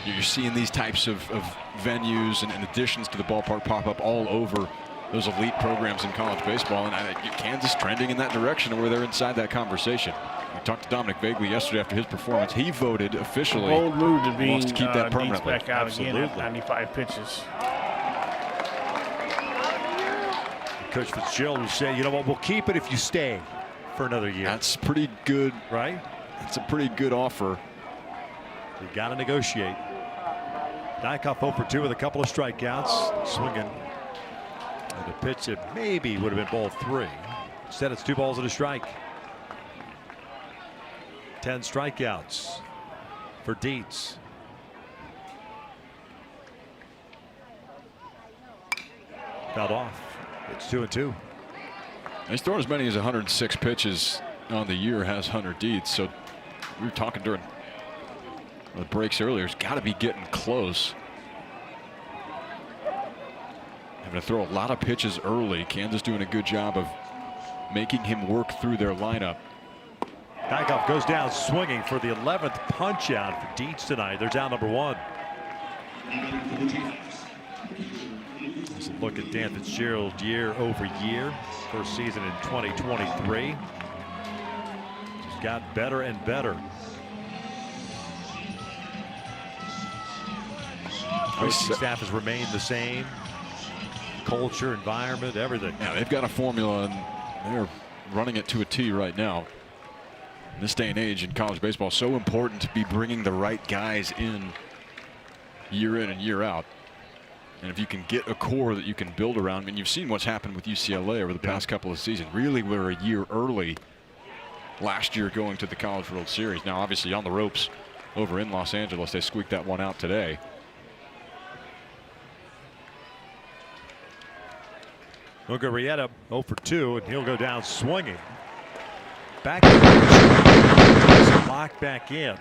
You're seeing these types of venues and additions to the ballpark pop up all over those elite programs in college baseball, and Kansas trending in that direction where they're inside that conversation. We talked to Dominic Vagley yesterday after his performance. He voted officially. Bold move to be wants to keep that permanently. back out again at 95 pitches. Coach Fitzgerald would say, you know what, we'll keep it if you stay for another year. That's pretty good, right? That's a pretty good offer. You got to negotiate. Dykoff 0 for 2 with a couple of strikeouts. Swinging. And a pitch that maybe would have been ball 3. Instead, it's 2 balls and a strike. 10 strikeouts for Dietz. Fouled off. It's 2-2. He's thrown as many as 106 pitches on the year has Hunter Dietz. So we were talking during the breaks earlier. It's got to be getting close. Having to throw a lot of pitches early. Kansas doing a good job of making him work through their lineup. Dykoff goes down swinging for the 11th punch out for Dietz tonight. They're down number 1. Let's look at Dan Fitzgerald year over year. First season in 2023. Just got better and better. Coaching staff has remained the same. Culture, environment, everything. Yeah, they've got a formula and they're running it to a T right now. In this day and age in college baseball, so important to be bringing the right guys in and year out. And if you can get a core that you can build around, and you've seen what's happened with UCLA over the past couple of seasons. Really, we're a year early last year going to the College World Series. Now, obviously, on the ropes over in Los Angeles, they squeaked that one out today. Mugarieta 0 for 2, and he'll go down swinging. Back locked back in.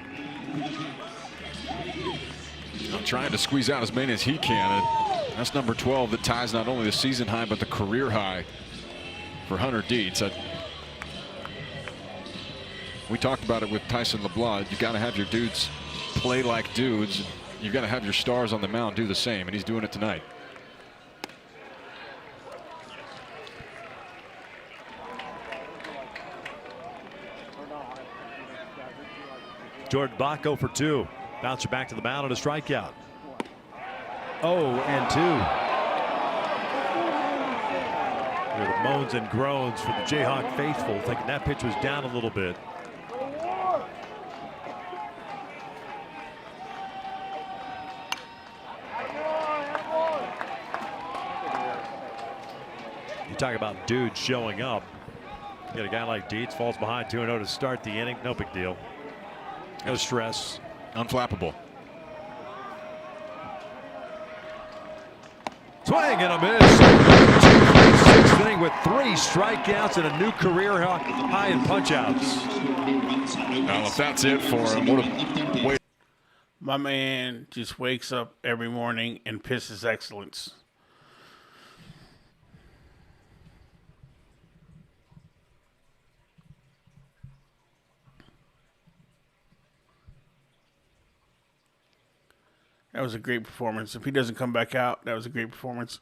Trying to squeeze out as many as he can. And that's number 12 that ties not only the season high but the career high for Hunter Dietz. We talked about it with Tyson LeBlanc. You got to have your dudes play like dudes. You got to have your stars on the mound do the same, and he's doing it tonight. Jordan Bach 0 for 2. Bouncer back to the mound on a strikeout. 0 and 2. There are the moans and groans for the Jayhawk faithful, thinking that pitch was down a little bit. You talk about dudes showing up. You get a guy like Dietz, falls behind 2-0 to start the inning. No big deal. No stress. Unflappable. Swing and a miss. 6th inning with 3 strikeouts and a new career high in punch-outs. Well, if that's it for him, what a way. My man just wakes up every morning and pisses excellence. That was a great performance. If he doesn't come back out, that was a great performance.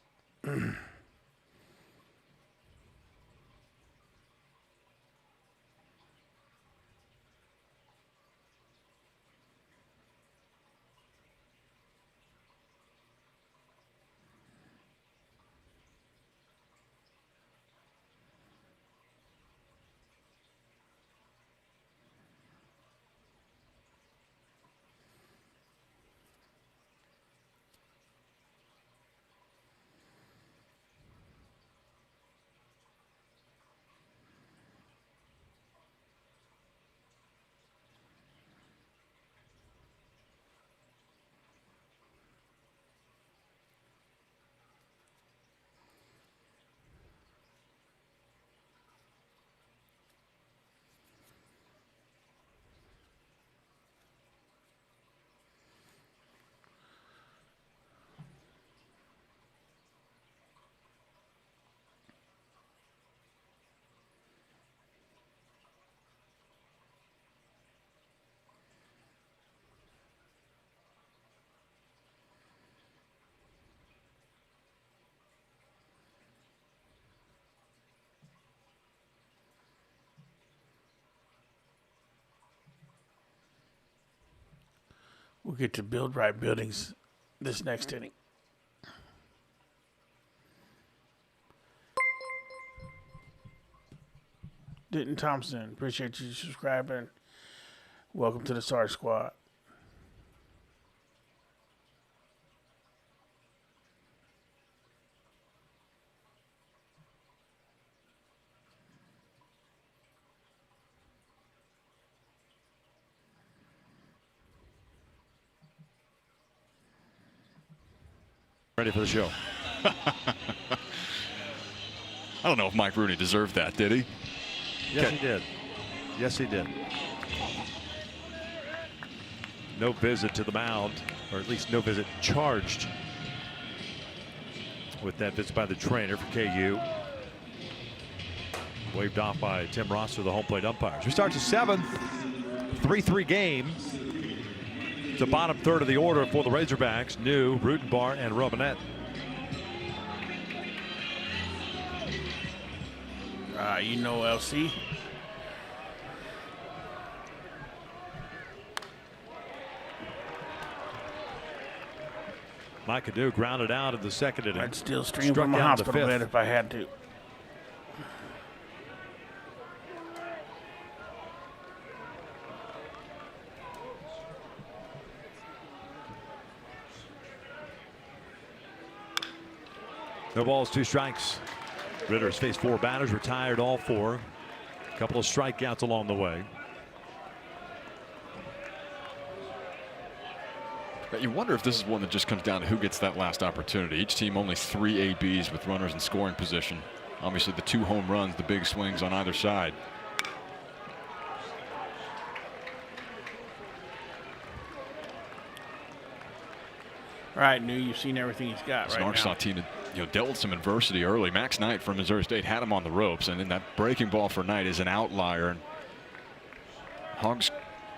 We'll get to build right buildings this next inning. Denton Thompson, appreciate you subscribing. Welcome to the Sarge Squad. Ready for the show. I don't know if Mike Rooney deserved that, did he? Yes, he did. Yes, he did. No visit to the mound, or at least no visit charged with that visit by the trainer for KU. Waved off by Tim Rosser, the home plate umpires. We start the 7th, 3-3 game. The bottom third of the order for the Razorbacks: New, Rutenbar, and Robinette. You know, LC. Mike Adu grounded out in the second inning. I'd still stream from the hospital bed if I had to. No balls, 2 strikes. Ritter's faced 4 batters, retired all 4. A couple of strikeouts along the way. You wonder if this is one that just comes down to who gets that last opportunity. Each team only 3 ABs with runners in scoring position. Obviously the 2 home runs, the big swings on either side. All right, New, you've seen everything he's got This right now. Arkansas team dealt with some adversity early. Max Knight from Missouri State had him on the ropes, and then that breaking ball for Knight is an outlier. And Hawgs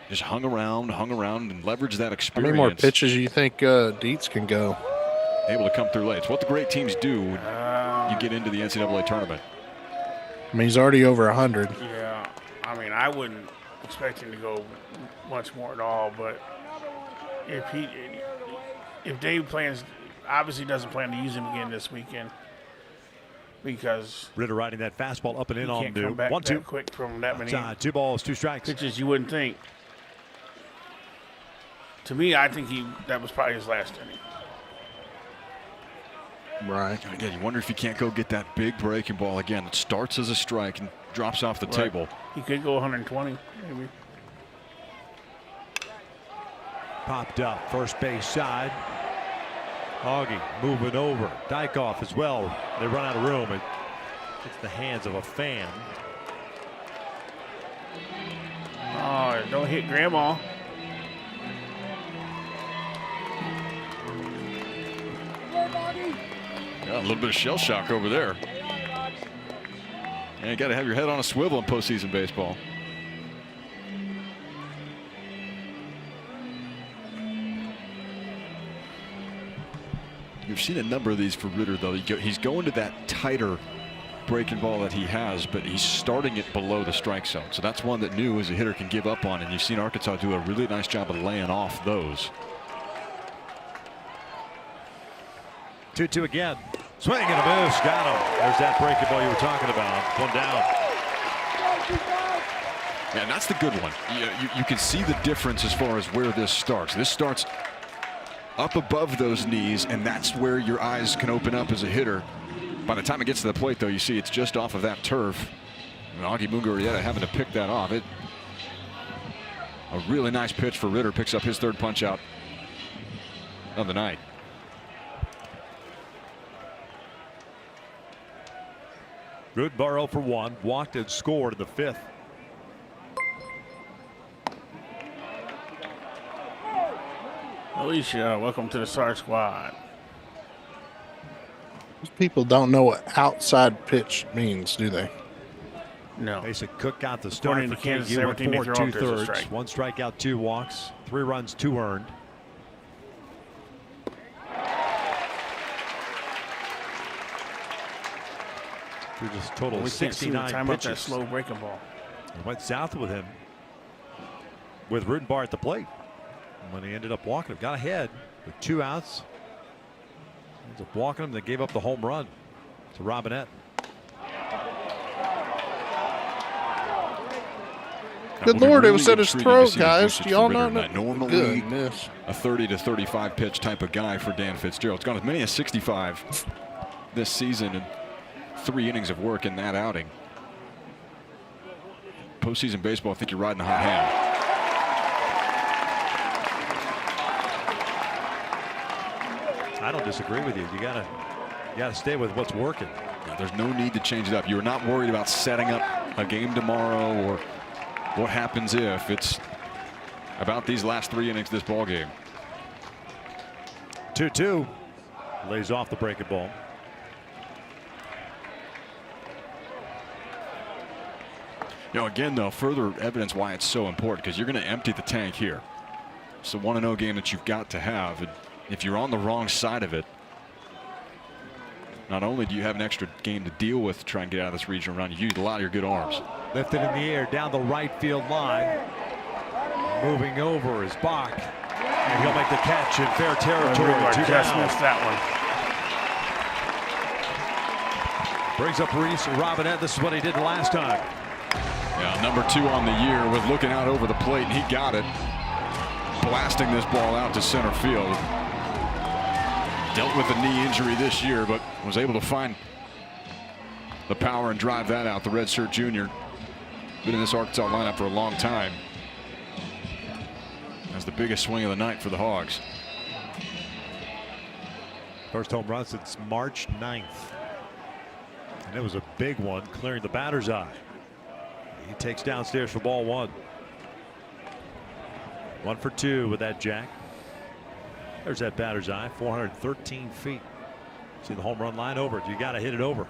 just hung around and leveraged that experience. How many more pitches do you think Dietz can go? Able to come through late. It's what the great teams do when you get into the NCAA tournament. I mean, he's already over 100. Yeah, I mean, I wouldn't expect him to go much more at all, but if Dave plans, obviously doesn't plan to use him again this weekend, because Ritter riding that fastball up and in on can't New. come back 1-2 that quick from that many 2 balls, 2 strikes. pitches. You wouldn't think. To me, I think that was probably his last inning. Right. Again, you wonder if he can't go get that big breaking ball again. It starts as a strike and drops off the table. He could go 120, maybe. Popped up, first base side. Augie moving over. Dykoff as well. They run out of room. It hits the hands of a fan. Oh, don't hit Grandma. Yeah, a little bit of shell shock over there. And you got to have your head on a swivel in postseason baseball. You've seen a number of these for Ritter, though. He's going to that tighter breaking ball that he has, but he's starting it below the strike zone. So that's one that New as a hitter can give up on, and you've seen Arkansas do a really nice job of laying off those. 2-2 again. Swing and a miss. Got him. There's that breaking ball you were talking about. 1 down. Yeah, and that's the good one. You can see the difference as far as where this starts. This starts up above those knees, and that's where your eyes can open up as a hitter. By the time it gets to the plate, though, you see it's just off of that turf. And Augie Mungarieta having to pick that off. A really nice pitch for Ritter. Picks up his 3rd punch out of the night. Rutenbar 0 for 1. Walked and scored in the 5th. Alicia, welcome to the Sarge squad. People don't know what outside pitch means, do they? No. Mason Cook got the start According for to Kansas, KU. everything they 4 throw out there's a 2/3. strike. 1 strikeout, 2 walks, 3 runs, 2 earned. Through just total We can't see the 69 time up that pitches. slow breaking ball. Went south with him, with Rutenbar at the plate. And when he ended up walking him, got ahead with 2 outs. Ends up walking him. They gave up the home run to Robinette. Good Lord, it was at his throat, guys. Do y'all know that? Normally Goodness. a 30 to 35 pitch type of guy for Dan Fitzgerald. It's gone as many as 65 this season, and 3 innings of work in that outing. Postseason baseball, I think you're riding a hot hand. I don't disagree with you. You gotta stay with what's working. Yeah, there's no need to change it up. You're not worried about setting up a game tomorrow or what happens if it's about these last 3 innings of this ball game. 2-2. Lays off the breaking ball. You know, again, though, further evidence why it's so important, because you're going to empty the tank here. It's a 1-0 game that you've got to have. And if you're on the wrong side of it, not only do you have an extra game to deal with to try and get out of this regional run, you use a lot of your good arms. Lifted in the air down the right field line. Moving over is Bach. And he'll make the catch in fair territory. Just missed that one. Brings up Reese Robinette. This is what he did last time. Yeah, number 2 on the year was looking out over the plate, and he got it. Blasting this ball out to center field. Dealt with a knee injury this year, but was able to find the power and drive that out. The redshirt junior, been in this Arkansas lineup for a long time. That's the biggest swing of the night for the Hawgs. First home run since March 9th. And it was a big one, clearing the batter's eye. He takes downstairs for ball 1. 1 for 2 with that jack. There's that batter's eye, 413 feet. See the home run line over it. You got to hit it over.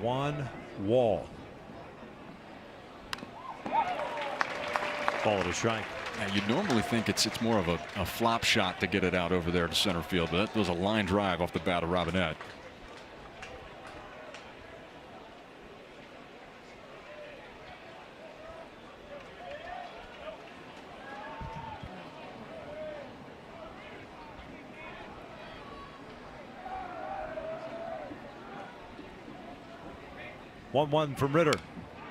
1 wall. Ball to strike. Now, you'd normally think it's more of a flop shot to get it out over there to center field, but that was a line drive off the bat of Robinette. One from Ritter.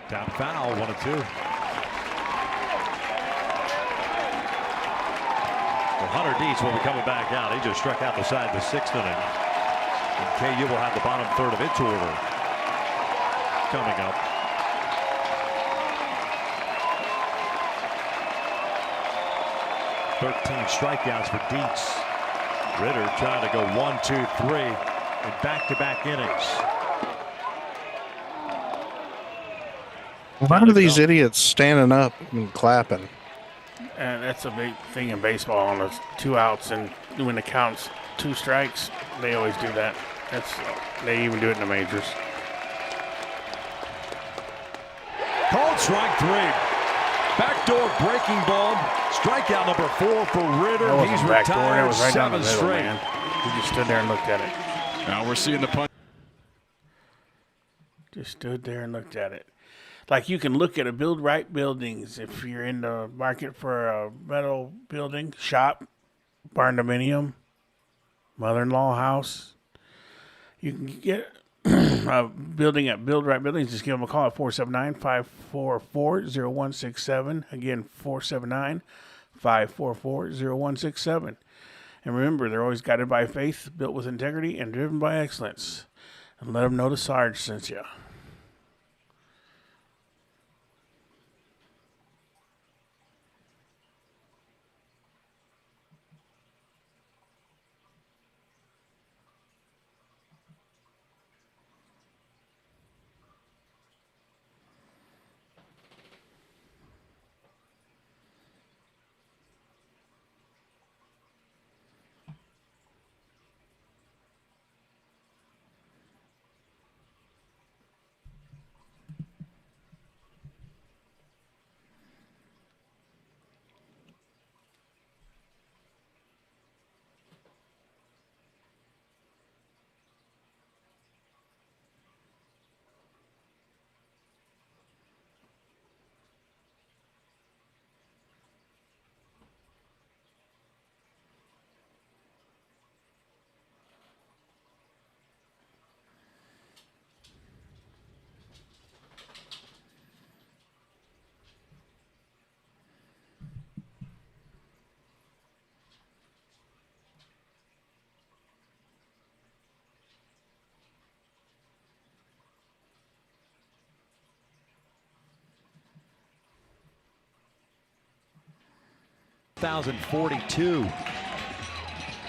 Down foul, 1-2. Hunter Dietz will be coming back out. He just struck out the side of the 6th inning. And KU will have the bottom third of its order coming up. .13 strikeouts for Dietz. Ritter trying to go 1, 2, 3 in back-to-back innings. Why are these idiots standing up and clapping? And that's a big thing in baseball. On those 2 outs, and when it counts 2 strikes, they always do that. They even do it in the majors. Called strike 3. Backdoor breaking ball. Strikeout number 4 for Ritter. He's retired. Was right 7 down the middle, straight. man. He just stood there and looked at it. Now we're seeing the punt. Just stood there and looked at it. Like, you can look at a Build Right Buildings if you're in the market for a metal building, shop, barn dominium, mother-in-law house. You can get a building at Build Right Buildings. Just give them a call at 479-544-0167. Again, 479-544-0167. And remember, they're always guided by faith, built with integrity, and driven by excellence. And let them know the Sarge sent you. .042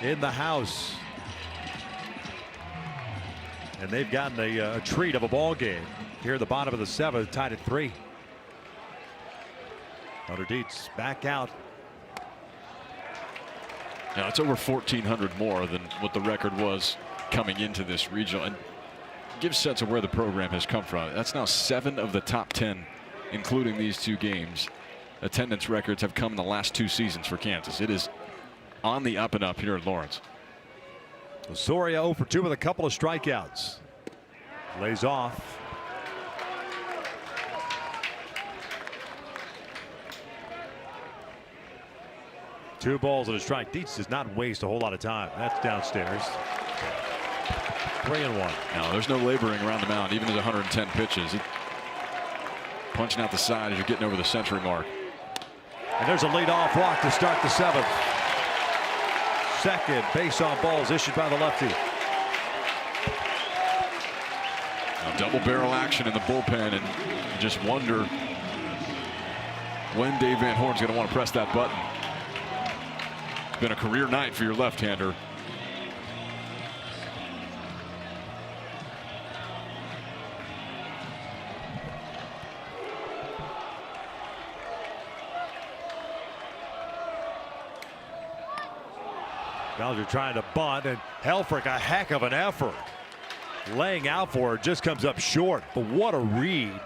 in the house, and they've gotten a treat of a ball game here at the bottom of the 7th, tied at 3. Hunter Dietz back out. Now it's over 1,400 more than what the record was coming into this regional, and gives sense of where the program has come from. That's now 7 of the top 10, including these 2 games. Attendance records have come in the last 2 seasons for Kansas. It is on the up and up here in Lawrence. Osorio 0 for 2 with a couple of strikeouts. Lays off. Two balls and a strike. Dietz does not waste a whole lot of time. That's downstairs. 3-1. Now there's no laboring around the mound, even at 110 pitches. Punching out the side as you're getting over the century mark. And there's a leadoff walk to start the 7th. Second base on balls issued by the lefty. Now double barrel action in the bullpen, and you just wonder when Dave Van Horn's going to want to press that button. It's been a career night for your left-hander. Ballinger trying to bunt, and Helfrich, a heck of an effort. Laying out for it, just comes up short. But what a read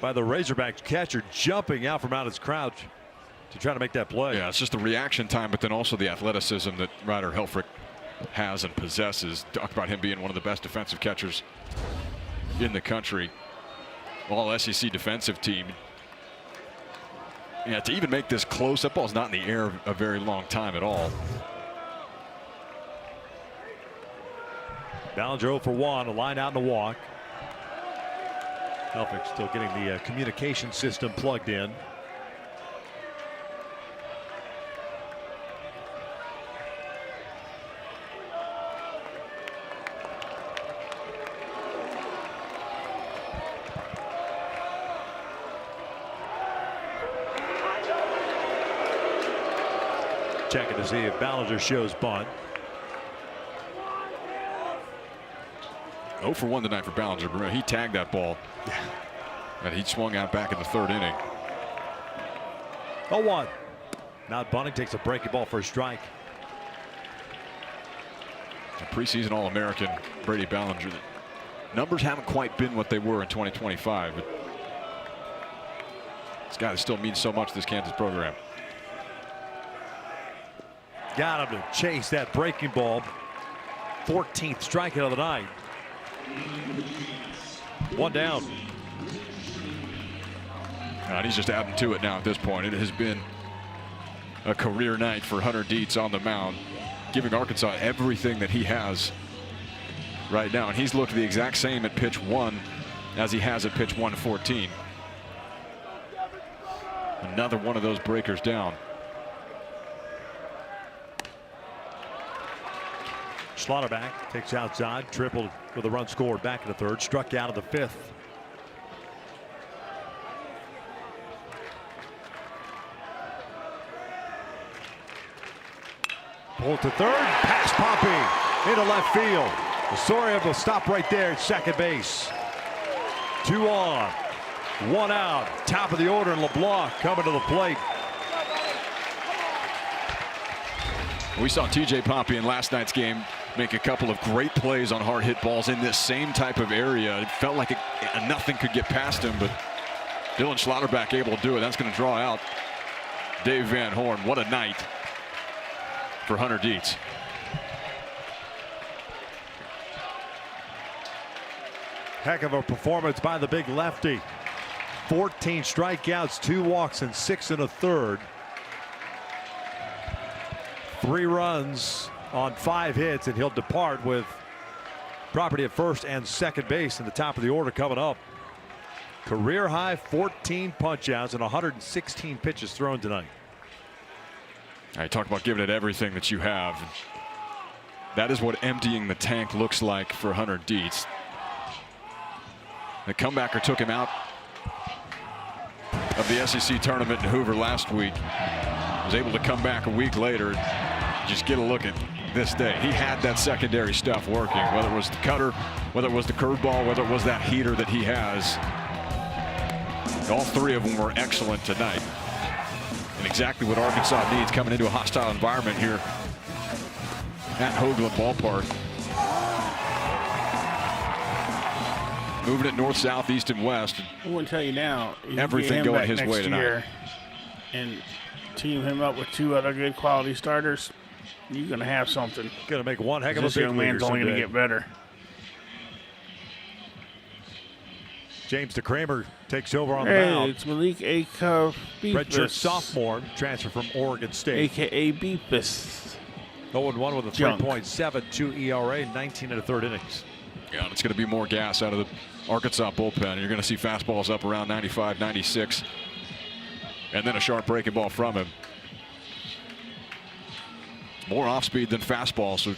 by the Razorbacks catcher, jumping out from out his crouch to try to make that play. Yeah, it's just the reaction time, but then also the athleticism that Ryder Helfrich has and possesses. Talk about him being one of the best defensive catchers in the country. All SEC defensive team. Yeah, to even make this close, that ball's not in the air a very long time at all. Ballinger 0 for 1, a line out and a walk. Helfrich still getting the communication system plugged in. Checking to see if Ballinger shows bunt. 0 for 1 tonight for Ballinger. He tagged that ball. And he swung out back in the 3rd inning. 0-1. Not bunting, takes a breaking ball for a strike. A preseason All-American Brady Ballinger. The numbers haven't quite been what they were in 2025, but this guy still means so much to this Kansas program. Got him to chase that breaking ball. 14th strikeout of the night. 1 down. And he's just adding to it now at this point. It has been a career night for Hunter Dietz on the mound, giving Arkansas everything that he has right now. And he's looked the exact same at pitch 1 as he has at pitch 114. Another one of those breakers down. Schlotterback takes outside, tripled with a run scored back in the 3rd, struck out of the 5th. Pull to 3rd, pass Poppy into left field. Osorio will stop right there at second base. 2 on, 1 out, top of the order, and LeBlanc coming to the plate. We saw TJ Poppy in last night's game make a couple of great plays on hard hit balls in this same type of area. It felt like nothing could get past him, but Dylan Schlotterback able to do it. That's going to draw out Dave Van Horn. What a night for Hunter Dietz. Heck of a performance by the big lefty. 14 strikeouts, 2 walks, and 6 1/3. 3 runs on 5 hits, and he'll depart with property at first and second base in the top of the order coming up. Career high 14 punch-outs and 116 pitches thrown tonight. I talk about giving it everything that you have. That is what emptying the tank looks like for Hunter Dietz. The comebacker took him out of the SEC tournament in Hoover last week. Was able to come back a week later. Just get a look at this day. He had that secondary stuff working, whether it was the cutter, whether it was the curveball, whether it was that heater that he has. All three of them were excellent tonight. And exactly what Arkansas needs coming into a hostile environment here at Hoagland Ballpark. Moving it north, south, east, and west. I want to tell you now, everything going his way tonight. And team him up with 2 other good quality starters, you're going to have something. Going to make one heck of a this big young man's only going to get better. James DeCramer takes over on the Hey, mound. it's Malik Aka Beefus. Redshirt sophomore, transfer from Oregon State. AKA Beefus. 0-1 with a 3.72 ERA, 19 1/3 innings. Yeah, and it's going to be more gas out of the Arkansas bullpen. You're going to see fastballs up around 95, 96. And then a sharp breaking ball from him. More off speed than fastball, so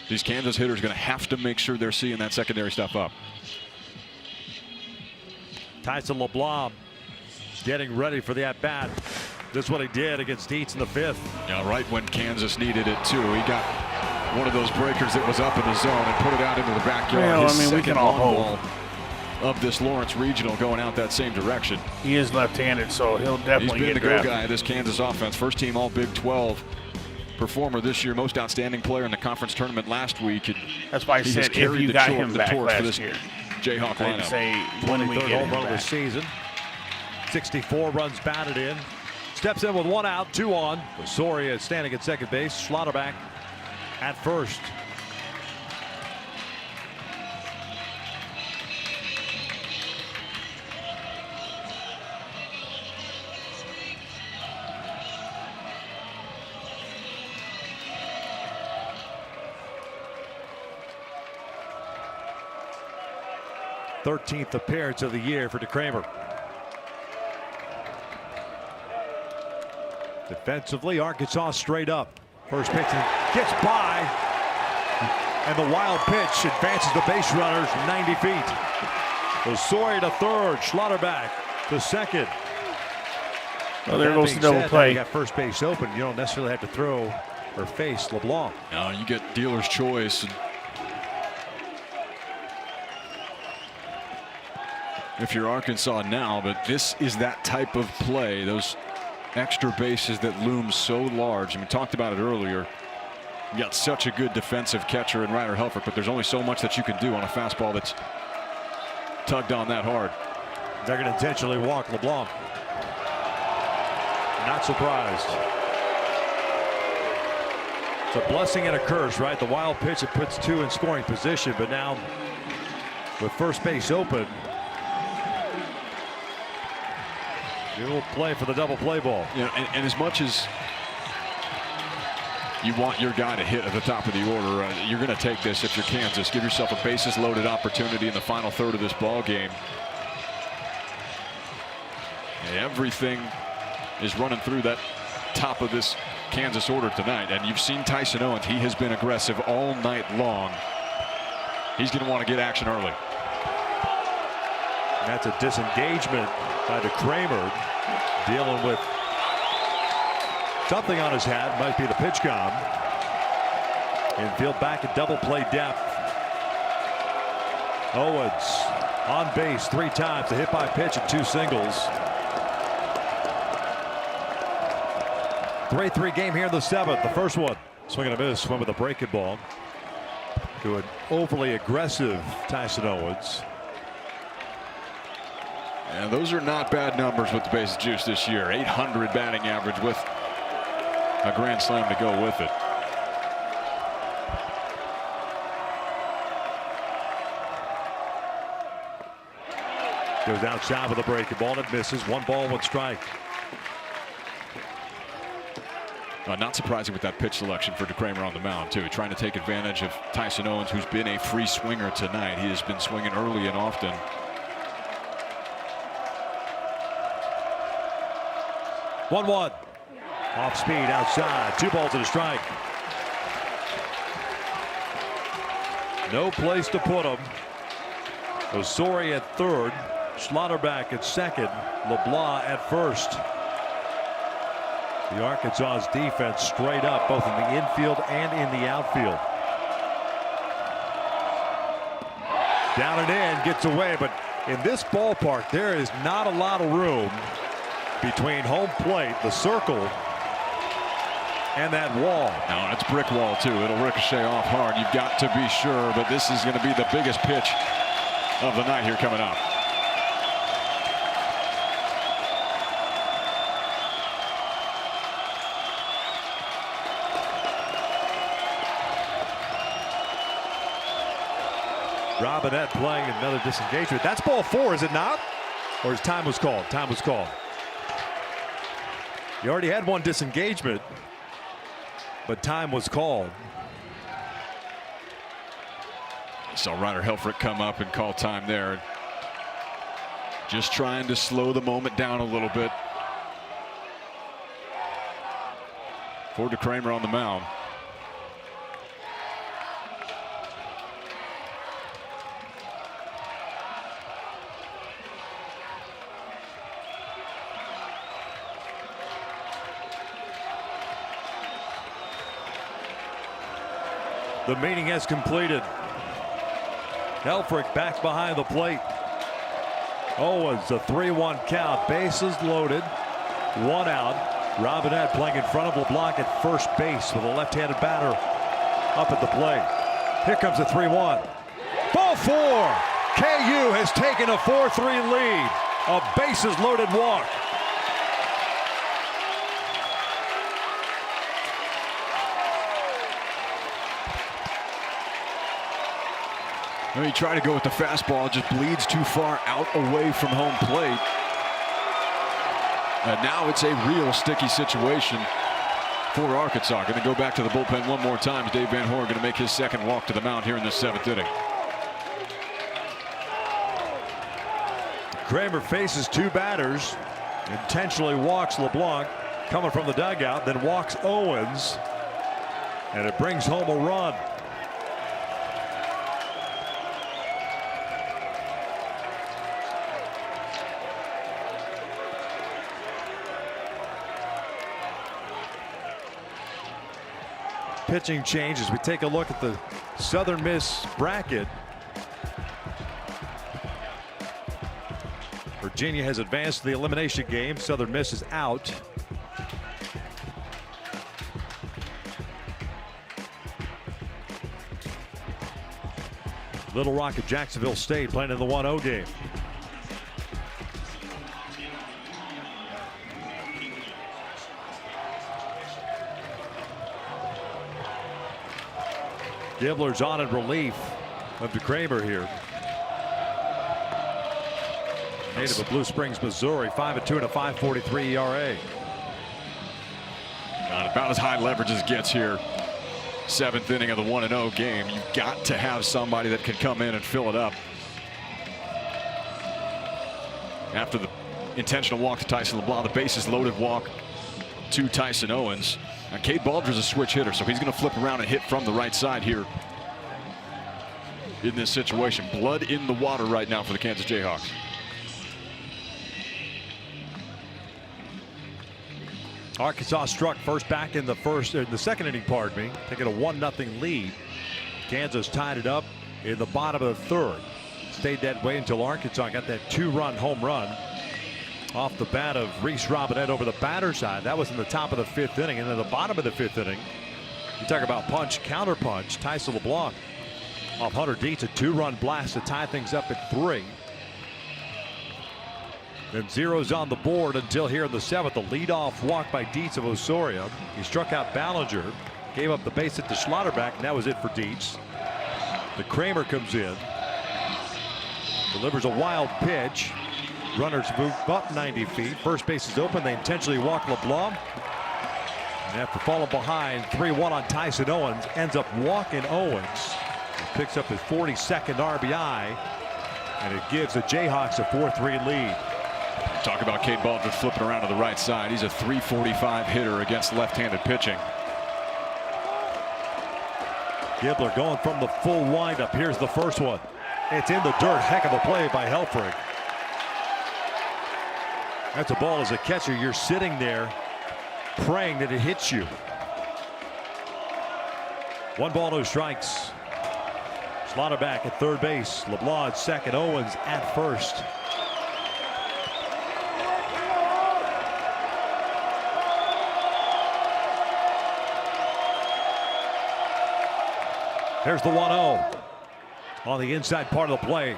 these Kansas hitters are going to have to make sure they're seeing that secondary stuff up. Tyson LeBlanc getting ready for the at-bat. This is what he did against Dietz in the 5th. Yeah, right when Kansas needed it too. He got one of those breakers that was up in the zone and put it out into the backyard. Well, His I mean, we can all ball of this Lawrence Regional going out that same direction. He is left-handed, so he'll definitely He's been get the drafted. go guy of this Kansas offense. First team All Big 12 performer this year, most outstanding player in the conference tournament last week. And that's why I said if you got him back last year. Jayhawk lineup. Say when we get him home run of the season. 64 runs batted in. Steps in with 1 out, 2 on. Soria standing at second base. Schlotterback at first. Thirteenth appearance of the year for DeCramer. Defensively, Arkansas straight up. First pitch gets by, and the wild pitch advances the base runners 90 feet. Osorio to third, Schlotterback to second. Well, there goes the double play. You got first base open. You don't necessarily have to throw or face LeBlanc. No, you get dealer's choice. If you're Arkansas now, but this is that type of play, those extra bases that loom so large. I mean, talked about it earlier. You got such a good defensive catcher in Ryder Helfrich, but there's only so much that you can do on a fastball that's tugged on that hard. They're going to intentionally walk LeBlanc. Not surprised. It's a blessing and a curse, right? The wild pitch, it puts 2 in scoring position, but now with first base open, he will play for the double play ball. Yeah, and as much as you want your guy to hit at the top of the order, you're going to take this if you're Kansas. Give yourself a bases loaded opportunity in the final third of this ball game. And everything is running through that top of this Kansas order tonight. And you've seen Tyson Owens. He has been aggressive all night long. He's going to want to get action early. And that's a disengagement by DeCramer, dealing with something on his hat. Might be the pitch com. Infield back at double play depth. Owens on base 3 times, a hit by pitch and 2 singles. 3-3 game here in the 7th. The first one, swing and a miss, swing with a breaking ball to an overly aggressive Tyson Owens. And those are not bad numbers with the bases juice this year. 800 batting average with a grand slam to go with it. Goes outside with a breaking ball and it misses. 1 ball, 1 strike. Not surprising with that pitch selection for DeCramer on the mound too. Trying to take advantage of Tyson Owens, who's been a free swinger tonight. He has been swinging early and often. One. Off speed outside. 2 balls and a strike. No place to put him. Osorio at third. Schlotterback at second. LeBlanc at first. The Arkansas's defense straight up, both in the infield and in the outfield. Down and in, gets away, but In this ballpark, there is not a lot of room between home plate, the circle, and that wall. No, it's brick wall too. It'll ricochet off hard. You've got to be sure, but this is going to be the biggest pitch of the night here coming up. Robinette playing another disengagement. That's ball 4, is it not? Or his time was called? Time was called. You already had one disengagement, but time was called. Saw Ryder Helfrich come up and call time there. Just trying to slow the moment down a little bit. For DeCramer on the mound. The meeting has completed. Helfrich back behind the plate. Owens, a 3-1 count. Bases loaded. 1 out. Robinette playing in front of LeBlanc at first base with a left-handed batter up at the plate. Here comes the 3-1. Ball 4. KU has taken a 4-3 lead. A bases loaded walk. He tried to go with the fastball, it just bleeds too far out away from home plate. And now it's a real sticky situation for Arkansas. Going to go back to the bullpen one more time. Dave Van Horn going to make his second walk to the mound here in the 7th inning. Kramer faces 2 batters, intentionally walks LeBlanc coming from the dugout, then walks Owens, and it brings home a run. Pitching change as we take a look at the Southern Miss bracket. Virginia has advanced to the elimination game. Southern Miss is out. Little Rock at Jacksonville State playing in the 1-0 game. Gibbler's on in relief of DeCramer here. Native of Blue Springs, Missouri, 5-2 and a 5.43 ERA. About as high leverage as it gets here. 7th inning of the 1-0 game. You've got to have somebody that can come in and fill it up. After the intentional walk to Tyson LeBlanc, the bases loaded walk to Tyson Owens. Now, Cade Baldridge's a switch hitter, so he's going to flip around and hit from the right side here in this situation. Blood in the water right now for the Kansas Jayhawks. Arkansas struck first back in the 2nd inning, pardon me, taking a 1-0 lead. Kansas tied it up in the bottom of the 3rd. Stayed that way until Arkansas got that 2-run home run off the bat of Reese Robinette over the batter side. That was in the top of the 5th inning. And in the bottom of the 5th inning, you talk about punch, counter punch. Tyson LeBlanc off Hunter Dietz, a 2-run blast to tie things up at 3. Then zeros on the board until here in the 7th. The leadoff walk by Dietz of Osorio. He struck out Ballinger, gave up the base hit to Schlotterbeck, and that was it for Dietz. DeCramer comes in, delivers a wild pitch. Runners move up 90 feet. First base is open. They intentionally walk LeBlanc. And after falling behind 3-1 on Tyson Owens, ends up walking Owens. He picks up his 42nd RBI, and it gives the Jayhawks a 4-3 lead. Talk about Cade Baldridge flipping around to the right side. He's a .345 hitter against left-handed pitching. Gibbler going from the full windup. Here's the first one. It's in the dirt. Heck of a play by Helfrich. That's a ball as a catcher. You're sitting there praying that it hits you. 1 ball, no strikes. Slaughterback at third base. LeBlanc second. Owens at first. Here's the 1-0 on the inside part of the play.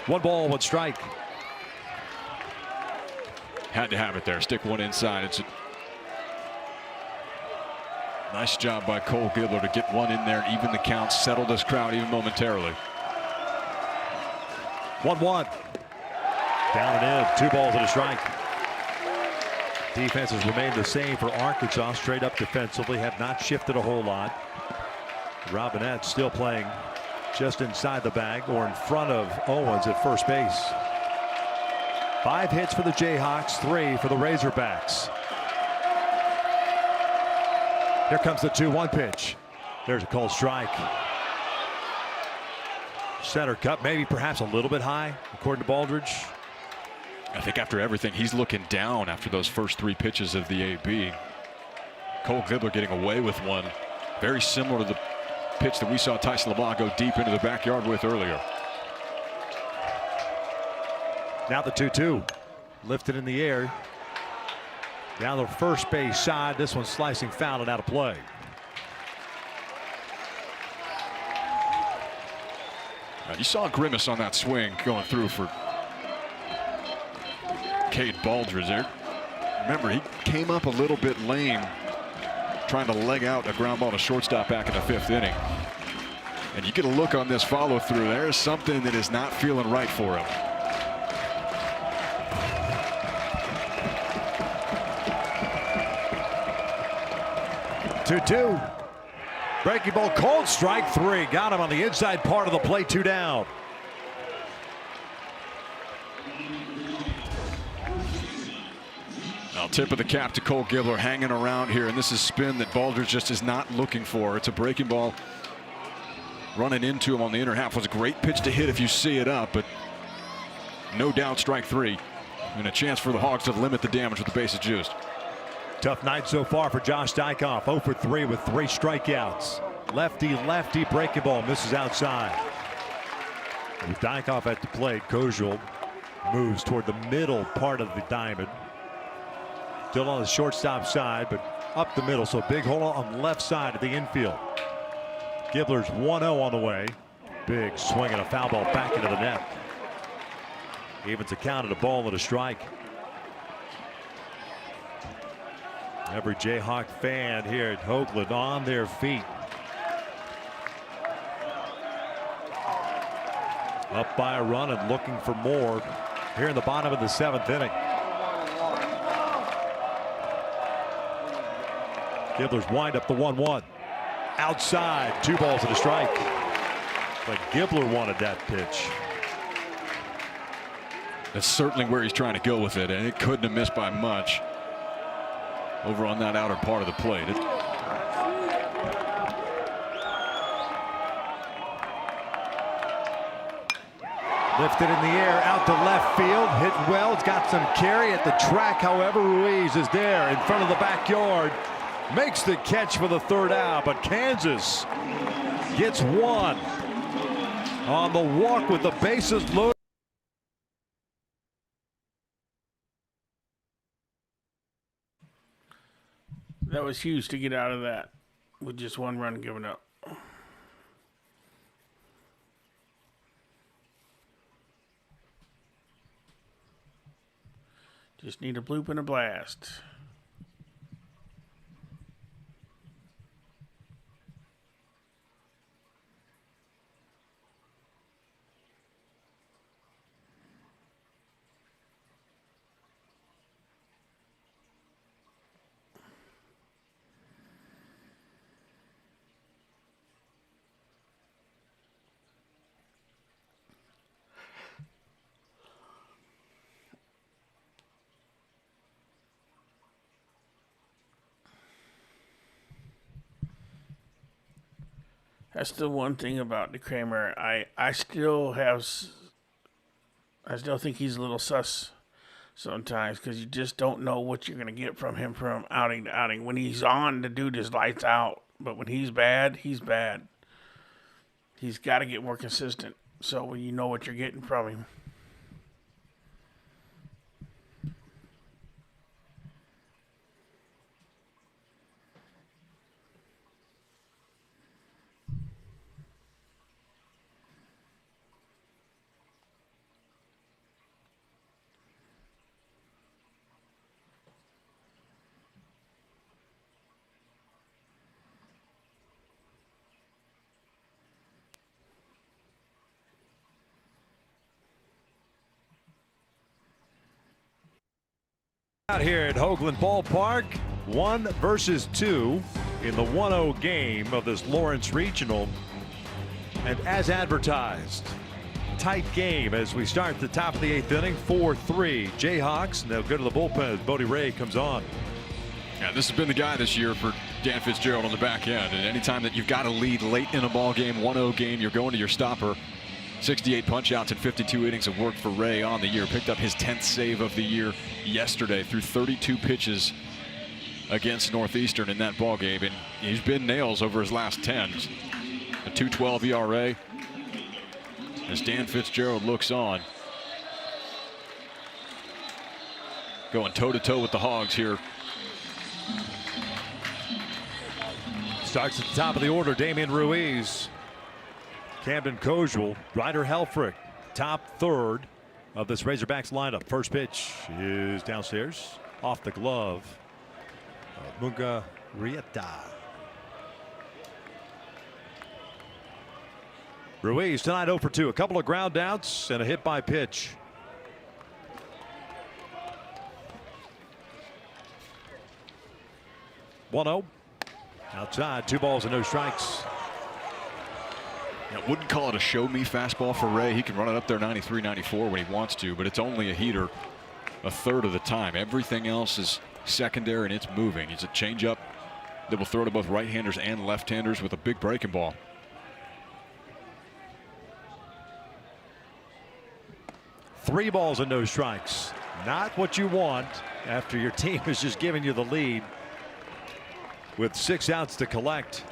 1 ball, 1 strike. Had to have it there. Stick one inside. It's a nice job by Cole Gibbler to get one in there, even the count, settle this crowd even momentarily. 1-1. Down and in. 2 balls and a strike. Defenses remain the same for Arkansas. Straight up defensively. Have not shifted a whole lot. Robinette still playing just inside the bag or in front of Owens at first base. 5 hits for the Jayhawks, 3 for the Razorbacks. Here comes the 2-1 pitch. There's a called strike. Center cut, maybe perhaps a little bit high, according to Baldridge. I think after everything, he's looking down after those first 3 pitches of the AB. Cole Gibbler getting away with one. Very similar to the pitch that we saw Tyson LeBlanc go deep into the backyard with earlier. Now the 2-2. Lifted in the air. Down the first base side. This one slicing foul and out of play. You saw a grimace on that swing going through for Cade Baldridge there. Remember, he came up a little bit lame trying to leg out a ground ball to shortstop back in the 5th inning. And you get a look on this follow through. There's something that is not feeling right for him. Two. Breaking ball, cold strike 3. Got him on the inside part of the plate. 2 down. Now tip of the cap to Cole Gibbler hanging around here, and this is spin that Baldridge just is not looking for. It's a breaking ball running into him on the inner half. Was a great pitch to hit if you see it up, but no doubt strike 3 and a chance for the Hawks to limit the damage with the bases juiced. Tough night so far for Josh Dykoff. 0 for 3 with 3 strikeouts. Lefty breaking ball misses outside. With Dykoff at the plate, Kozel moves toward the middle part of the diamond. Still on the shortstop side, but up the middle, so big hole on the left side of the infield. Gibbler's 1-0 on the way. Big swing and a foul ball back into the net. Evens a count at a ball and a strike. Every Jayhawk fan here at Hoagland on their feet. Up by a run and looking for more here in the bottom of the 7th inning. Gibbler's wind up the 1-1. Outside, 2 balls and a strike. But Gibbler wanted that pitch. That's certainly where he's trying to go with it, and it couldn't have missed by much over on that outer part of the plate. Lifted in the air out to left field, hit well. It's got some carry at the track. However, Ruiz is there in front of the backyard, makes the catch for the 3rd out, but Kansas gets 1 on the walk with the bases loaded. That was huge to get out of that with just 1 run given up. Just need a bloop and a blast. That's the one thing about the Kramer. I still think he's a little sus sometimes because you just don't know what you're going to get from him from outing to outing. When he's on, the dude is lights out. But when he's bad, he's bad. he's got to get more consistent. So you know what you're getting from him. Out here at Hoagland Ballpark, 1 versus 2 in the 1-0 game of this Lawrence Regional. And as advertised, tight game as we start the top of the 8th inning, 4-3 Jayhawks, and they'll go to the bullpen as Bodie Ray comes on. Yeah, this has been the guy this year for Dan Fitzgerald on the back end. And anytime that you've got a lead late in a ball game, 1-0 game, you're going to your stopper. 68 punch-outs and 52 innings of work for Ray on the year. Picked up his 10th save of the year yesterday through 32 pitches against Northeastern in that ball game, and he's been nails over his last 10. A 2.12 ERA as Dan Fitzgerald looks on. Going toe-to-toe with the Hawgs here. Starts at the top of the order, Damian Ruiz. Camden Kojul, Ryder Helfrich, top third of this Razorbacks lineup. First pitch is downstairs, off the glove of Munga Rieta. Ruiz tonight 0 for 2, a couple of ground outs and a hit by pitch. (1-0) outside, 2 balls and no strikes. I wouldn't call it a show me fastball for Ray. He can run it up there 93, 94 when he wants to, but it's only a heater a third of the time. Everything else is secondary and it's moving. It's a changeup that will throw to both right-handers and left-handers with a big breaking ball. Three balls and no strikes. Not what you want after your team is just giving you the lead with 6 outs to collect.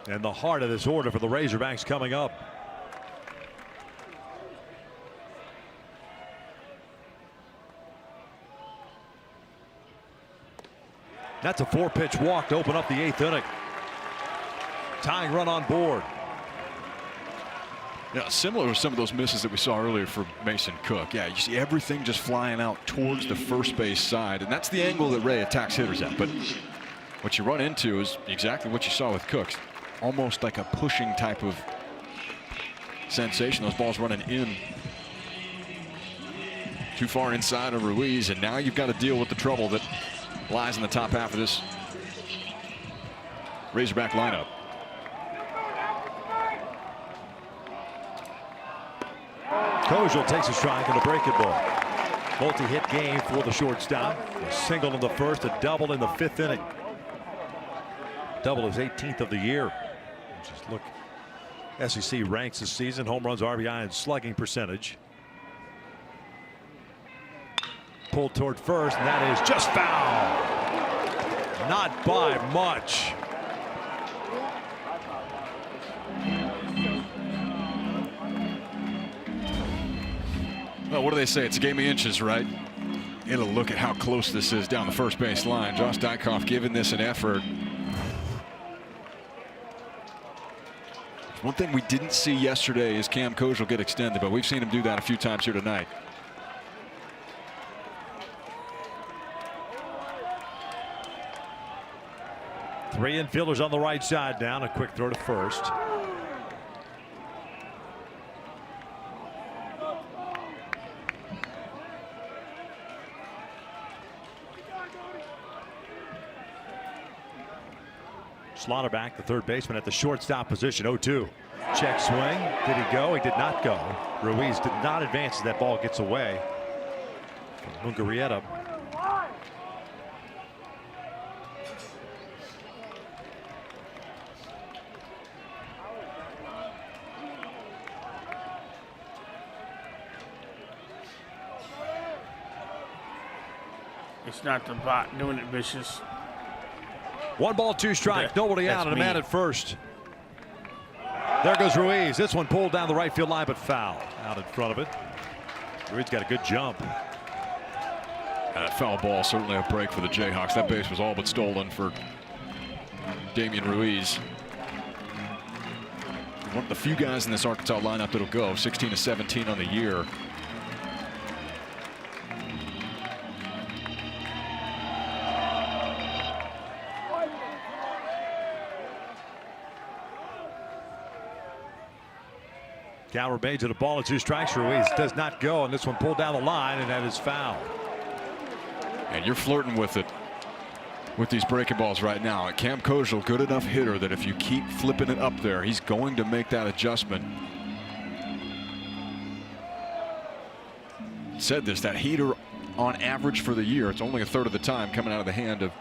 And the heart of this order for the Razorbacks coming up. That's a 4-pitch walk to open up the 8th inning. Tying run on board. Yeah, similar to some of those misses that we saw earlier for Mason Cook. Yeah, you see everything just flying out towards the first base side, and that's the angle that Ray attacks hitters at. But what you run into is exactly what you saw with Cook. Almost like a pushing type of sensation. Those balls running in too far inside of Ruiz, and now you've got to deal with the trouble that lies in the top half of this Razorback lineup. Kojul takes a strike and a breaking ball. Multi-hit game for the shortstop. A single in the first, a double in the 5th inning. Double his 18th of the year. Just look, SEC ranks this season: home runs, RBI, and slugging percentage. Pulled toward first, and that is just foul. Not by much. Well, what do they say? It's a game of inches, right? It'll look at how close this is down the first base line. Josh Dykoff giving this an effort. One thing we didn't see yesterday is Cam Kojul get extended, but we've seen him do that a few times here tonight. Three infielders on the right side down. A quick throw to first. Slaughterback, the third baseman, at the shortstop position. 0-2. Check swing. Did he go? He did not go. Ruiz did not advance as that ball gets away from Mungarieta. It's not the bot doing it vicious. 1 ball, 2 strikes. Nobody out and a man at first. There goes Ruiz. This one pulled down the right field line, but foul out in front of it. Ruiz got a good jump. And a foul ball, certainly a break for the Jayhawks. That base was all but stolen for Damian Ruiz. One of the few guys in this Arkansas lineup that'll go. 16 to 17 on the year. Calvert made to the ball and 2 strikes. Ruiz does not go, and this one pulled down the line, and that is foul. And you're flirting with it with these breaking balls right now. Cam Kojal, good enough hitter that if you keep flipping it up there, he's going to make that adjustment. Said this, that heater on average for the year, it's only 1/3 of the time coming out of the hand of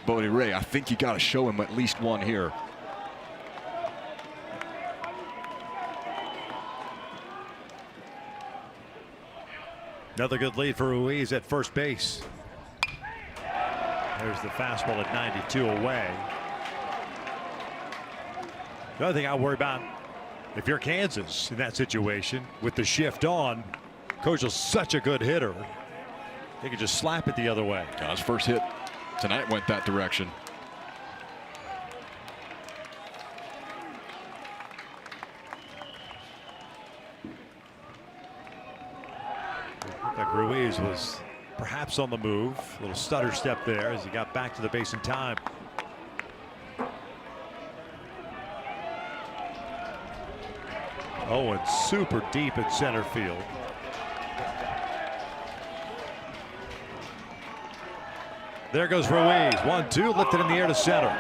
Bodie Ray. I think you got to show him at least one here. Another good lead for Ruiz at first base. There's the fastball at 92 away. The other thing I worry about, if you're Kansas in that situation with the shift on, Kojal's such a good hitter. They could just slap it the other way. His first hit tonight went that direction. Like Ruiz was perhaps on the move. A little stutter step there as he got back to the base in time. Oh, and super deep at center field. There goes Ruiz. 1-2, lifted in the air to center.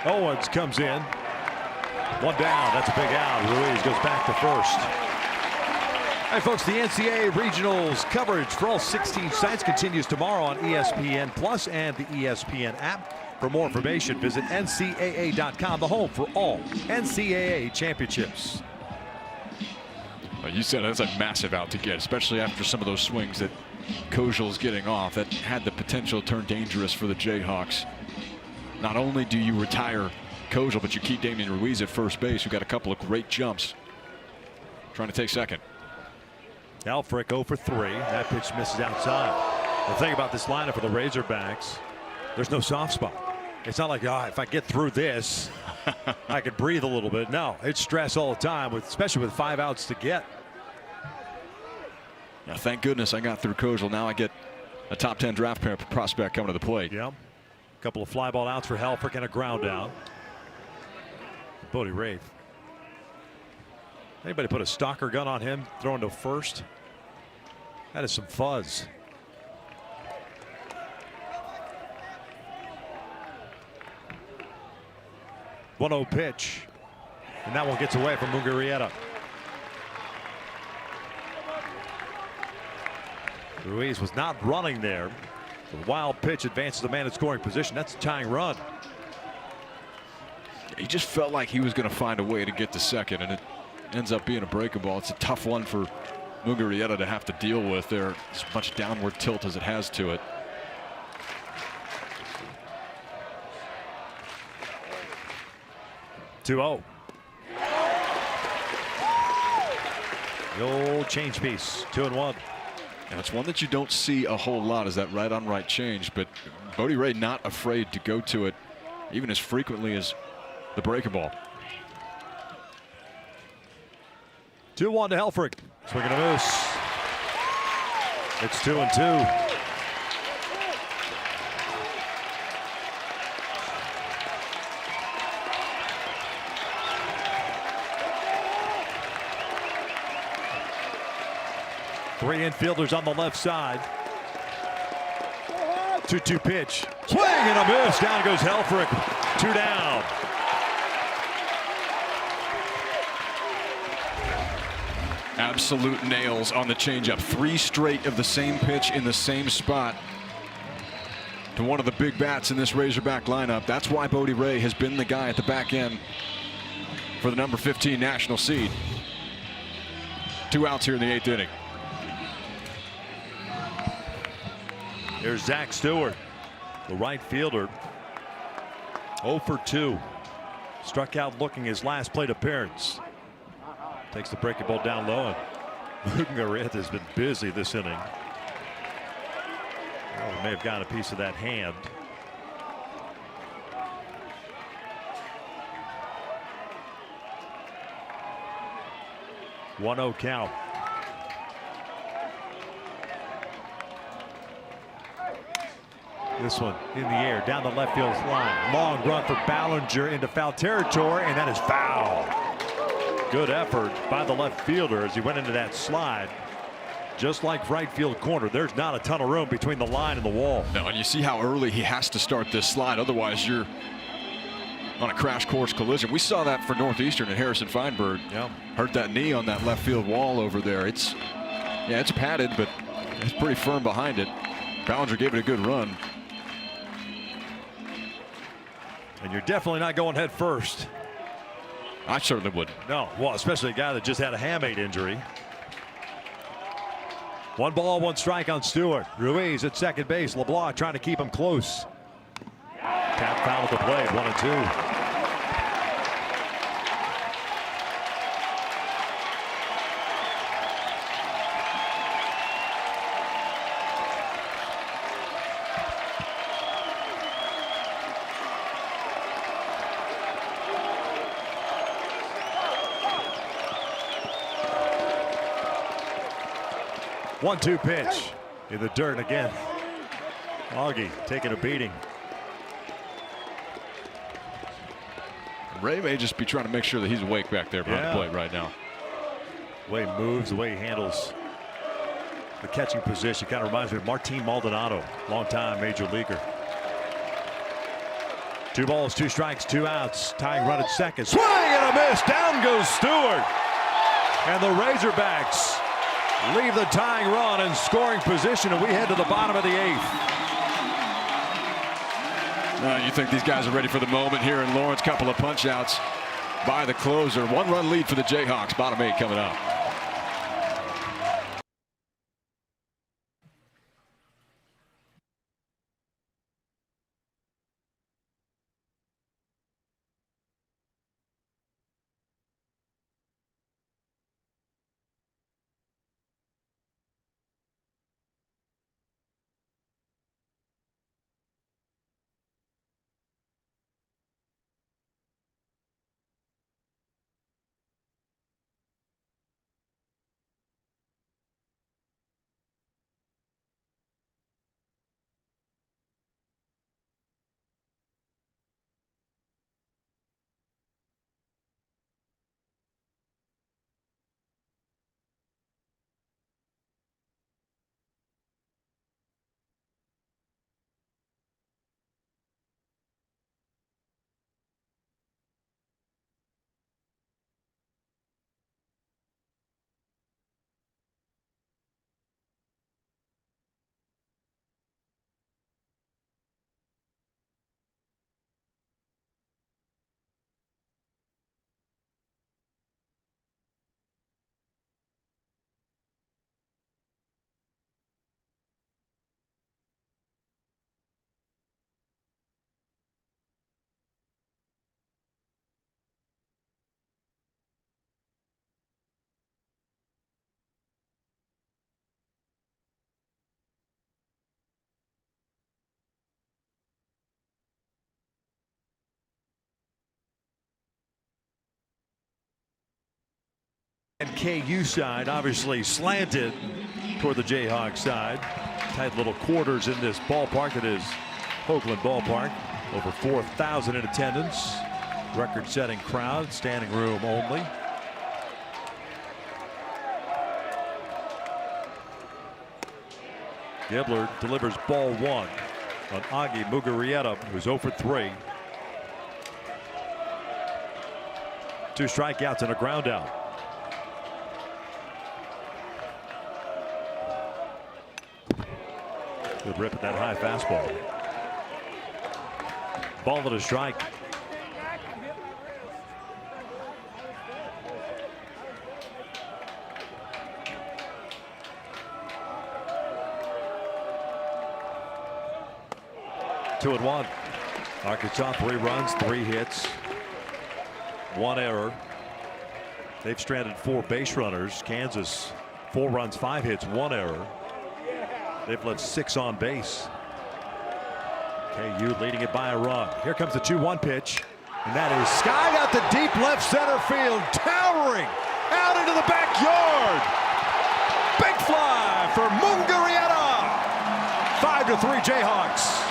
Owens comes in. 1 down. That's a big out. Ruiz goes back to first. All right, folks, the NCAA Regionals coverage for all 16 sites continues tomorrow on ESPN Plus and the ESPN app. For more information, visit ncaa.com, the home for all NCAA championships. Well, you said that's a massive out to get, especially after some of those swings that Kojal's getting off that had the potential to turn dangerous for the Jayhawks. Not only do you retire Kojal, but you keep Damian Ruiz at first base, who got a couple of great jumps. Trying to take second. Alfrick 0 for 3. That pitch misses outside. The thing about this lineup for the Razorbacks, there's no soft spot. It's not like, if I get through this, I can breathe a little bit. No, it's stress all the time, especially with 5 outs to get. Now, thank goodness I got through Kojal. Now I get a top 10 draft prospect coming to the plate. Yeah. A couple of fly ball outs for Helfrich and a ground out. Bodie Ray. Anybody put a stalker gun on him throwing to first? That is some fuzz. One-0 pitch. And that one gets away from Mugarieta. Ruiz was not running there. The wild pitch advances the man in scoring position. That's a tying run. He just felt like he was going to find a way to get to second, and it ends up being a breaking ball. It's a tough one for Mugarieta to have to deal with there. As much downward tilt as it has to it. The old change piece. 2-1. And it's one that you don't see a whole lot, is that right on right change, but Bodie Ray not afraid to go to it even as frequently as the breaking ball. 2-1 to Helfrich. Swinging a miss. It's 2-2. Three infielders on the left side. 2-2 pitch. Swing and a miss. Down goes Helfrich. 2 down. Absolute nails on the changeup. 3 straight of the same pitch in the same spot to one of the big bats in this Razorback lineup. That's why Bodie Ray has been the guy at the back end for the number 15 national seed. 2 outs here in the 8th inning. Here's Zach Stewart, the right fielder. 0 for 2. Struck out looking his last plate appearance. Takes the breaking ball down low, and Mugareth has been busy this inning. Well, may have gotten a piece of that hand. One 0 count. This one in the air, down the left field line. Long run for Ballinger into foul territory, and that is foul. Good effort by the left fielder as he went into that slide. Just like right field corner, there's not a ton of room between the line and the wall. No, and you see how early he has to start this slide. Otherwise, you're on a crash course collision. We saw that for Northeastern and Harrison Feinberg. Yeah. Hurt that knee on that left field wall over there. It's padded, but it's pretty firm behind it. Ballinger gave it a good run. And you're definitely not going head first. I certainly wouldn't. No, well, especially a guy that just had a hamate injury. 1 ball, 1 strike on Stewart. Ruiz at second base. LeBlanc trying to keep him close. Tap foul at the plate, 1-2. 1-2 pitch in the dirt again. Augie taking a beating. Ray may just be trying to make sure that he's awake back there behind the plate right now. The way he moves, the way he handles the catching position, kind of reminds me of Martin Maldonado, longtime major leaguer. 2 balls, 2 strikes, 2 outs. Tying run at second. Swing and a miss. Down goes Stewart. And the Razorbacks leave the tying run in scoring position, and we head to the bottom of the 8th. You think these guys are ready for the moment here in Lawrence? Couple of punch outs by the closer. 1-run lead for the Jayhawks. Bottom 8 coming up. And KU side obviously slanted toward the Jayhawks side. Tight little quarters in this ballpark that is Hoagland Ballpark. Over 4,000 in attendance. Record-setting crowd, standing room only. Gibbler delivers ball 1 on Augie Mugarieta, who's 0 for 3. 2 strikeouts and a ground out. Good rip at that high fastball. Ball at a strike. 2-1. Arkansas 3 runs, 3 hits, 1 error. They've stranded 4 base runners. Kansas 4 runs, 5 hits, 1 error. They've left 6 on base. KU leading it by a run. Here comes the 2-1 pitch, and that is skied out to deep left center field, towering out into the backyard. Big fly for Mungarieta. 5-3 Jayhawks.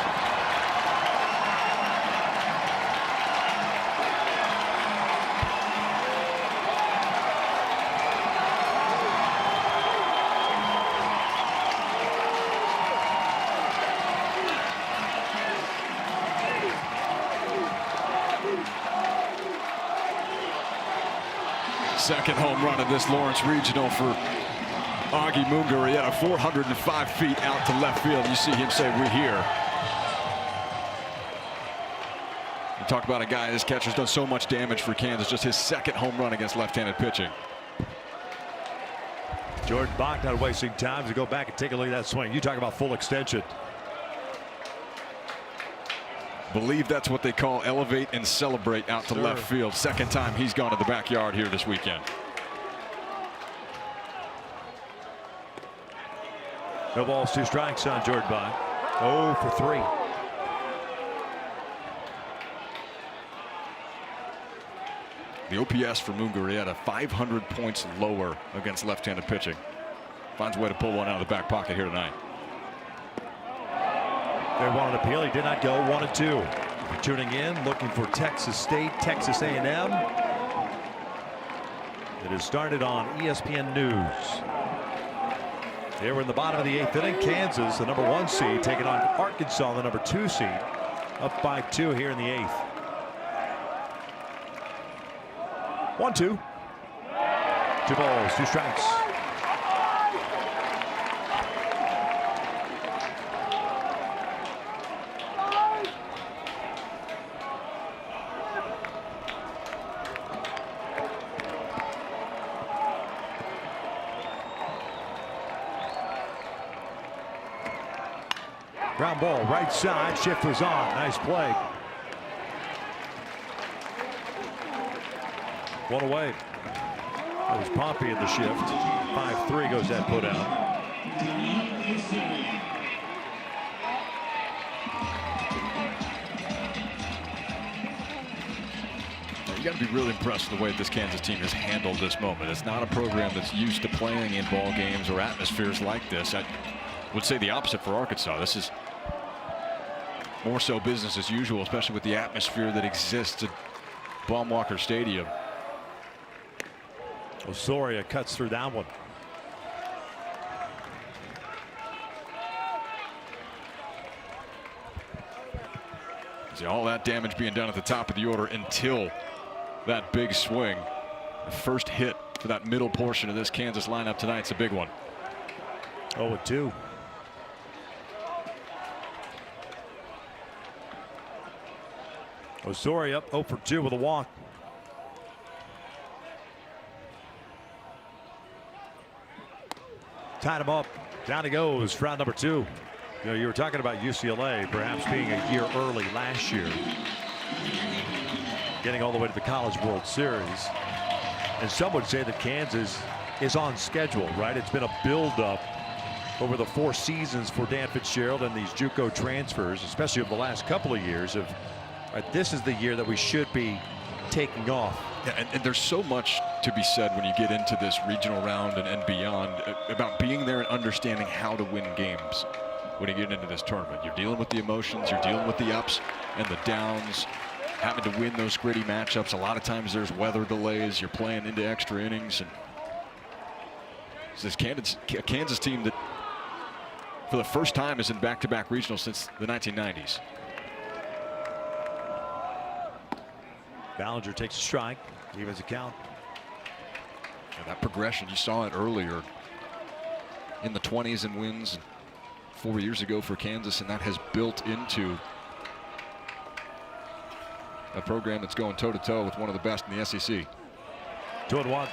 Second home run of this Lawrence Regional for Augie Mungarieta, 405 feet out to left field. You see him say, "We here." You talk about a guy, this catcher's done so much damage for Kansas, just his second home run against left-handed pitching. Jordan Bach not wasting time to go back and take a look at that swing. You talk about full extension. Believe that's what they call elevate and celebrate out to left field. Second time he's gone to the backyard here this weekend. No balls, 2 strikes on Jordan Bach. 0 for 3. The OPS for Mungarieta 500 points lower against left-handed pitching. Finds a way to pull one out of the back pocket here tonight. They wanted an appeal. He did not go. 1-2. Tuning in, looking for Texas State, Texas A&M. It has started on ESPN News. Here we're in the bottom of the 8th inning. Kansas, the number 1 seed, taking on Arkansas, the number 2 seed. Up by 2 here in the 8th. 1-2. 2 balls, 2 strikes. Ground ball, right side. Shift was on. Nice play. 1 away. That was Pompey in the shift. 5-3 goes that put out. You got to be really impressed with the way this Kansas team has handled this moment. It's not a program that's used to playing in ball games or atmospheres like this. I would say the opposite for Arkansas. This is more so business as usual, especially with the atmosphere that exists at Baum-Walker Stadium. Osorio cuts through that one. See all that damage being done at the top of the order until that big swing. The first hit for that middle portion of this Kansas lineup tonight's a big one. 0-2. Osorio up 0 for 2 with a walk. Tied him up. Down he goes for round number 2. You know, you were talking about UCLA perhaps being a year early last year, getting all the way to the College World Series. And some would say that Kansas is on schedule, right? It's been a build-up over the 4 seasons for Dan Fitzgerald and these JUCO transfers, especially over the last couple of years of, right, this is the year that we should be taking off. Yeah, and there's so much to be said when you get into this regional round and beyond about being there and understanding how to win games when you get into this tournament. You're dealing with the emotions, you're dealing with the ups and the downs, having to win those gritty matchups. A lot of times there's weather delays, you're playing into extra innings. And it's this Kansas team that for the first time is in back-to-back regionals since the 1990s. Ballinger takes a strike, evens the count. And that progression, you saw it earlier in the 20s in wins 4 years ago for Kansas, and that has built into a program that's going toe-to-toe with one of the best in the SEC. 2-1.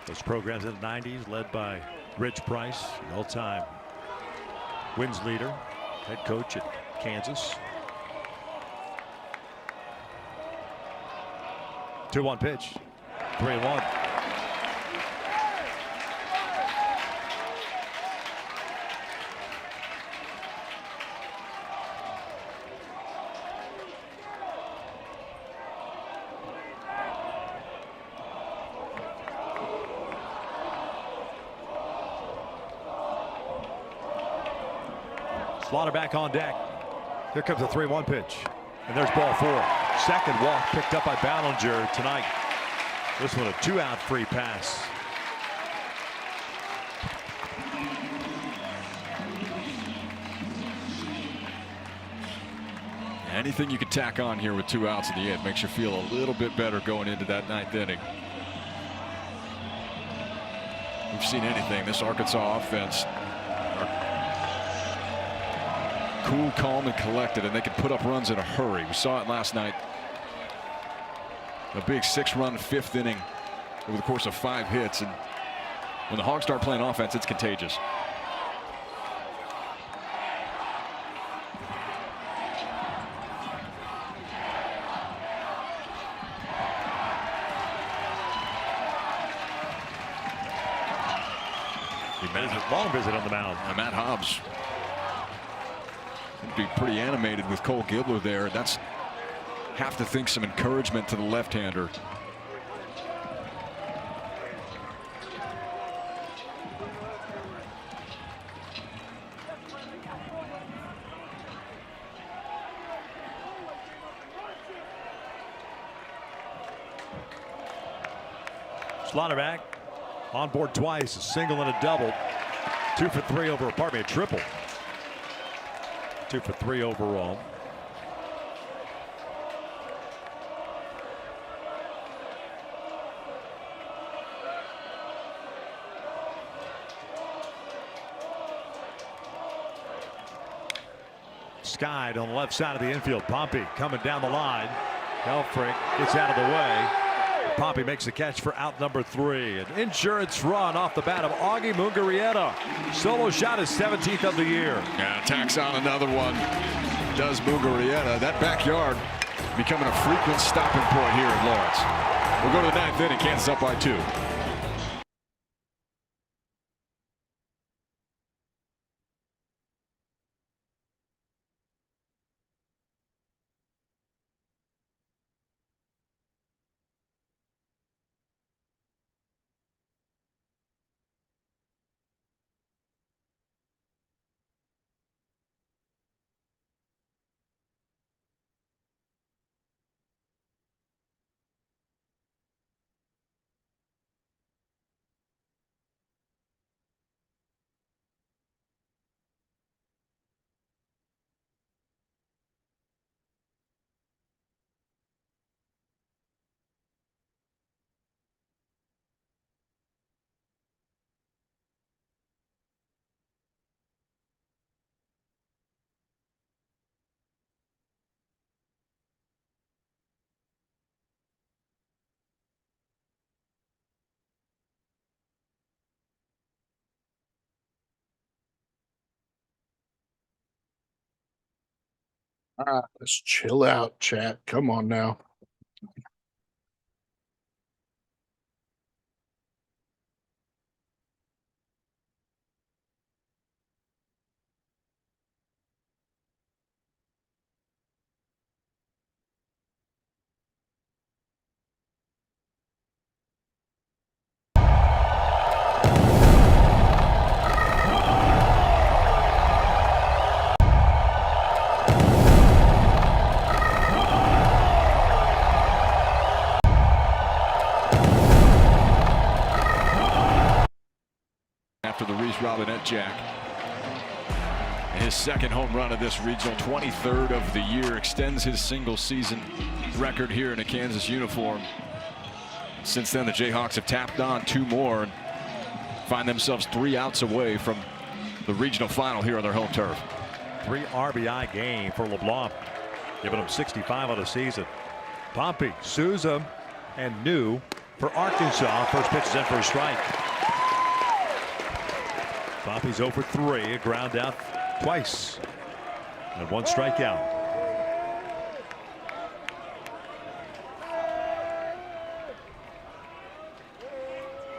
Those programs in the 90s led by Rich Price, the all-time wins leader, head coach at Kansas. 2-1 pitch. 3-1. Slaughter back on deck. Here comes a 3-1 pitch. And there's ball 4. Second walk picked up by Ballinger tonight. This one a 2-out free pass. Anything you can tack on here with 2 outs in the end makes you feel a little bit better going into that 9th inning. We've seen anything. This Arkansas offense cool, calm, and collected, and they can put up runs in a hurry. We saw it last night. A big 6-run 5th inning over the course of 5 hits, and when the Hawgs start playing offense, it's contagious. Long visit on the mound. And Matt Hobbs would be pretty animated with Cole Gibler there. That's have to think some encouragement to the left-hander. Slaughter back on board twice, a single and a double. 2 for 3 over, a triple. 2 for 3 overall. Skied on the left side of the infield. Pompey coming down the line. Helfrich gets out of the way. Pompey makes the catch for out number 3. An insurance run off the bat of Augie Mugarieta. Solo shot is 17th of the year. Yeah, tacks on another one. Does Mugarieta. That backyard becoming a frequent stopping point here in Lawrence. We'll go to the 9th inning. Kansas up by 2. Let's chill out, chat. Come on now. Robinette jack. His second home run of this regional, 23rd of the year, extends his single season record here in a Kansas uniform. Since then, the Jayhawks have tapped on 2 more and find themselves 3 outs away from the regional final here on their home turf. 3 RBI game for LeBlanc, giving him 65 on the season. Pompey, Souza, and New for Arkansas. First pitch is in for a strike. Pompey's 0 for 3, a ground out twice. And 1 strikeout.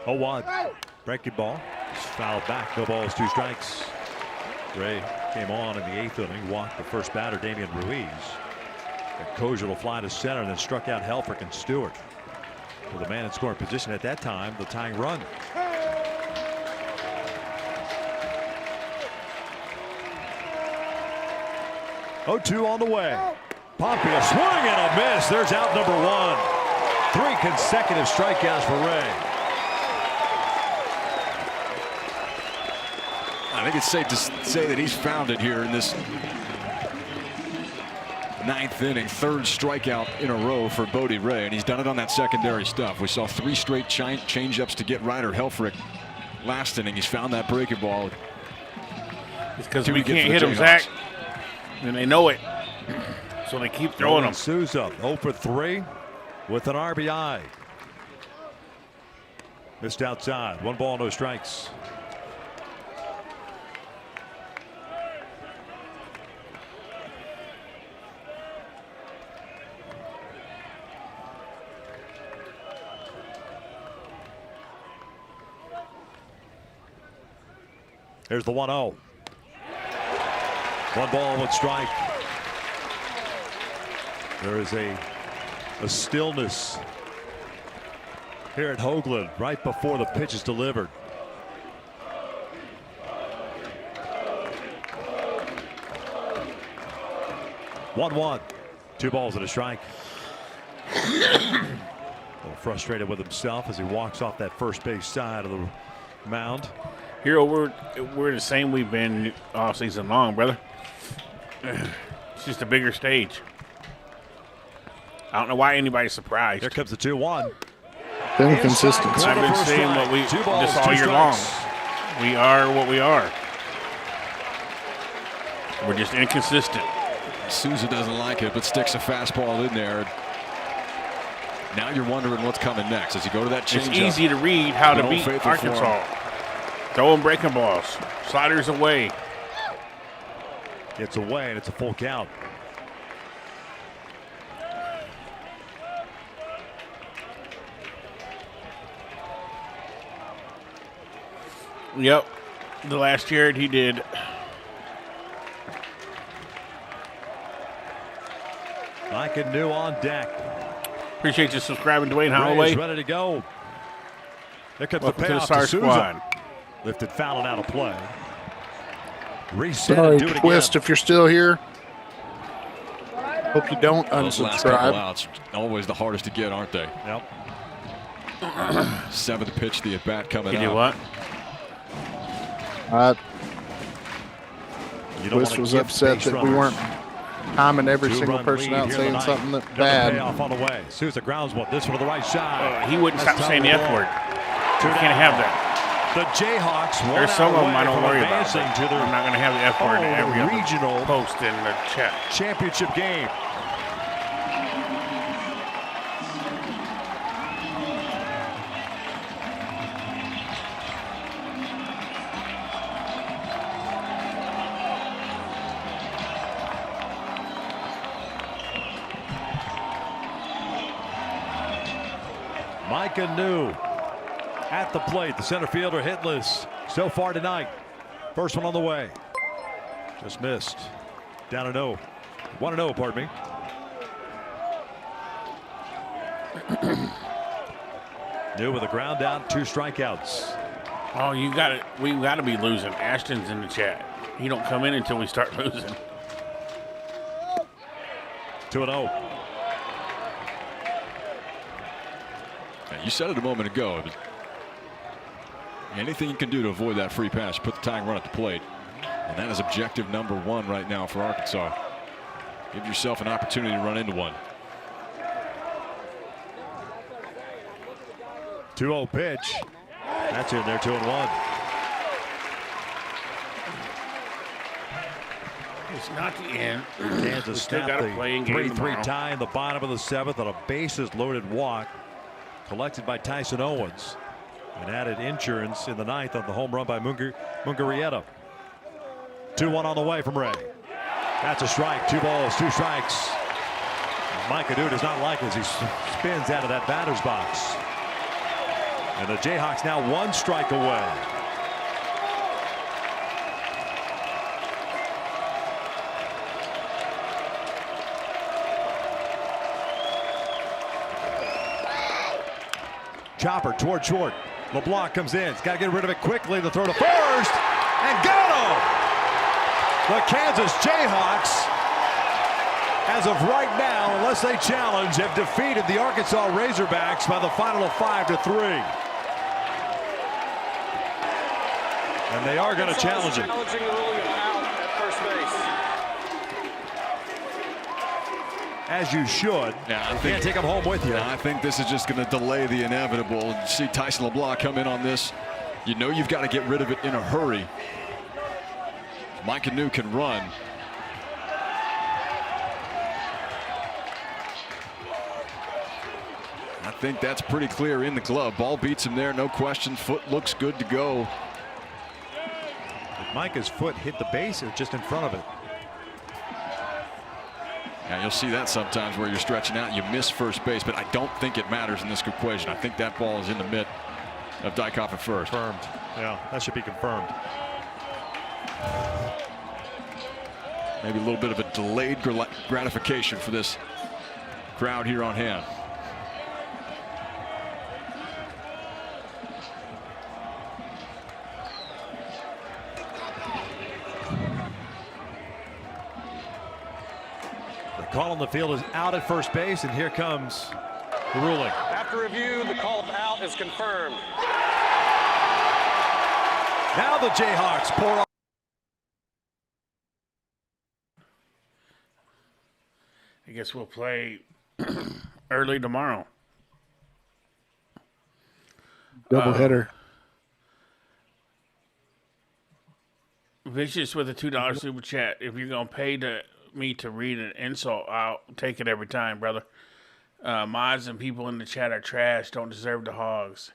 0-1. Breaking ball. It's fouled back. No balls, 2 strikes. Ray came on in the 8th inning. Walked the first batter, Damian Ruiz. And Kosier will fly to center and then struck out Helfrich and Stewart. With a man in scoring position at that time, the tying run. Oh-2 on the way. Pompey, a swing and a miss. There's out number 1. 3 consecutive strikeouts for Ray. I think it's safe to say that he's found it here in this 9th inning, 3rd strikeout in a row for Bodie Ray, and he's done it on that secondary stuff. We saw 3 straight change-ups to get Ryder Helfrich last inning. He's found that breaking ball. It's because we can't hit him, Zach, and they know it, so they keep throwing him. Souza 0 for 3 with an RBI. Missed outside. 1 ball, no strikes. Here's the 1-0. 1 ball, 1 strike. There is a stillness here at Hoagland right before the pitch is delivered. One, 2 balls and a strike. A little frustrated with himself as he walks off that first base side of the mound. Hero, we're the same we've been all season long, brother. It's just a bigger stage. I don't know why anybody's surprised. Here comes the 2-1. Inconsistent. I've been saying what we this all year long. We are what we are. We're just inconsistent. Souza doesn't like it, but sticks a fastball in there. Now you're wondering what's coming next as you go to that change. It's easy to read how to beat Arkansas. Throwing breaking balls, sliders away. It's away and it's a full count. Yep, the last year he did. Like a new on deck. Appreciate you subscribing, Dwayne Ray Holloway. is ready to go. Here comes Welcome the payoff to the Sarge squad. Lifted foul and out of play. Reset Sorry, and do it Twist, again. if you're still here. Hope you don't Those last couple unsubscribe. outs, always the hardest to get, aren't they? Yep. 7th pitch, the at-bat coming You up. do what? Twist was upset that we weren't timing every single person out saying something that bad. Payoff on the way. Souza grounds one. This one to the right side. He wouldn't stop saying the F word. You can't have that. The Jayhawks. There's some of them I don't worry about. To their I'm not going to have the F word in every regional other post in the chat. Championship game. Micah New at the plate. The center fielder hitless so far tonight. First one on the way. Just missed. Down a 0. 1-0, pardon me. New with a ground out, 2 strikeouts. Oh, you got it. We got to be losing. Ashton's in the chat. He don't come in until we start losing. 2-0. You said it a moment ago. Anything you can do to avoid that free pass, put the tying run at the plate. And that is objective number 1 right now for Arkansas. Give yourself an opportunity to run into one. 2-0 pitch. That's in there, 2-1. It's not the end. Kansas still got to play in game 3-3 tie in the bottom of the 7th on a bases loaded walk collected by Tyson Owens and added insurance in the 9th on the home run by Mungarieta. 2-1 on the way from Ray. That's a strike. 2 balls, 2 strikes. Micah does not like it as he spins out of that batter's box. And the Jayhawks now 1 strike away. Chopper toward short. LeBlanc comes in. He's got to get rid of it quickly. The throw to first. And got him! The Kansas Jayhawks, as of right now, unless they challenge, have defeated the Arkansas Razorbacks by the final of 5-3. And they are going to challenge it. Challenging the ruling of out at first base. As you should. Yeah, you can't take them home with you. I think this is just going to delay the inevitable. You see Tyson LeBlanc come in on this. You know you've got to get rid of it in a hurry. Mike Anu can run. I think that's pretty clear in the glove. Ball beats him there, no question. Foot looks good to go. Did Micah's foot hit the base or just in front of it? Yeah, you'll see that sometimes where you're stretching out, you miss first base, but I don't think it matters in this equation. I think that ball is in the mitt of Dykoff at first. Confirmed. Yeah, that should be confirmed. Maybe a little bit of a delayed gratification for this crowd here on hand. The call on the field is out at first base, and here comes the ruling. After review, the call of out is confirmed. Now the Jayhawks pour off. I guess we'll play early tomorrow. Doubleheader. Vicious with a $2 super chat. If you're gonna pay me to read an insult, I'll take it every time, brother. Mods and people in the chat are trash. Don't deserve the Hogs.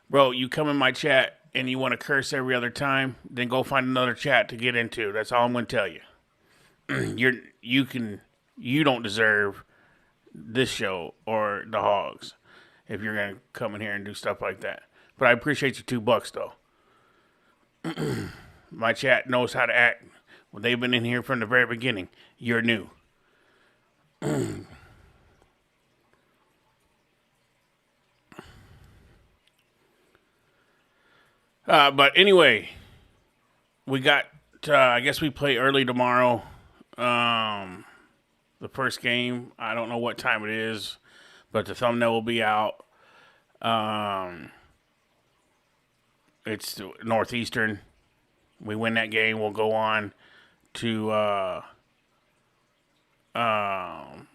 Bro, you come in my chat and you want to curse every other time, then go find another chat to get into. That's all I'm gonna tell you. You don't deserve this show or the Hogs if you're gonna come in here and do stuff like that. But I appreciate your $2 though. My chat knows how to act. Well, they've been in here from the very beginning. You're new. But anyway, we got, I guess we play early tomorrow. The first game, I don't know what time it is, but the thumbnail will be out. It's Northeastern. We win that game, we'll go on to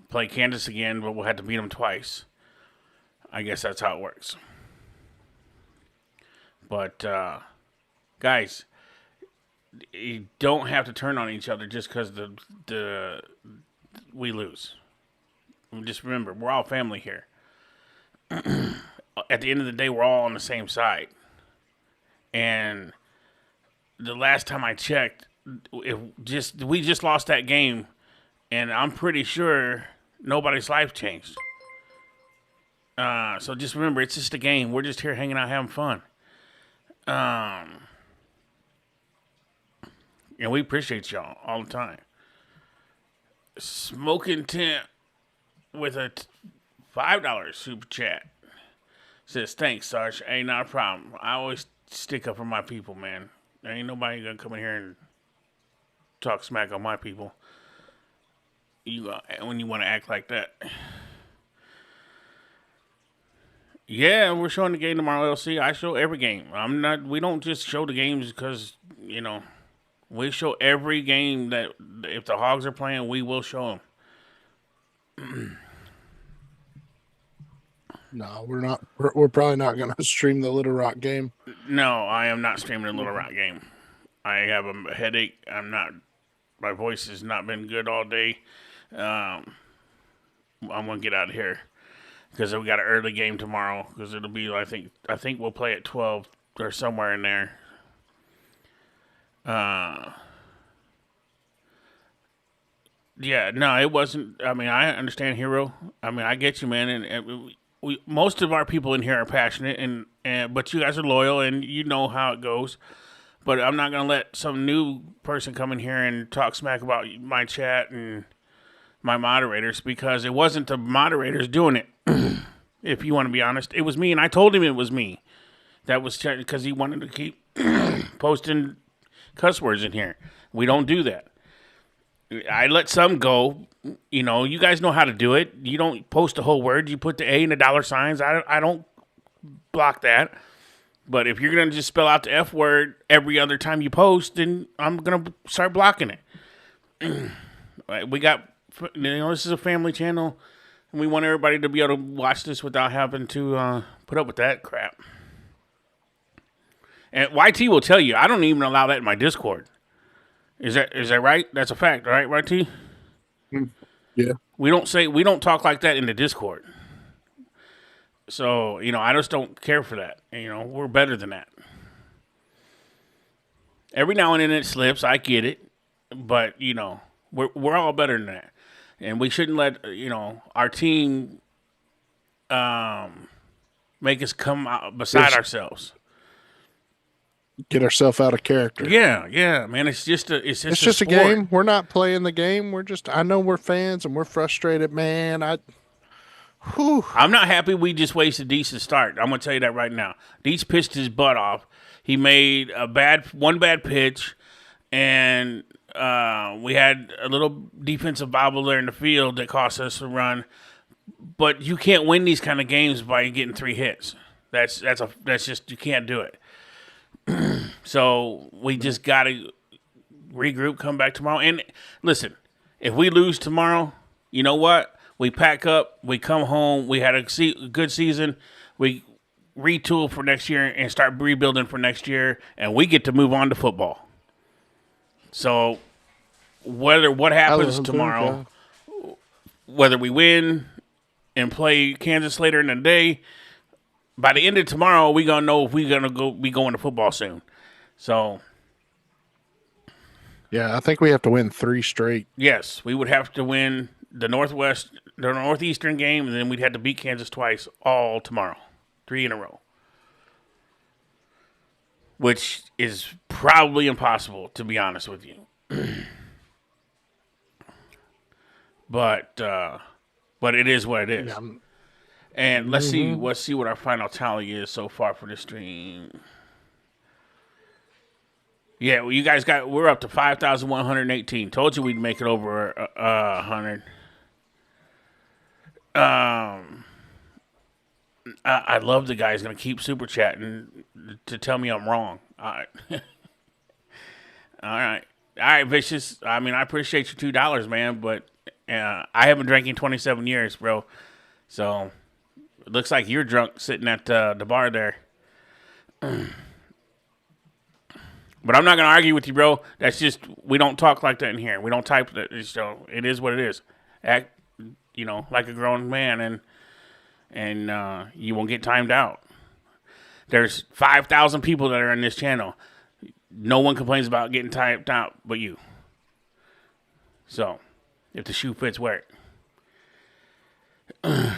play Kansas again, but we'll have to beat them twice. I guess that's how it works. But, guys, you don't have to turn on each other just because we lose. Just remember, we're all family here. At the end of the day, we're all on the same side. And the last time I checked, we just lost that game, and I'm pretty sure nobody's life changed. So just remember, it's just a game. We're just here hanging out, having fun. And we appreciate y'all all the time. Smoking Tent with a $5 super chat says, thanks, Sarge. Ain't not a problem. I always stick up for my people, man. There ain't nobody gonna come in here and talk smack on my people. When you want to act like that. Yeah, we're showing the game tomorrow, LC. I show every game. We don't just show the games because, we show every game that if the Hogs are playing, we will show them. No, we're not. We're probably not going to stream the Little Rock game. No, I am not streaming the Little Rock game. I have a headache. My voice has not been good all day. I'm going to get out of here because we got an early game tomorrow because it'll be, I think we'll play at 12 or somewhere in there. Yeah, no, it wasn't. I mean, I understand, Hero. I mean, I get you, man. And we most of our people in here are passionate, and but you guys are loyal, and you know how it goes. But I'm not gonna let some new person come in here and talk smack about my chat and my moderators, because it wasn't the moderators doing it. If you want to be honest, it was me, and I told him it was me. That was because he wanted to keep posting cuss words in here. We don't do that. I let some go. You know, you guys know how to do it. You don't post a whole word. You put the A and the dollar signs. I don't block that. But if you're going to just spell out the F word every other time you post, then I'm going to start blocking it. We got, this is a family channel, and we want everybody to be able to watch this without having to put up with that crap. And YT will tell you, I don't even allow that in my Discord. Is that right? That's a fact, right, YT? Yeah. We don't talk like that in the Discord. So, I just don't care for that. We're better than that. Every now and then it slips, I get it. But, we're all better than that. And we shouldn't let, our team make us come out beside ourselves. Get ourselves out of character. Yeah, man. It's just a game. We're not playing the game. I know we're fans and we're frustrated, man. I'm not happy we just wasted Deece's start. I'm gonna tell you that right now. Deece pitched his butt off. He made one bad pitch, and we had a little defensive bobble there in the field that cost us a run. But you can't win these kind of games by getting 3 hits. That's just, you can't do it. So we just got to regroup, come back tomorrow. And listen, if we lose tomorrow, you know what? We pack up, we come home, we had a good season, we retool for next year and start rebuilding for next year, and we get to move on to football. So what happens tomorrow, whether we win and play Kansas later in the day, by the end of tomorrow, we're going to know if we're going to be going to football soon. So, yeah, I think we have to win 3 straight. Yes, we would have to win the Northeastern game, and then we'd have to beat Kansas twice all tomorrow. 3 in a row. Which is probably impossible, to be honest with you. But it is what it is. Yeah. And let's see what our final tally is so far for the stream. Yeah, well, you guys we're up to 5,118. Told you we'd make it over 100. I love the guy's going to keep super chatting to tell me I'm wrong. All right. All right, Vicious. I mean, I appreciate your $2, man, but I haven't drank in 27 years, bro. So it looks like you're drunk sitting at the bar there. But I'm not going to argue with you, bro. That's just, we don't talk like that in here. We don't type that. So it is what it is. Act, like a grown man, and you won't get timed out. There's 5,000 people that are in this channel. No one complains about getting typed out but you. So, if the shoe fits, wear it. All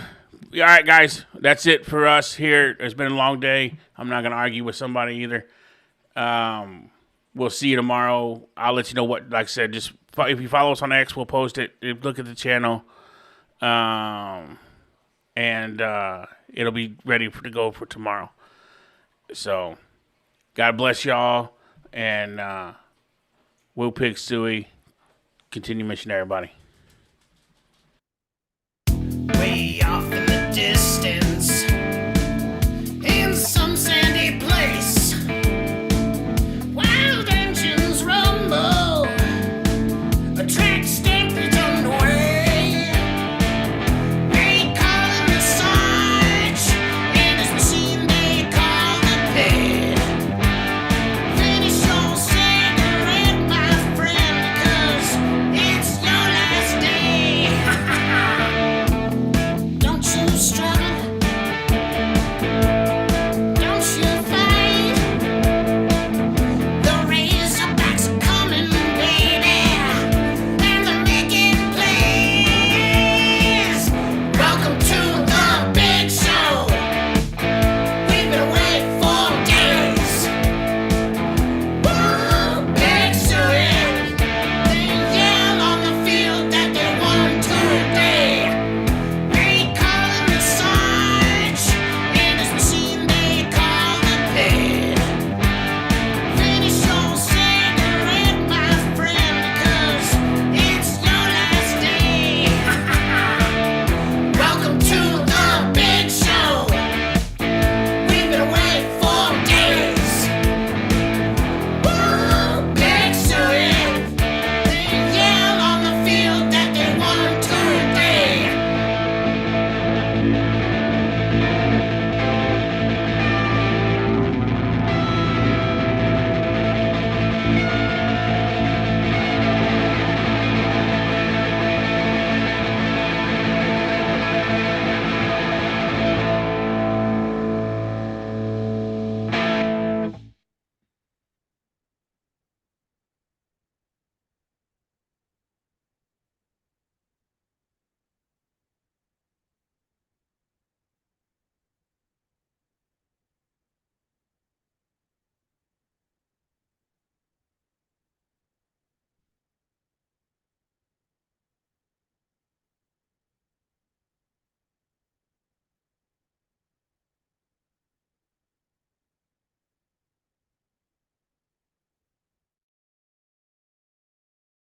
right, guys. That's it for us here. It's been a long day. I'm not going to argue with somebody either. We'll see you tomorrow. I'll let you know what, like I said, just if you follow us on X, we'll post it. Look at the channel. And it'll be ready to go for tomorrow. So, God bless y'all. And Will Pig Stewie. Continue missionary, everybody. Way off